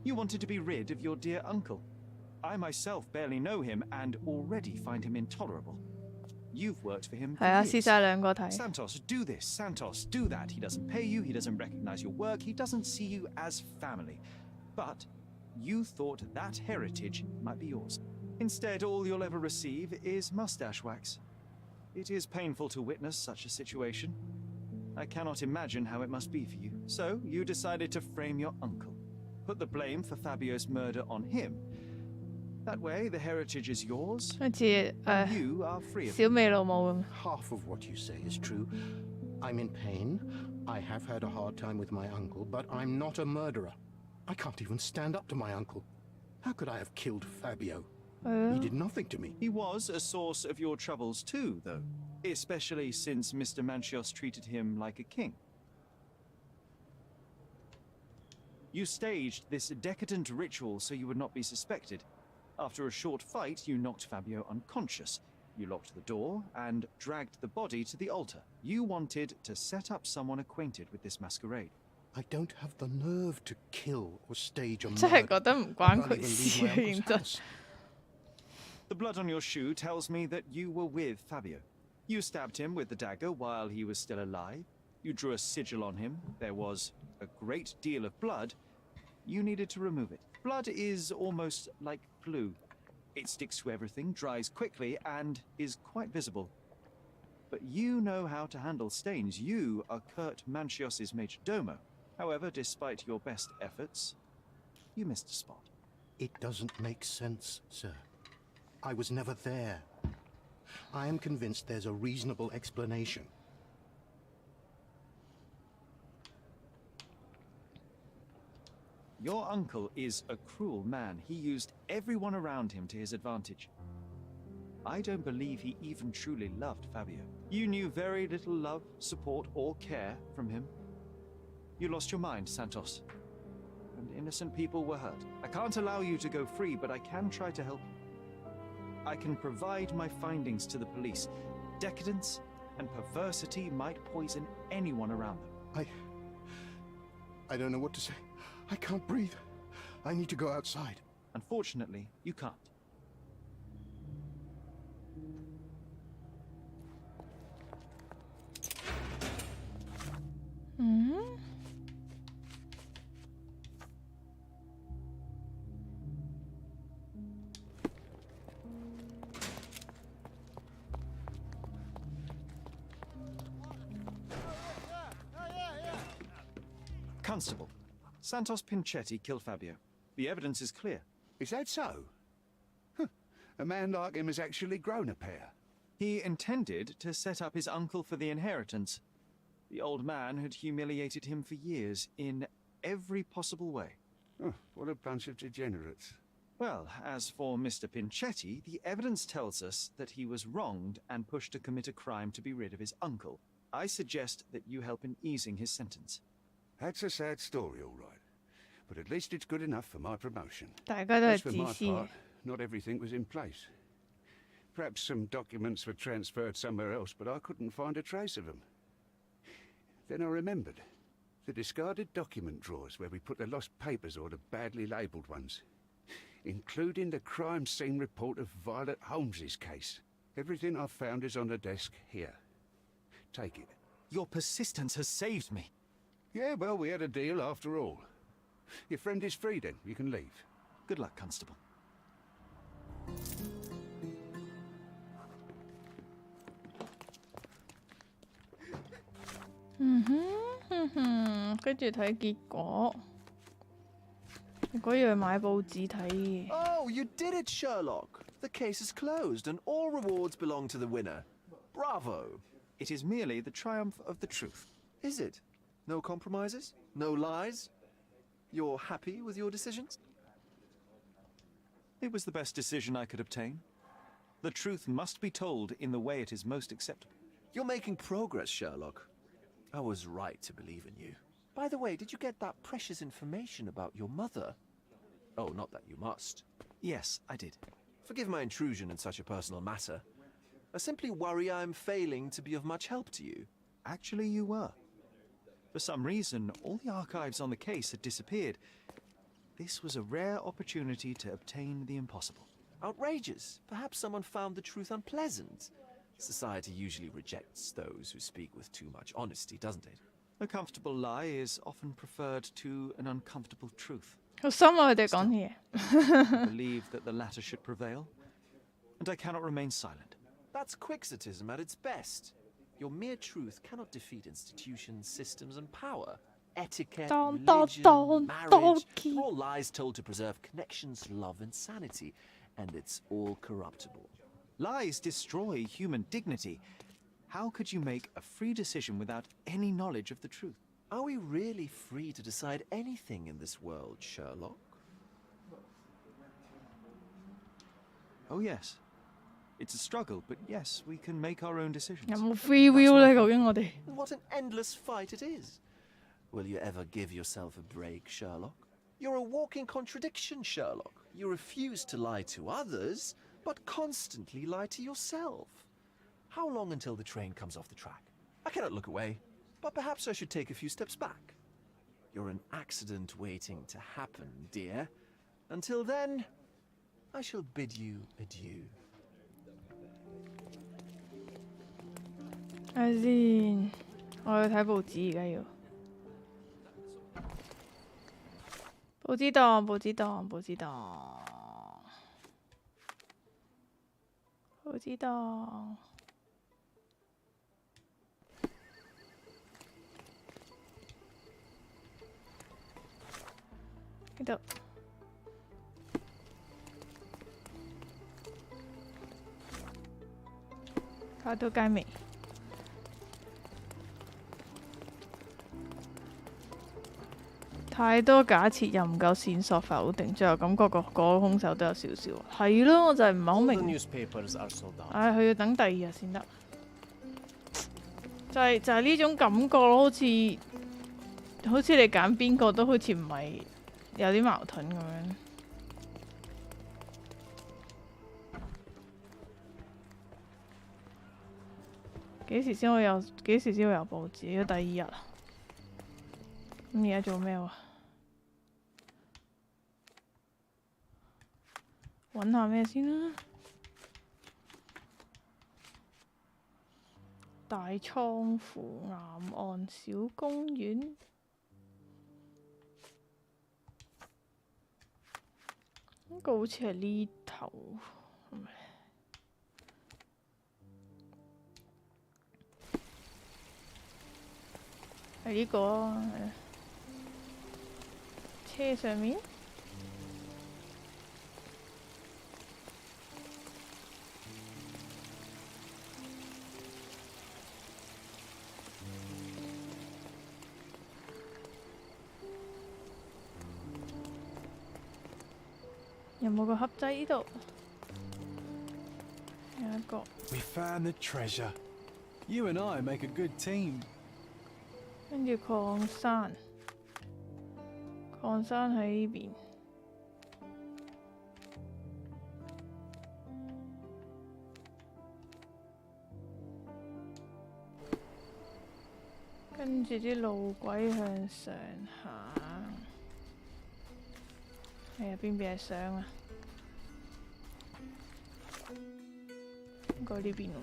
D: You wanted to be rid of your dear uncle. I myself barely know him and already find him intolerable. You've worked for him for years. Santos, do this. Santos, do that. He doesn't pay you. He doesn't recognize your work. He doesn't see you as family. But you thought that heritage might be yours. Instead, all you'll ever receive is mustache wax. It is painful to witness such a situation. I cannot imagine how it must be for you. So you decided to frame your uncle. Put the blame for Fabio's murder on him. That way, the heritage is yours, and you are free of it.
L: Half of what you say is true. I'm in pain. I have had a hard time with my uncle, but I'm not a murderer. I can't even stand up to my uncle. How could I have killed Fabio? He did nothing to me.
D: He was a source of your troubles too, though. Especially since Mr. Manchios treated him like a king. You staged this decadent ritual so you would not be suspected. After a short fight, you knocked Fabio unconscious. You locked the door and dragged the body to the altar. You wanted to set up someone acquainted with this masquerade.
L: I don't have the nerve to kill or stage a murder. I can't even leave my uncle's house.
D: The blood on your shoe tells me that you were with Fabio. You stabbed him with the dagger while he was still alive. You drew a sigil on him. There was a great deal of blood. You needed to remove it. Blood is almost like glue. It sticks to everything, dries quickly, and is quite visible. But you know how to handle stains. You are Kurt Manchios's major domo. However, despite your best efforts, you missed a spot.
L: It doesn't make sense, sir. I was never there. I am convinced there's a reasonable explanation.
D: Your uncle is a cruel man. He used everyone around him to his advantage. I don't believe he even truly loved Fabio. You knew very little love, support, or care from him. You lost your mind, Santos. And innocent people were hurt. I can't allow you to go free, but I can try to help you. I can provide my findings to the police. Decadence and perversity might poison anyone around them.
L: I don't know what to say. I can't breathe. I need to go outside.
D: Unfortunately, you can't. Constable, Santos Pinchetti killed Fabio. The evidence is clear.
G: Is that so? Huh. A man like him has actually grown a pair.
D: He intended to set up his uncle for the inheritance. The old man had humiliated him for years in every possible way.
G: Oh, what a bunch of degenerates.
D: Well, as for Mr. Pinchetti, the evidence tells us that he was wronged and pushed to commit a crime to be rid of his uncle. I suggest that you help in easing his sentence.
G: That's a sad story, all right. But at least it's good enough for my promotion.
A: 大家都係
G: As for
A: 自
G: my
A: 私
G: part, not everything was in place. Perhaps some documents were transferred somewhere else, but I couldn't find a trace of them. Then I remembered. The discarded document drawers where we put the lost papers or the badly labelled ones. Including the crime scene report of Violet Holmes's case. Everything I've found is on the desk here. Take it.
D: Your persistence has saved me.
G: Yeah, well, we had a deal after all. Your friend is free then. You can leave.
D: Good luck, Constable.
A: 哼，跟住睇結果。如果要去買報紙睇。
C: Oh, you did it, Sherlock! The case is closed and all rewards belong to the winner. Bravo!
D: It is merely the triumph of the truth.
C: Is it? No compromises? No lies? You're happy with your decisions?
D: It was the best decision I could obtain. The truth must be told in the way it is most acceptable.
C: You're making progress, Sherlock. I was right to believe in you. By the way, did you get that precious information about your mother? Oh, not that you must.
D: Yes, I did.
C: Forgive my intrusion in such a personal matter. I simply worry I'm failing to be of much help to you.
D: Actually, you were. For some reason, all the archives on the case had disappeared. This was a rare opportunity to obtain the impossible.
C: Outrageous. Perhaps someone found the truth unpleasant. Society usually rejects those who speak with too much honesty, doesn't it?
D: A comfortable lie is often preferred to an uncomfortable truth.
A: 好心啊！佢哋講嘢。
D: I believe that the latter should prevail, and I cannot remain silent.
C: That's quixotism at its best. Your mere truth cannot defeat institutions, systems, and power. Etiquette, religion, marriage, they're all lies told to preserve connections, love, and sanity, and it's all corruptible.
D: Lies destroy human dignity. How could you make a free decision without any knowledge of the truth?
C: Are we really free to decide anything in this world, Sherlock?
D: Oh, yes. It's a struggle, but yes, we can make our own decisions.
A: 有冇 free will 咧？究竟我哋？
C: What an endless fight it is. Will you ever give yourself a break, Sherlock? You're a walking contradiction, Sherlock. You refuse to lie to others, but constantly lie to yourself. How long until the train comes off the track? I cannot look away, but perhaps I should take a few steps back. You're an accident waiting to happen, dear. Until then, I shall bid you adieu.
A: 睇下先，我要睇報紙，而家要。報紙檔，報紙檔，報紙檔，報紙檔。呢度。睇到街未？太多假設又唔夠線索否定，最後感覺個兇手都有少少。係咯，我就係唔係好明。唉，佢要等第二日先得。就係呢種感覺咯，好似你揀邊個都好似唔係有啲矛盾咁樣。幾時先會有報紙？要第2日啊？咁而家做咩喎？揾下咩先啦？大倉庫岩岸小公園。呢個好似係呢頭，係咪？係呢個啊，車上面。有冇個盒仔呢度？有一個。
B: We found the treasure. You and I make a good team.
A: 跟住礦山喺呢邊。跟住啲路軌向上行。係啊，邊邊係上啊？應該呢邊喎。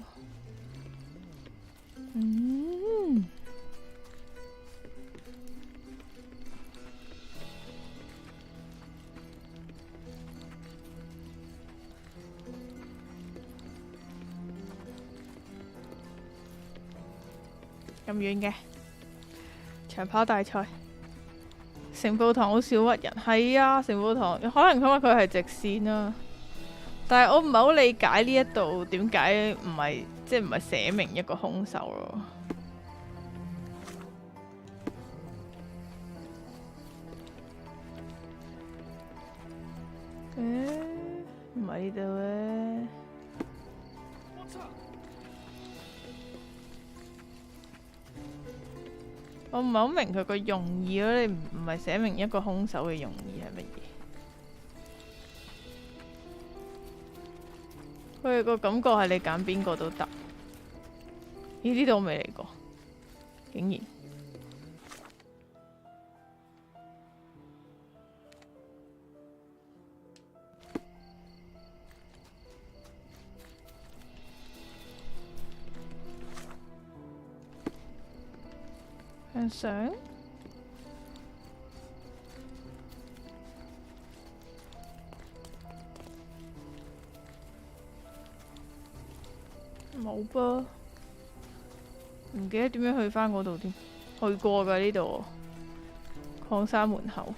A: 咁遠嘅長跑大賽，城堡堂好少屈人，係啊，城堡堂可能因為佢係直線啦，但係我唔係好理解呢一度點解唔係寫明一個兇手咯。唔係呢度嘅。我唔係好明佢個用意咯，你唔係寫明一個兇手嘅用意係乜嘢？佢個感覺係你揀邊個都得。咦？呢度我未嚟過，竟然。向上，冇噃，唔記得點樣去返嗰度添。去過㗎呢度，礦山門口。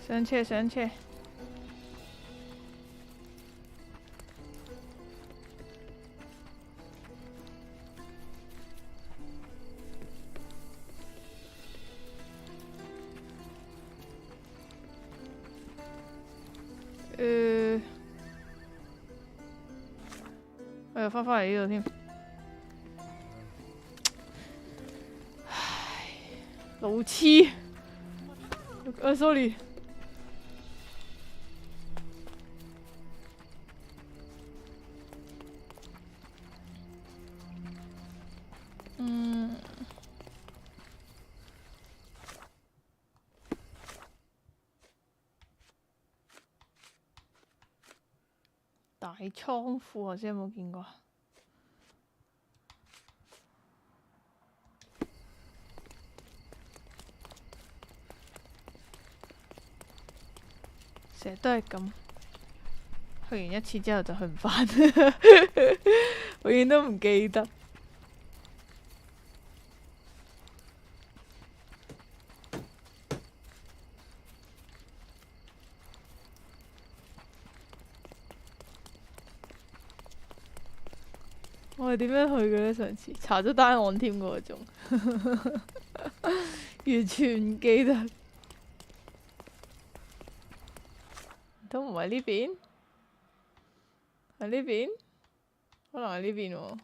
A: 上車上車。我又翻返嚟呢度添。唉，路痴。sorry。大倉庫頭先有冇見過？成日都係咁，去完一次之後就去唔返，永遠都唔記得。我係點樣去嘅呢？上次查咗單案添嗰種，完全唔記得。都唔係呢邊，係呢邊，可能係呢邊喎。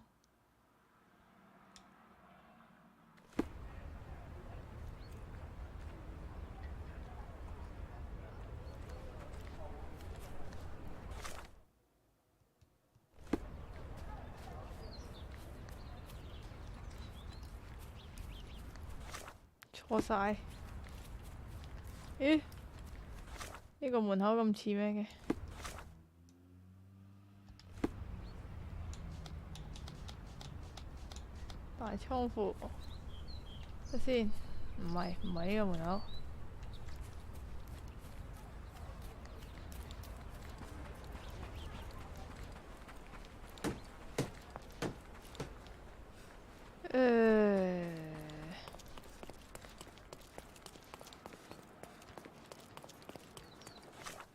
A: 過晒。咦？呢個門口咁似咩嘅？大倉庫，睇先，唔係呢個門口。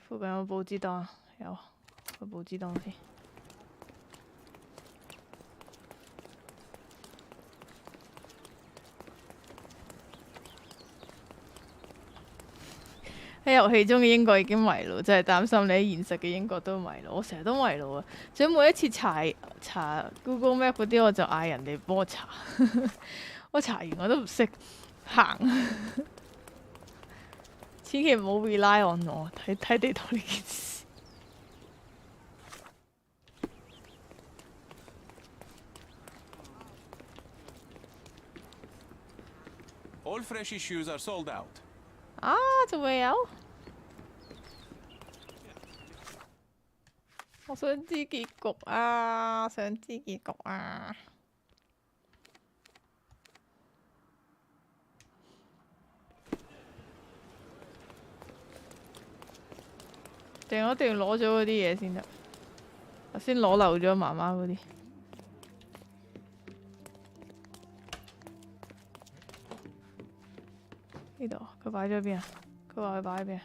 A: 附近有報紙檔，有個報紙檔先。喺遊戲中嘅英國已經迷路，真係擔心你喺現實嘅英國都迷路。我成日都迷路啊！所以每一次查 Google Map 嗰啲，我就嗌人哋幫我查。我查完我都唔識行，千祈唔好 rely on 我睇地圖呢件事。
M: All fresh issues are sold out.
A: 啊，仲未有？我想知結局啊！想知結局啊！定我一定要攞咗嗰啲嘢先得。頭先攞漏咗媽媽嗰啲。呢度佢擺咗喺邊啊？佢話佢擺喺邊啊？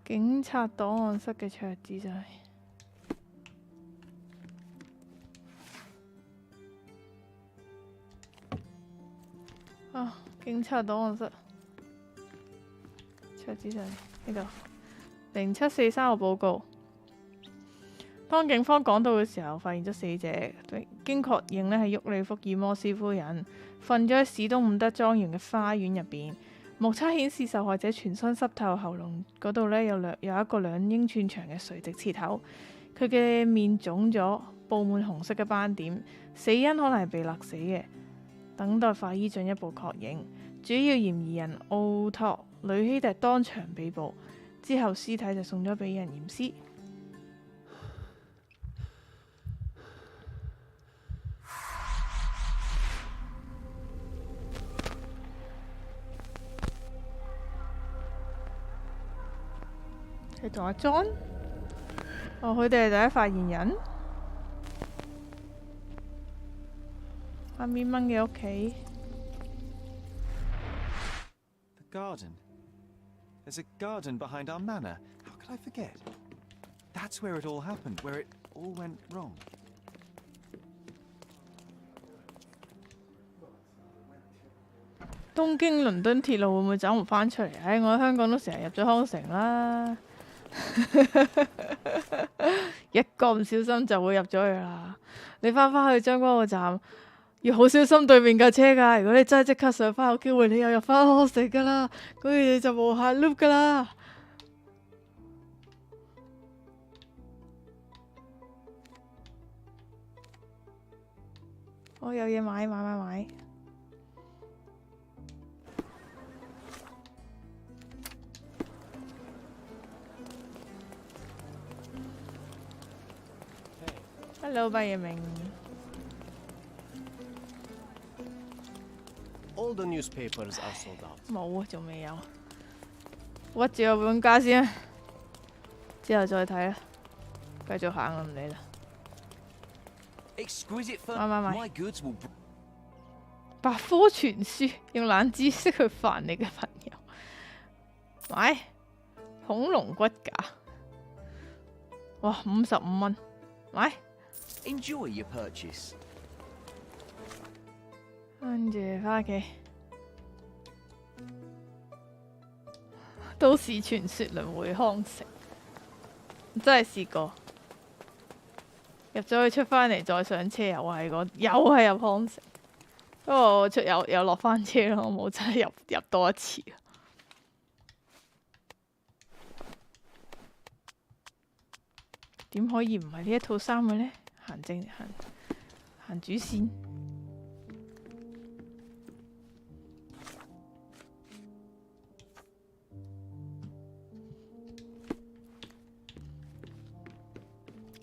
A: 警察檔案室嘅桌子就係、警察檔案室桌子就係呢度。0743個報告。當警方趕到嘅時候，發現咗死者，經確認呢係沃利福爾摩斯夫人，瞓咗喺史東伍德莊園嘅花園入邊。目測顯示受害者全身濕透，喉嚨嗰度呢有一個2英寸長嘅垂直刺頭。佢嘅面腫咗，佈滿紅色嘅斑點，死因可能係被勒死嘅，等待法醫進一步確認。主要嫌疑人奧托·呂希迪當場被捕，之後屍體就送咗俾人驗屍。佢同阿 John， 佢哋係第一發現人。阿咪蚊嘅屋企。
D: The garden. There's a garden behind our manor. How could I forget? That's where it all happened, where it all went wrong.
A: 東京倫敦鐵路會唔會走唔返出嚟？我喺香港都成日入咗康城啦。一個唔小心就會入咗去啦。你翻返去將軍澳站，要好小心對面架車㗎。如果你真係即刻上返，有機會你又入返康城㗎啦，跟住你就無限 loop 㗎啦。我有嘢買。Hello， 畢業明。
N: All the newspapers are sold out.
A: 冇啊，仲未有。屈住個本價先，之後再睇啦。繼續行啦，唔理啦。買。百科全書，用冷知識去煩你嘅朋友。買恐龍骨架，哇，55蚊，買。
C: Enjoy your purchase.
A: 跟住返屋企，都市傳說輪迴康城，真係試過入咗去出返嚟再上車，又係入康城。不過我又落返車咯，我冇真係入多一次。點可以唔係呢一套衫嘅呢？行主線。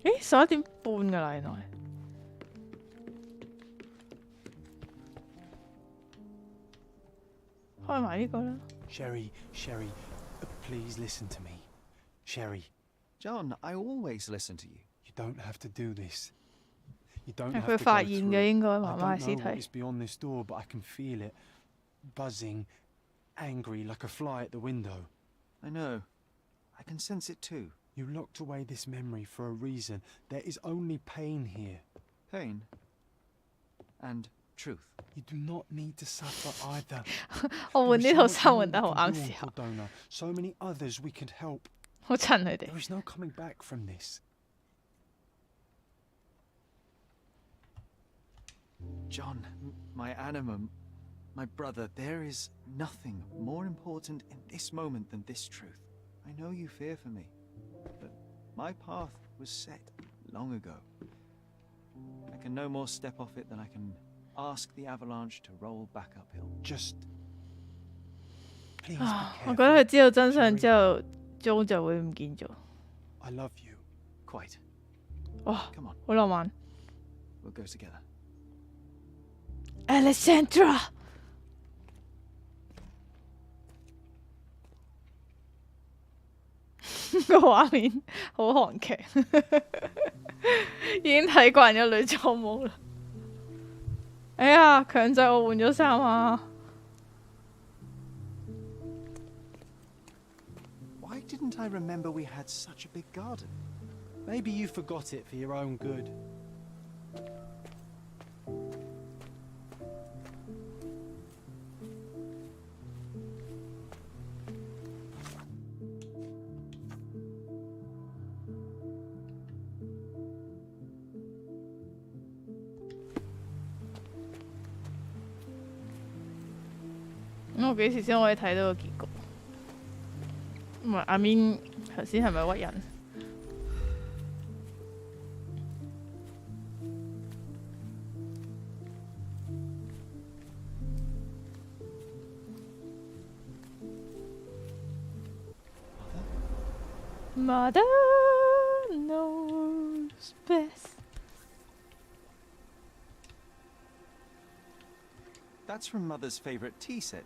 A: 誒，11點半㗎啦，原來。開埋呢個啦。
B: Sherry, please listen to me. Sherry.
D: John, I always listen to you.
B: You don't have to do this. You don't
A: 係
B: have
A: 佢
B: to
A: 發
B: go
A: 現
B: through
A: 嘅，應該
B: it.
A: 媽
B: I
A: 媽嘅
B: don't
A: 屍
B: know what
A: 體
B: is。beyond this door, but I can feel it. Buzzing, angry like a fly at the window.
D: I know. I can sense it too.
B: You locked away this memory for a reason. There is only pain here.
D: Pain. And truth.
B: You do not need to suffer either.
A: 我換呢套衫換得好啱
B: There is
A: 時
B: so
A: 候，
B: much more we can do on Cordona. So many others we could help.
A: 好襯佢哋
B: There。is no coming back from this.
D: John, my animum, my brother, there is nothing more important in this moment than this truth. I know you fear for me, but my path was set long ago. I can no more step off it than I can ask the avalanche to roll back uphill.
B: Just please
A: 我
B: be
A: 覺得佢
B: careful.
A: 知道真相之後，Jo 就會唔見咗。
B: I love you.
D: Quite.
A: 哇，
D: Come on,
A: 好浪漫。
D: we'll go together.
A: Alexandra 個畫面好韓劇，已經睇慣咗女裝模啦。哎呀，強制我換咗衫啊！
D: Why didn't I remember we had such a big garden?
B: Maybe you forgot it for your own good.
A: 咁我幾時先可以睇到個結局？唔係阿 Min 頭先係咪屈人？ Mother knows best.
D: That's from Mother's favorite tea set.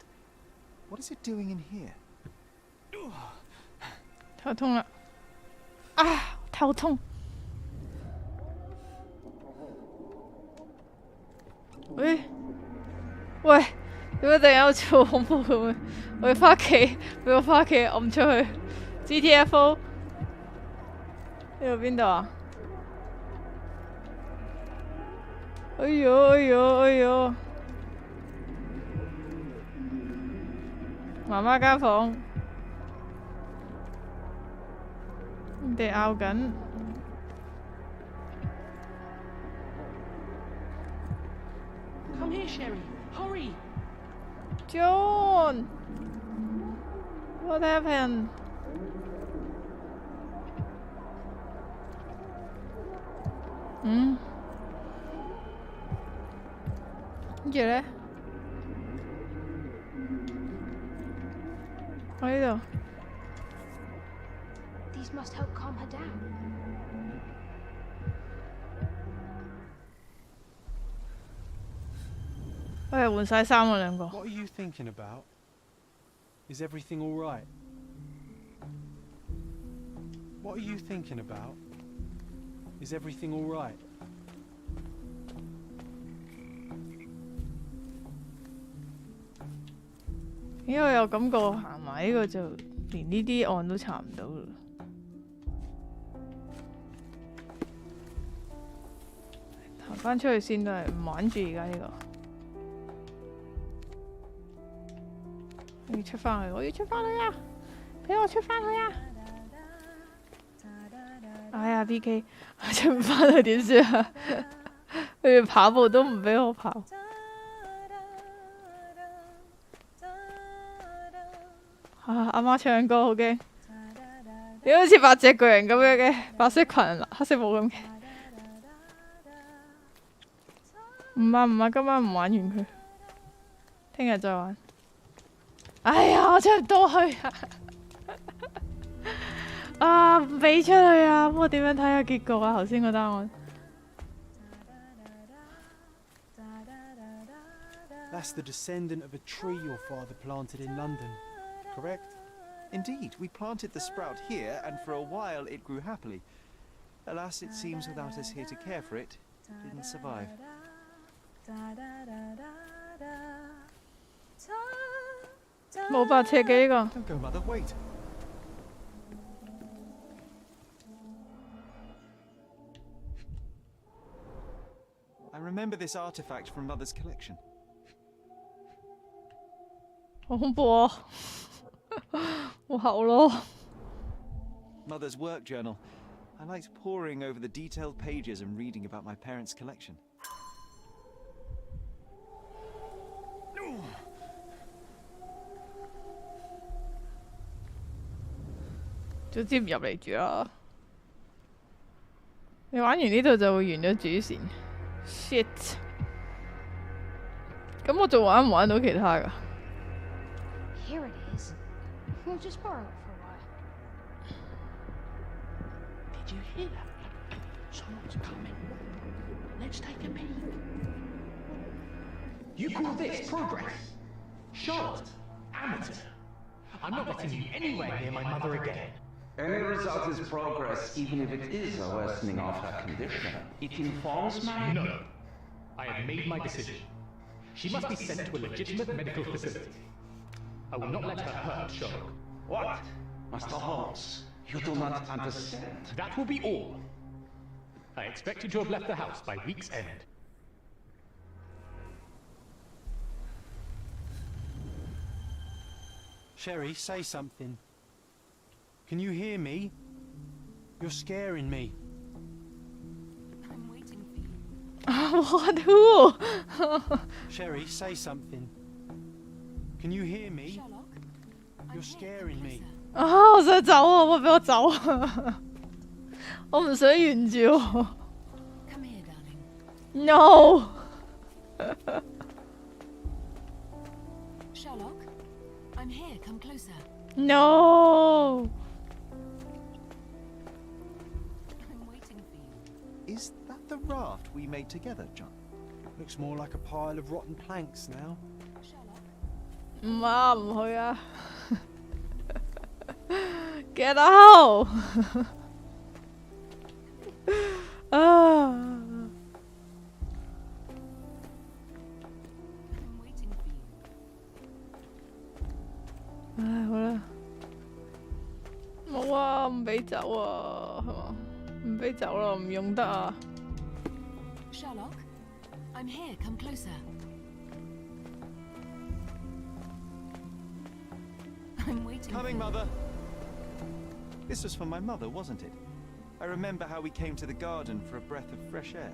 D: What is it doing in here?
A: 頭痛啦！啊，頭痛！喂，喂，點解突然間好似好恐怖咁嘅？我要翻屋企，俾我翻屋企，我唔出去。GTFO 呢度邊度啊？哎呦哎呦哎呦！媽媽間房，人哋拗緊。
E: Come here, Sherry. Hurry.
A: John, what happened? 嗯，跟住咧，我呢度。
O: These must help calm her down.
A: 我哋換晒衫啊，兩個。
B: What are you thinking about? Is everything all right? What are you thinking about? Is everything all right?
A: 因為我有感覺行埋呢個就連呢啲案都查唔到啦。行翻出去先都係唔玩住而家呢個。我要出翻去，我要出翻去啊！俾我出翻去啊！哎呀 ，PK， 我出唔翻去點算啊？佢哋跑步都唔俾我跑。啊！阿媽唱歌好驚，你好似8隻巨人咁樣嘅，白色裙、黑色帽咁嘅。唔啊，今晚唔玩完佢，聽日再玩。哎呀，我出唔到去啊！啊，唔俾出去啊！我點樣睇下結局啊？頭先個答案。
B: That's the descendant of a tree your father planted in London, correct?
D: Indeed, we planted the sprout here, and for a while it grew happily. Alas, it seems without us here to care for it, it didn't survive.
A: Don't
D: go, Mother, wait. I remember this artifact from Mother's collection.
A: 好恐怖啊！好厚咯。
D: Mother's work journal. I liked poring over the detailed pages and reading about my parents' collection.
A: 早知唔入嚟住啦。你玩完呢度就會完咗主線。Shit！ 咁我仲玩唔玩到其他㗎？
O: Here it is. We'll just borrow it for a while.
E: Did you hear that? Someone's coming. Let's take a peek.
F: You call this progress? Charlotte, amateur. I'm not letting you anywhere near my mother again.
H: Any result is progress, even if it is a worsening of her condition. It informs me.
F: No. I have made my decision. She must be sent to a legitimate medical facility. I will not let her hurt Sherlock.
H: What? Master Holmes, you do not understand.
F: That will be all. I expect you to have left the house by week's end.
B: Sherry, say something. Can you hear me? You're scaring me.
I: I'm waiting for you.
A: What? Who?
B: Sherry, say something. Can you hear me?
I: Sherlock,
B: You're scaring me.
A: 啊！我想走啊！我俾我走啊！我唔想沿住喎。
I: Come here, darling.
A: No！
I: Sherlock, I'm here. Come closer.
A: No！
I: I'm waiting for you.
D: Is that the raft we made together, John?
B: Looks more like a pile of rotten planks now.
I: Sherlock,
A: 唔啊，唔去啊！Get out！ 啊！
I: I'm waiting for you.
A: 唉，好啦，冇啊，唔俾走啊，係嘛？唔俾走啦，唔用得啊！
I: Sherlock, I'm here. Come closer. I'm waiting.
D: Coming, Mother. This was for my mother, wasn't it? I remember how we came to the garden for a breath of fresh air.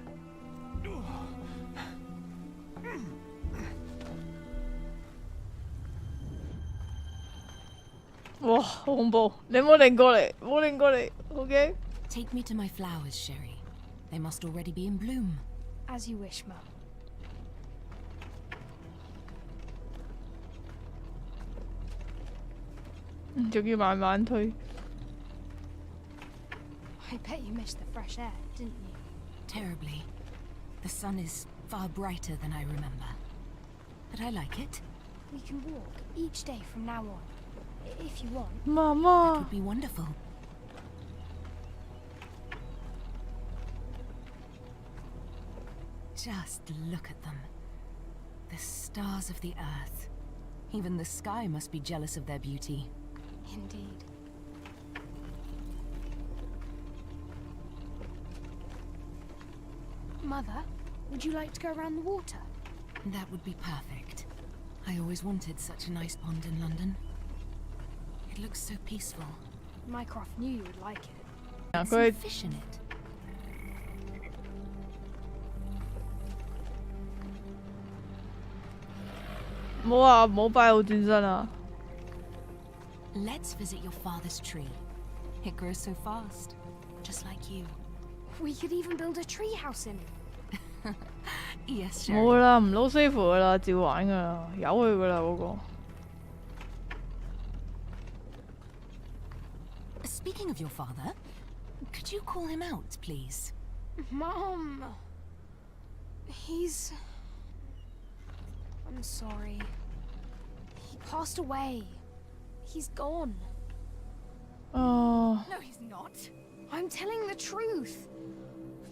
A: 哇，好恐怖！你唔好擰過嚟，唔好擰過嚟 ，OK？
I: Take me to my flowers, Sherry. They must already be in bloom.
O: As you wish, Mum.
A: 仲要慢慢推。
O: I bet you missed the fresh air, didn't you?
I: Terribly. The sun is far brighter than I remember. But I like it.
O: We can walk each day from now on, if you want.
A: 媽
I: That
A: 媽
I: would be wonderful. Just look at them. The stars of the earth. Even the sky must be jealous of their beauty.
O: Indeed. Mother, would you like to go around the water?
I: That would be perfect. I always wanted such a nice pond in London. It looks so peaceful.
O: Mycroft knew you would like it.
I: And some fish in it. Let's visit your father's tree. It grows so fast, just like you.
O: We could even build a tree house in it.
J: Yes,
A: 冇噶啦，唔撈 save 噶啦，照玩噶啦，由佢噶啦嗰個。
J: Speaking of your father, could you call him out, please?
O: Mom! He's... I'm sorry. He passed away. He's gone.
A: Oh.
O: No, he's not. I'm telling the truth.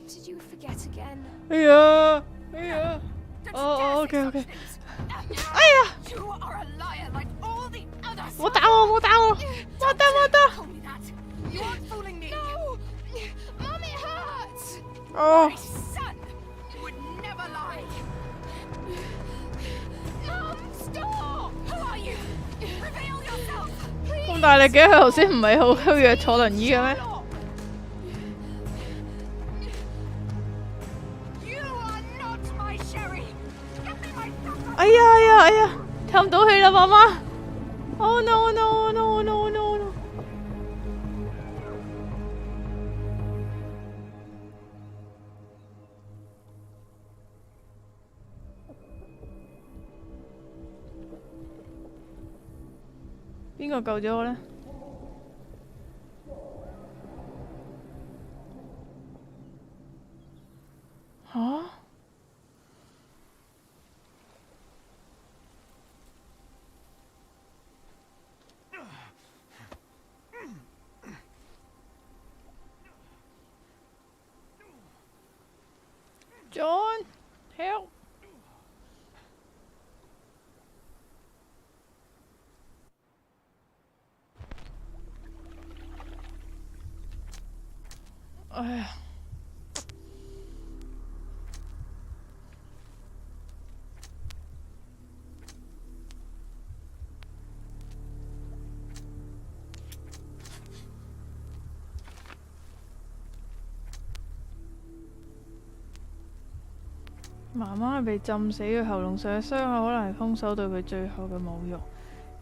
O: Did you forget again?
A: 哎呀，哎呀，哦，OK OK。哎呀！
O: You are a liar like all the others.
A: 冇打我，冇打我，冇得冇得。
O: Told me that. You aren't fooling me. No! Mom, it hurts!
A: 哦。
O: My son would never lie. Mom, stop! Who are you? Reveal yourself, please.
A: 咁大力嘅，佢頭先唔係好虛弱坐輪椅嘅咩？
O: You are not my Sherry. Give me my daughter.
A: 哎呀哎呀哎呀，透唔到氣啦，媽媽。Oh no no no no no no！ 邊個救咗我呢？吓？John, help! 哎呀！媽媽係被浸死，佢喉嚨上嘅傷口可能係兇手對佢最後嘅侮辱，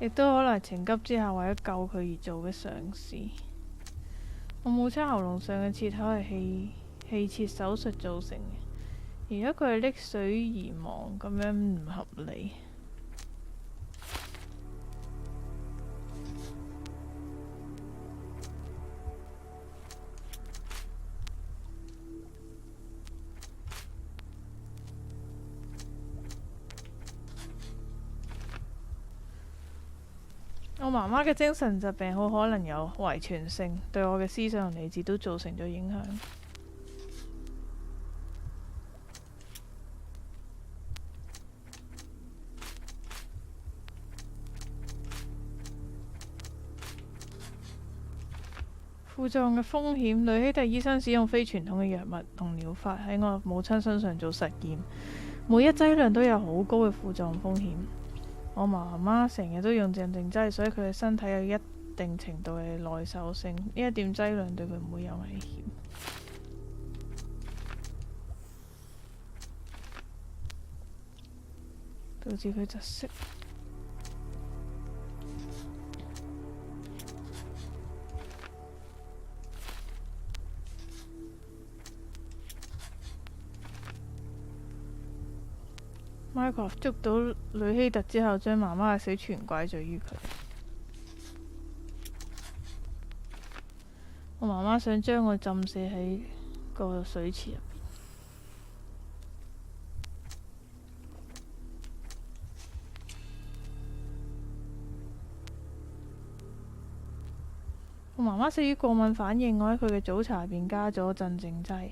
A: 亦都可能係情急之下為咗救佢而做嘅嘗試。我母親喉嚨上嘅切口係氣切手術造成嘅，而家佢係溺水而亡，咁樣唔合理。我媽媽嘅精神疾病好可能有遺傳性，對我嘅思想同理智都造成咗影響。副作用嘅風險，雷希特醫生使用非傳統嘅藥物同療法喺我母親身上做實驗，每一劑量都有好高嘅副作用風險。我媽媽成日都用鎮靜劑，所以佢嘅身體有一定程度嘅耐受性，呢一點劑量對佢唔會有危險。導致佢窒息。Mycroft 捉到呂希特之後，將媽媽嘅死全怪罪於佢。我媽媽想將我浸死喺個水池入邊。我媽媽死於過敏反應，我喺佢嘅早茶入邊加咗鎮靜劑。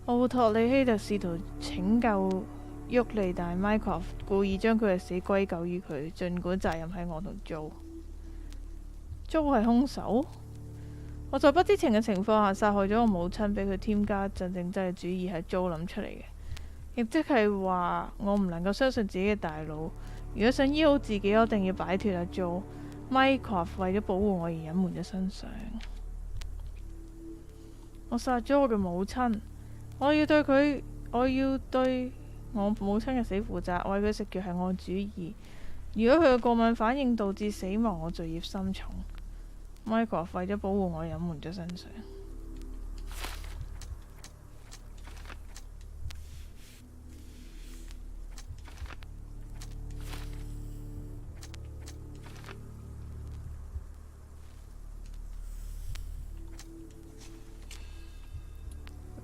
A: 奧托里希特試圖拯救沃利，但係 Mycroft 故意將佢嘅死歸咎於佢，儘管責任喺我同 Jo。Jo 係兇手？我在不知情嘅情況下殺害咗我母親，俾佢添加鎮靜劑嘅主意係 Jo 諗出嚟嘅，亦即係話我唔能夠相信自己嘅大腦。如果想醫好自己，我一定要擺脱阿 Jo。Mycroft 為咗保護我而隱瞞咗真相。我殺咗我嘅母親，我要對我母親嘅死負責，餵佢食藥係我主意。如果佢嘅過敏反應導致死亡，我罪孽深重。Mycroft 為咗保護我隱瞞咗真相。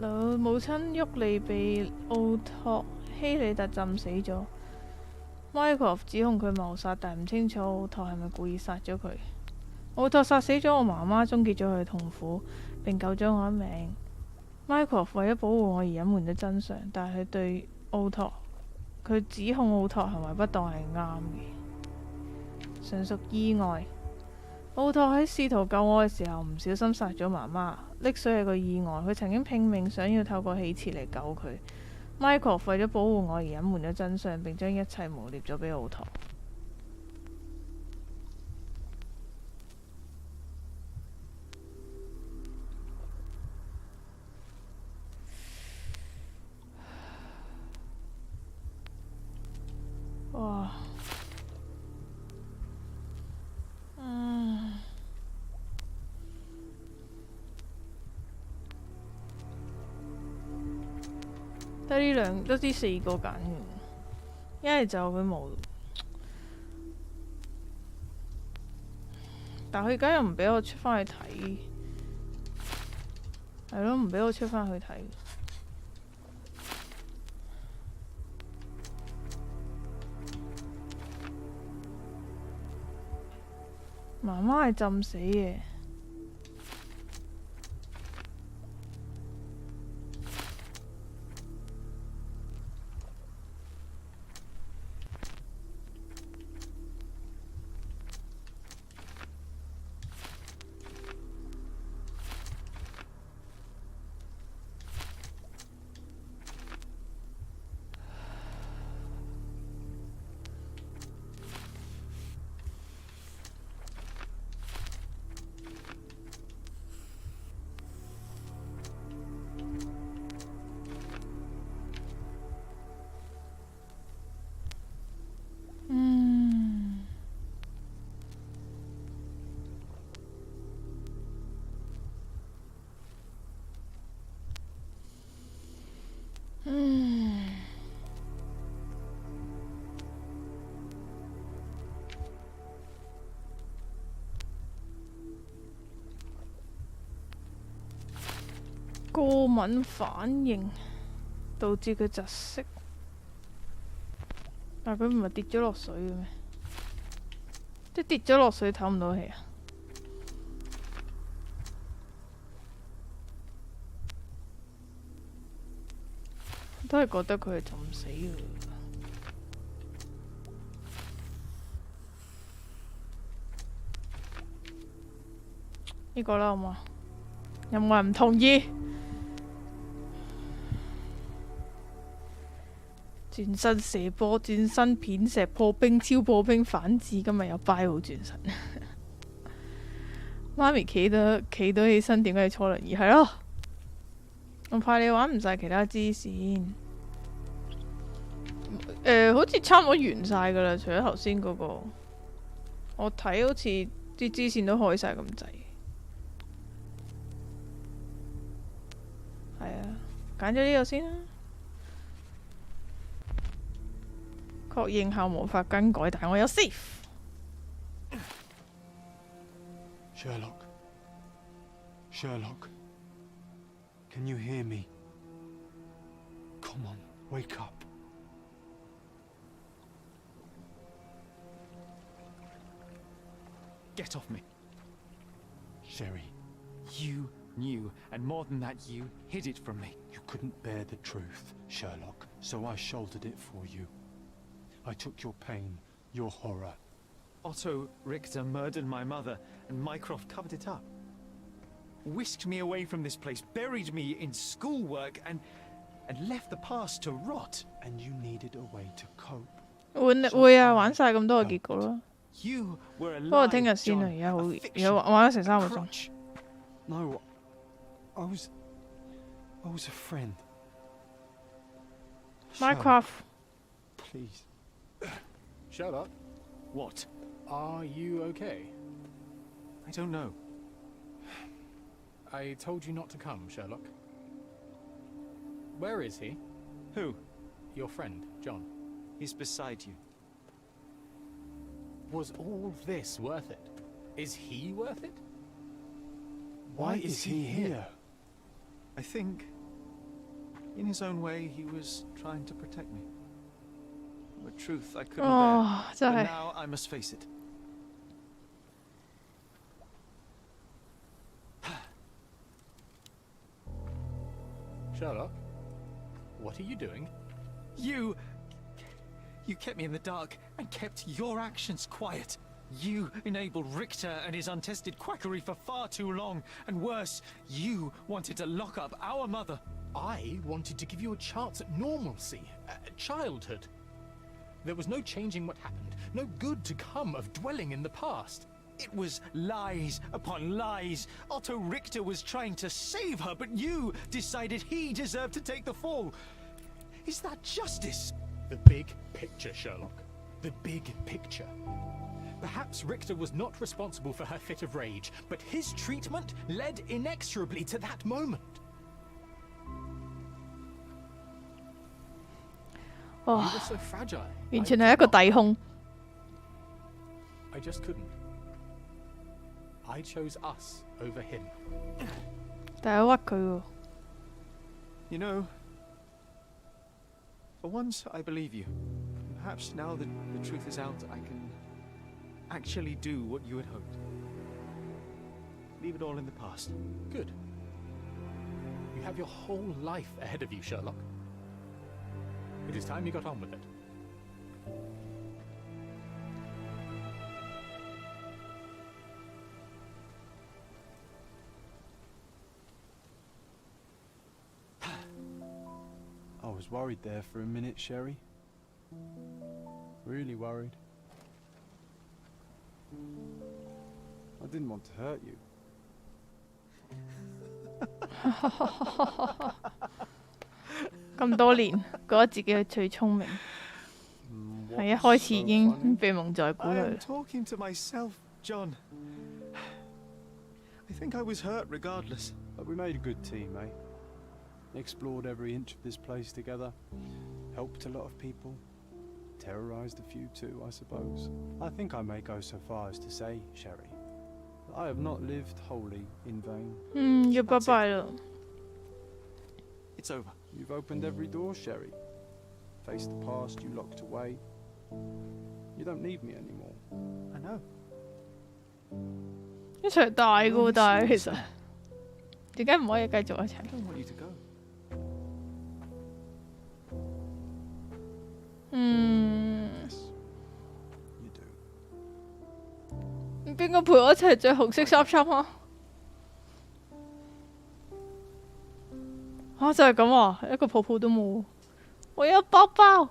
A: 老母親沃利被奧托希里特浸死咗。Mycroft 指控佢謀殺，但唔清楚奧托係咪故意殺咗佢。奧托殺死咗我媽媽，終結咗佢嘅痛苦，並救咗我一命。Mycroft 為咗保護我而隱瞞咗真相，但係佢對奧托，佢指控奧托行為不當係啱嘅，純屬意外。奧托喺試圖救我嘅時候唔小心殺咗媽媽，溺水係個意外。佢曾經拼命想要透過起詞嚟救佢。Mycroft 為咗保護我而隱瞞咗真相，並將一切誣衊咗俾奧托。哇！得呢兩，得呢4個揀嘅，一係就佢冇，但佢而家又唔俾我出返去睇，係咯，唔俾我出返去睇。媽媽係浸死嘅。過敏反應導致佢窒息，但佢唔係跌咗落水嘅咩？即係跌咗落水唞唔到氣啊！都係覺得佢係浸死嘅。呢個啦，好嘛？有冇人唔同意？轉身射波，轉身片石破冰，超破冰反智。今日有 Bio 轉身。媽咪企到起身，點解要坐輪椅？係咯，我怕你玩唔晒其他支線。好似差唔多完晒噶啦，除咗頭先嗰個，我睇好似啲支線都開晒咁滯。係啊，揀咗呢個先啦。確認後無法更改，但我有 save。
B: Sherlock, can you hear me? Come on, wake up.
D: Get off me.
B: Sherry,
D: You knew, and more than that, you hid it from me.
B: you couldn't bear the truth, Sherlock, so I shouldered it for you. I took your pain, your horror.
D: Otto Richter murdered my mother, and Mycroft covered it up. Whisked me away from this place, buried me in schoolwork, and left the past to rot.
B: And you needed a way to cope.
A: 會啊，玩晒咁多個結局咯。
D: You were
A: 不過
D: alive,
A: 聽日先啊，
D: John,
A: 而家玩咗成3個鐘。
B: crutch. No, I was a friend.
A: Mycroft，
B: Please.
F: Sherlock,
D: What?
F: are you okay?
D: I don't know.
F: I told you not to come, Sherlock. Where is he?
D: Who?
F: Your friend, John.
D: He's beside you.
F: Was all this worth it? Is he worth it?
B: Why is he here?
D: I think In his own way, he was trying to protect me. A truth I couldn't
A: Oh,
D: bear. But
A: 真係
D: now I must face it.
F: Sherlock, what are you doing?
D: You kept me in the dark and kept your actions quiet. You enabled Richter and his untested quackery for far too long. And worse, you wanted to lock up our mother.
F: I wanted to give you a chance at normalcy, childhood. There was no changing what happened, no good to come of dwelling in the past.
D: It was lies upon lies. Otto Richter was trying to save her, but you decided he deserved to take the fall. Is that justice?
F: The big picture, Sherlock. The big picture. Perhaps Richter was not responsible for her fit of rage, but his treatment led inexorably to that moment. You were so fragile.
A: 完全係一個弟兄。
F: I just couldn't. I chose us over him.
A: 但係屈佢喎。
D: You know, for once I believe you. Perhaps now that the truth is out, I can actually do what you had hoped. Leave it all in the past.
F: Good. You have your whole life ahead of you, Sherlock. It is time you got on with it.
B: I was worried there for a minute, Sherry. Really worried. I didn't want to hurt you.
A: 咁多年，覺得自己係最聰明，係一開始已經被蒙在鼓
D: I
A: 裏
D: am。talking to myself, John. I think I was hurt regardless.
B: But we made a good team, eh? Explored every inch of this place together. Helped a lot of people. Terrorized a few too, I suppose. I think I may go so far as to say, Sherry, that I have not lived wholly in vain.
A: 要拜拜啦。
D: It's over.
B: You've opened every door, Sherry. Faced the past you locked away. You don't need me anymore.
D: I know.
A: 一齊大嘅喎，但係其實點解唔可以繼續一齊？
D: I don't want you to go.
A: 邊個陪我一齊着紅色衫衫啊？就係咁啊，一個抱抱都冇。我要抱抱。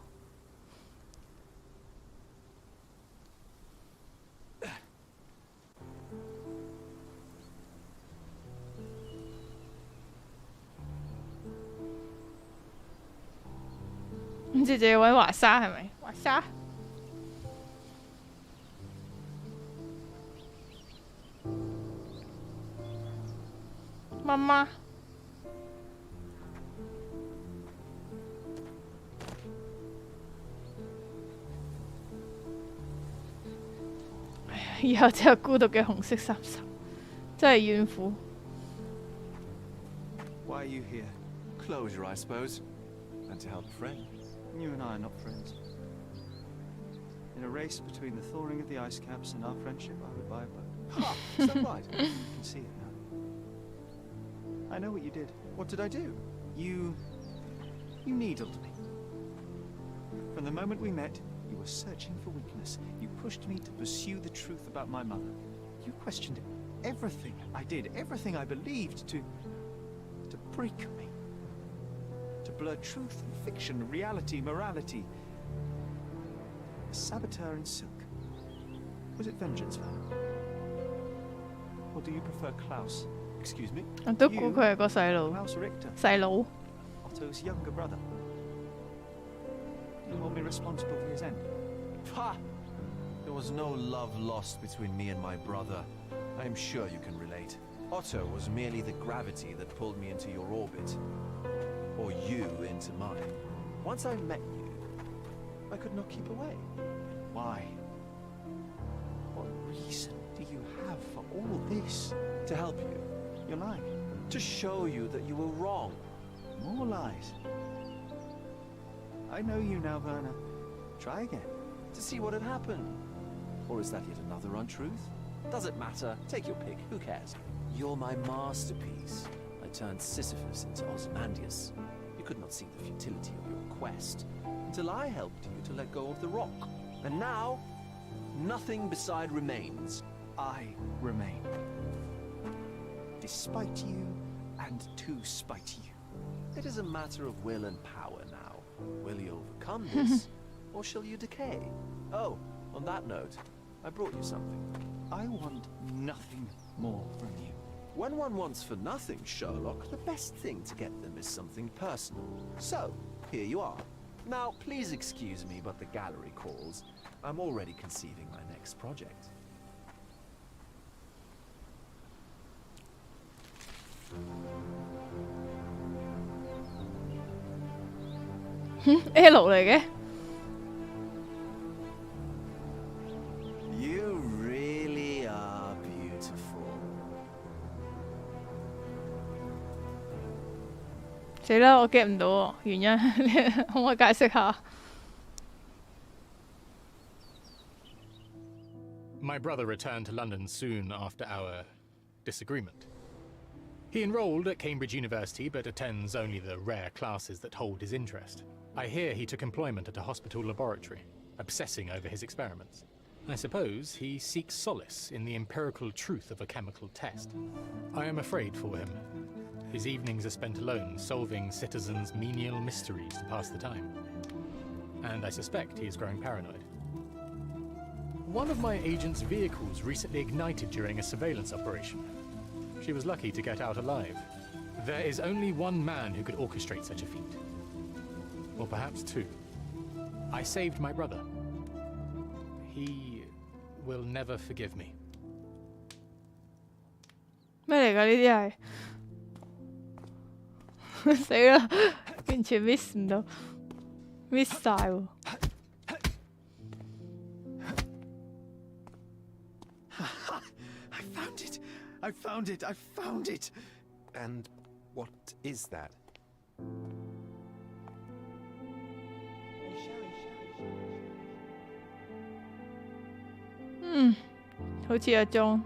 A: 唔知自己揾華沙係咪？華沙。媽媽。以後只有孤獨嘅紅色衫衫，真係怨婦。
D: Why are you here?
C: Closure, I suppose. And to help a friend.
D: You and I are not friends. In a race between the thawing of the ice caps and our friendship, I would buy a boat.
C: Ha! Is that right?
D: You can see it now. I know what you did.
C: What did I do?
D: You needled me. From the moment we met, you were searching for weakness. You pushed me to pursue the truth about my mother. You questioned everything I did, everything I believed, to break me. To blur truth and fiction, reality, morality. A saboteur in silk. Was it vengeance, Van? Or do you prefer Klaus? Excuse me?
A: 我都估佢係個細路。
D: Klaus Richter.
A: 細佬。
D: Otto's younger brother. You hold me responsible for his end.
C: Ha! There was no love lost between me and my brother. I am sure you can relate. Otto was merely the gravity that pulled me into your orbit. Or you into mine. Once I met you, I could not keep away.
D: Why? What reason do you have for all this?
C: To help you.
D: You're lying.
C: To show you that you were wrong.
D: More lies. I know you now, Werner. Try again.
C: To see what had happened. Or is that yet another untruth? Does it matter? Take your pick. Who cares? You're my masterpiece. I turned Sisyphus into Ozymandias. You could not see the futility of your quest until I helped you to let go of the rock. And now, nothing beside remains.
D: I remain. Despite you, and to spite you.
C: It is a matter of will and power now. Will you overcome this, or shall you decay? Oh, on that note, I brought you something.
D: I want nothing more from you.
C: When one wants for nothing, Sherlock, the best thing to get them is something personal. So, here you are. Now, please excuse me, but the gallery calls. I'm already conceiving my next project.
A: L 嚟嘅。
C: You really are beautiful.
A: 死啦！我 get 唔到喎，原因可唔可以解釋下？
F: My brother returned to London soon after our disagreement. He enrolled at Cambridge University but attends only the rare classes that hold his interest. I hear he took employment at a hospital laboratory, obsessing over his experiments. I suppose he seeks solace in the empirical truth of a chemical test. I am afraid for him. His evenings are spent alone, solving citizens' menial mysteries to pass the time. And I suspect he is growing paranoid. One of my agent's vehicles recently ignited during a surveillance operation. She was lucky to get out alive. There is only one man who could orchestrate such a feat. Or perhaps two. I saved my brother. He will never forgive me.
A: 咩嚟㗎？呢啲係死啦！完全 miss 唔到，miss 晒喎。
D: I found it! I found it! I found it!
P: And what is that?
A: Hmm. 好似阿鐘。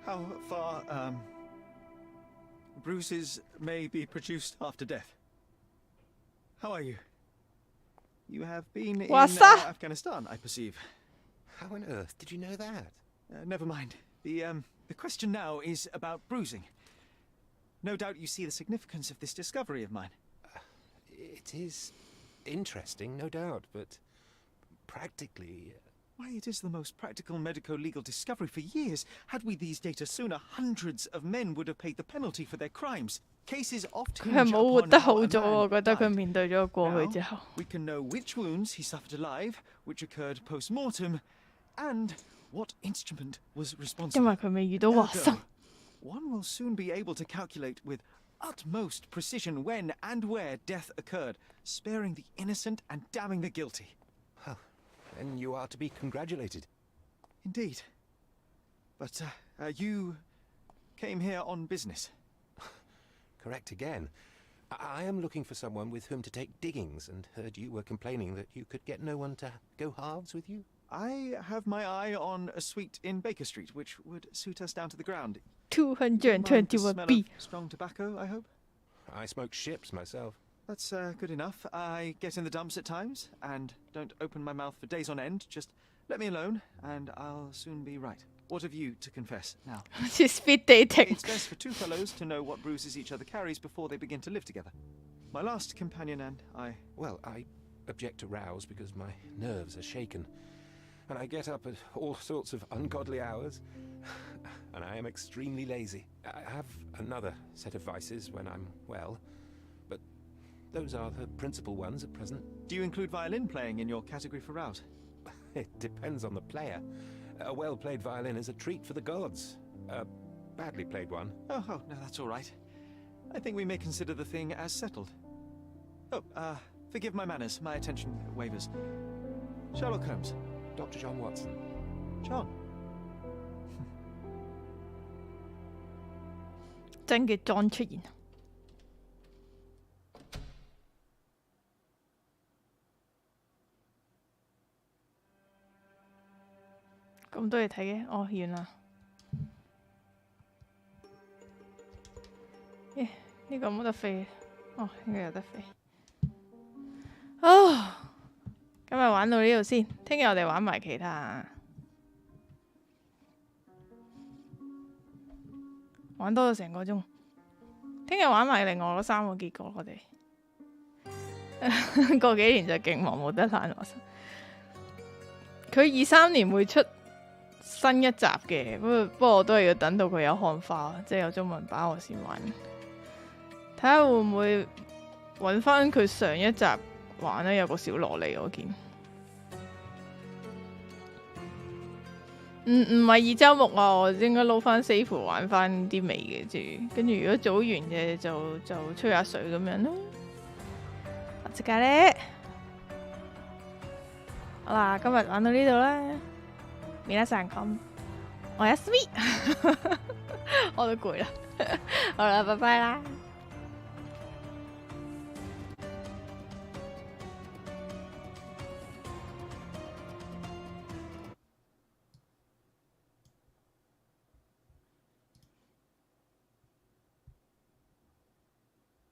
D: How far, bruises may be produced after death. How are you? You have been in Afghanistan, I perceive.
P: How on earth did you know that?
D: Never mind. The question now is about bruising. No doubt you see the significance of this discovery of mine.
P: It is interesting, no doubt, but practically...
D: Why, it is the most practical medico-legal discovery for years. Had we these data sooner, hundreds of men would have paid the penalty for their crimes. Cases often
A: 佢係冇活得好咗，我覺得佢面對咗過去之後。
D: We can know which wounds he suffered alive, which occurred post-mortem, and what instrument was responsible.
A: 因為佢未遇到華生。
D: One will soon be able to calculate with utmost precision when and where death occurred, sparing the innocent and damning the guilty.
P: Well, then you are to be congratulated.
D: Indeed. But you came here on business.
P: Correct again. I am looking for someone with whom to take diggings, and heard you were complaining that you could get no one to go halves with you.
D: I have my eye on a suite in Baker Street, which would suit us down to the ground.
A: 221B.
D: Strong tobacco, I hope?
P: I smoke ships myself.
D: That's good enough. I get in the dumps at times, and don't open my mouth for days on end. Just let me alone, and I'll soon be right. What have you to confess now?
A: She's speed dating.
D: It's best for two fellows to know what bruises each other carries before they begin to live together. My last companion and I...
P: Well, I object to rows because my nerves are shaken. And I get up at all sorts of ungodly hours. And I am extremely lazy. I have another set of vices when I'm well. But those are the principal ones at present.
D: Do you include violin playing in your category for rouse?
P: It depends on the player. A well-played violin is a treat for the gods. A badly played one...
D: Oh, no, that's all right. I think we may consider the thing as settled. Oh, forgive my manners. My attention wavers. Sherlock Holmes.
P: Dr. John Watson.
D: John.
A: 真嘅 John 出現。咁多嘢睇嘅，哦，完啦。呢個冇得飛，哦，應該有得飛。哦，今日玩到呢度先，聽日我哋玩埋其他。玩多咗成個鐘，聽日玩埋另外嗰3個結果，我哋過幾年就勁忙冇得懶我心。佢23年會出新一集嘅，不過我都係要等到佢有漢化，即係有中文版我先玩。睇下會唔會揾翻佢上一集玩呢？有個小蘿莉我見。唔係二周目啊，我應該撈翻 save 玩翻啲微嘅啫。跟住如果組完嘅就吹下水咁樣咯。我即刻咧，好啦，今日玩到呢度啦。皆さんこんおやすみ。我都攰啦。好啦，拜拜啦。